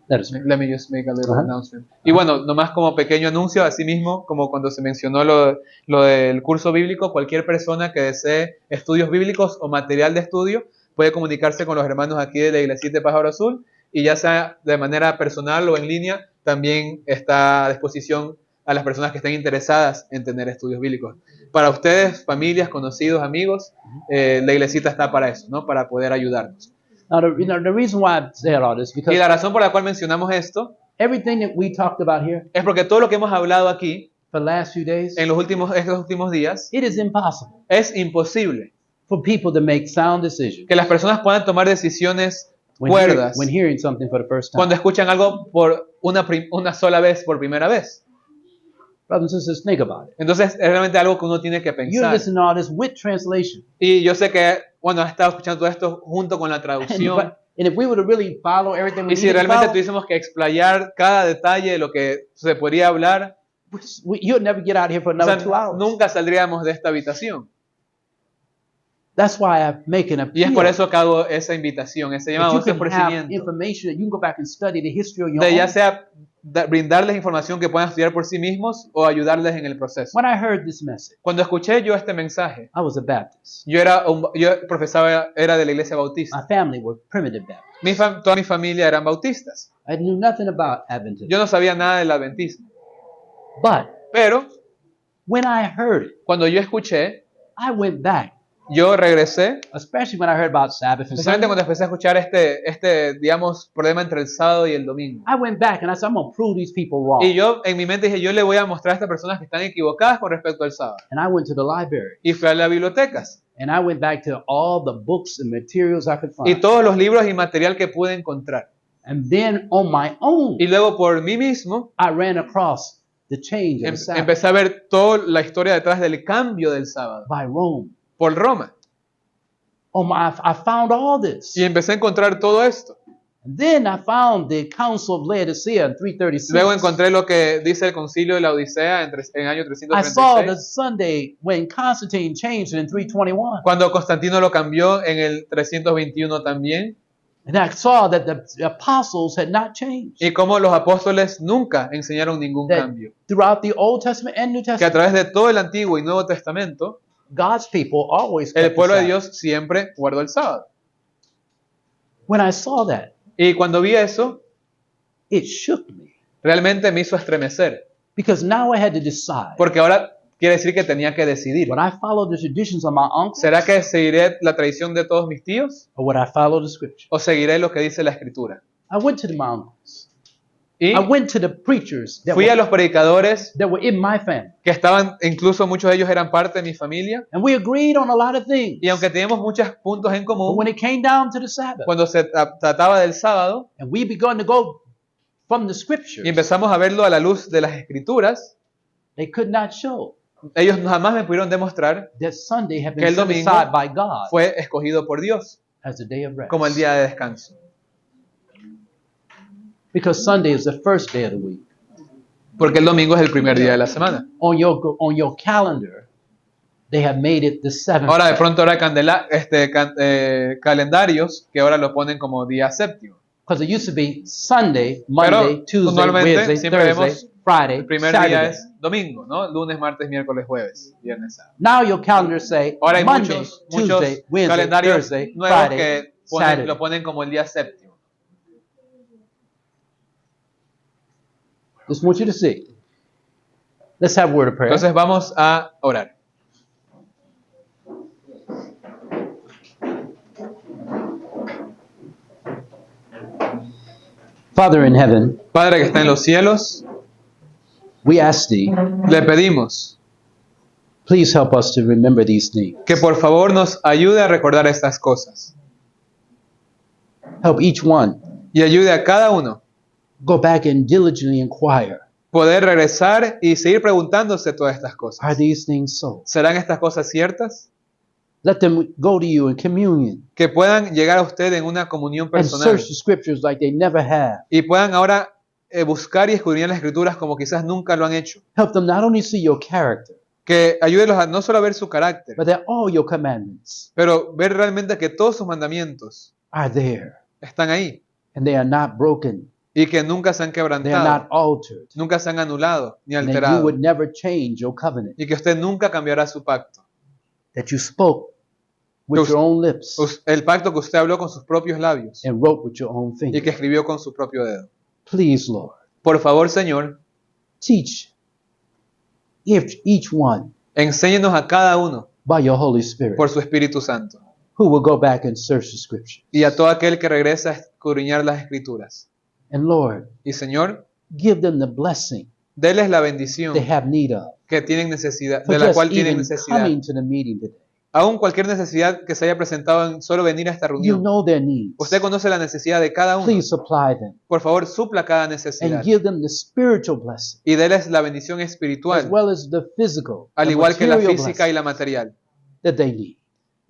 Let us pray. Let me just make a little Ajá. announcement. Y bueno, nomás como pequeño anuncio, así mismo, como cuando se mencionó lo del curso bíblico, cualquier persona que desee estudios bíblicos o material de estudio puede comunicarse con los hermanos aquí de la Iglesia de Pájaro Azul y ya sea de manera personal o en línea, también está a disposición a las personas que estén interesadas en tener estudios bíblicos. Para ustedes, familias, conocidos, amigos, la Iglesita está para eso, ¿no? Para poder ayudarnos. Now, the reason why I said all this, Y because la razón por la cual mencionamos esto everything that we talked about here es porque todo lo que hemos hablado aquí for the last few days, en estos últimos días it is impossible es imposible for people to make sound decisions que las personas puedan tomar decisiones when, cuerdas when hearing something for the first time. cuando escuchan algo por una sola vez, por primera vez. Brothers and sisters, think about it. Entonces es realmente algo que uno tiene que You're pensar. listening to all this with translation. Y yo sé que, bueno, has estado escuchando todo esto junto con la And traducción. if we were to really follow everything we Y si need to realmente follow, tuviésemos que explayar cada detalle de lo que se podría hablar, you'll never get out of here for o sea, another 2 hours. nunca saldríamos de esta habitación. That's why I'm making a Y es appeal por eso que hago esa invitación, ese that llamado, you ese can have ofrecimiento, information that you can go back and study the history of your de ya own. sea brindarles información que puedan estudiar por sí mismos o ayudarles en el proceso. When I heard this message, Cuando escuché yo este mensaje, I was a Baptist. yo profesaba, era de la iglesia bautista. My family were primitive Baptists. Toda mi familia eran bautistas. I knew nothing about Adventism. Yo no sabía nada del adventismo. But Pero when I heard it, cuando yo escuché, I went back, yo regresé, especially when I heard about Sabbath and especialmente Sunday. cuando empecé a escuchar digamos, problema entre el sábado y el domingo. I went back and I said, I'm going to prove these people wrong. Y yo en mi mente dije, yo le voy a mostrar a estas personas que están equivocadas con respecto al sábado. And I went to the library Y fui a las bibliotecas. and I went back to all the books and materials I could Y find. todos los libros y material que pude encontrar. And then on my own, Y luego por mí mismo I ran across the change of the Sabbath empecé a ver toda la historia detrás del cambio del sábado by Rome. por Roma. I found all this. Y empecé a encontrar todo esto. And then I found the Council of Laodicea in 336. Luego encontré lo que dice el concilio de la Odisea en el año I saw the 336, Sunday when Constantine changed it in 321. cuando Constantino lo cambió en el 321 también, And I saw that the apostles had not changed. y cómo los apóstoles nunca enseñaron ningún That cambio. throughout the Old Testament and New Que a Testament, través de todo el Antiguo y Nuevo Testamento, God's people always el kept the pueblo de Sabbath. Dios siempre guardó el sábado. When I saw that, Y cuando vi eso, it shook me realmente me hizo estremecer, because now I had to decide. porque ahora quiere decir que tenía que decidir. Would I follow the traditions of my uncle ¿Será que seguiré la tradición de todos mis tíos or would I follow the scripture? o seguiré lo que dice la Escritura? I went to my uncles. Y I went to the preachers that fui a were, los predicadores that were in my family. que estaban, incluso muchos de ellos eran parte de mi familia, And we agreed on a lot of things. y aunque teníamos muchos puntos en But común, when it came down to the Sabbath, cuando se trataba del sábado and we began to go from the scriptures, y empezamos a verlo a la luz de las Escrituras, they could not show ellos jamás me pudieron demostrar that Sunday had que been el set domingo aside by God fue escogido por Dios as a day of rest. como el día de descanso. Because Sunday is the first day of the week. Porque el domingo es el primer día de la semana. On your calendar, they have made it the seventh. Ahora de day. pronto habrá calendarios que ahora lo ponen como día séptimo. Because it used to be Sunday, Monday, Tuesday, usualmente Wednesday, siempre Thursday, vemos Friday, El primer día Saturday. es domingo, ¿no? Lunes, martes, miércoles, jueves, viernes, sábado. Now your calendar say Ahora hay Monday, muchos Tuesday, Wednesday, calendarios Thursday, nuevos Friday, que Saturday. lo ponen como el día séptimo. Just want you to see. Let's have a word of prayer. Entonces vamos a orar. Father in heaven, Padre que está en los cielos, we ask thee, le pedimos please help us to remember these things. que por favor nos ayude a recordar estas cosas Help each one y ayude a cada uno go back and diligently inquire, poder regresar y seguir preguntándose todas estas are cosas. these things so? ¿Serán estas cosas ciertas? Let them go to you in communion Que puedan llegar a usted en una comunión and personal search the scriptures like they never have. y puedan ahora buscar y escudriñar las escrituras como quizás nunca lo han hecho. Help them not only see your character, Que ayúdelos a no solo a ver su carácter, but that all your commandments pero ver realmente que todos sus mandamientos are there están ahí and they are not broken, y que nunca se han they are not quebrantado, altered, nunca se han anulado ni and that you alterado would never change your covenant y que usted nunca cambiará su pacto. that you spoke with your own lips El pacto que usted habló con sus propios labios and wrote with your own y que finger. escribió con su propio dedo. Please, Lord, Por favor, Señor, teach each one enséñenos a cada uno by your Holy Spirit por su Espíritu Santo who will go back and search the scripture. y a todo aquel que regresa a escudriñar las escrituras. And Lord, Y Señor, give them the blessing déles la bendición they have need of que tienen necesidad, for de la just cual tienen even necesidad. coming to the meeting today. Aún cualquier necesidad que se haya presentado en solo venir a esta You reunión. know their needs. Usted conoce la necesidad de cada uno. Please supply them Por favor, supla cada necesidad and give them the spiritual blessing y déles la bendición as espiritual, well as the physical, al the igual que la material física y blessing la material, that they need.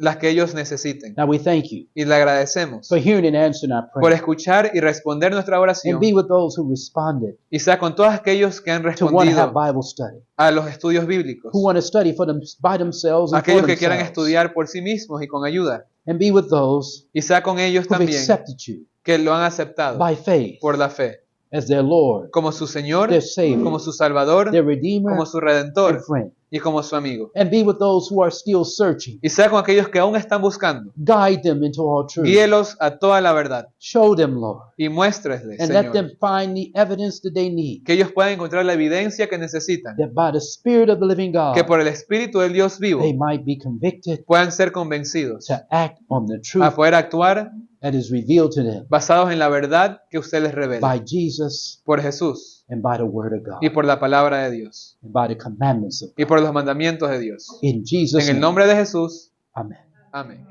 las que ellos necesiten. Now we thank you Y le agradecemos for hearing and answering our por prayer. escuchar y responder nuestra oración And be with those who responded y sea con todos aquellos que han to want to have respondido Bible study, a los estudios bíblicos, who want to study for them by themselves and for aquellos que quieran themselves. estudiar por sí mismos y con ayuda, And be with those y sea con ellos who've también accepted you que lo han aceptado by faith por la fe, as their Lord, como su Señor, their Savior, como su Salvador, their Redeemer, como su and Redentor friend. y como su amigo. And be with those who are still searching. Y sea con aquellos que aún están buscando. Guide them into all truth. Guíelos a toda la verdad Show them, Lord, y muéstresles, and let them Señor, find the evidence that they need, que ellos puedan encontrar la evidencia que necesitan, that by the Spirit of the living God, que por el Espíritu del Dios vivo they might be convicted puedan ser convencidos to act on the a truth poder actuar that is revealed to them basados en la verdad que usted les by revela, Jesus por Jesús and by the Word of y God por la palabra de Dios and by the commandments of God. y por los mandamientos de Dios. In Jesus' En el name, nombre de Jesús, amen. amén.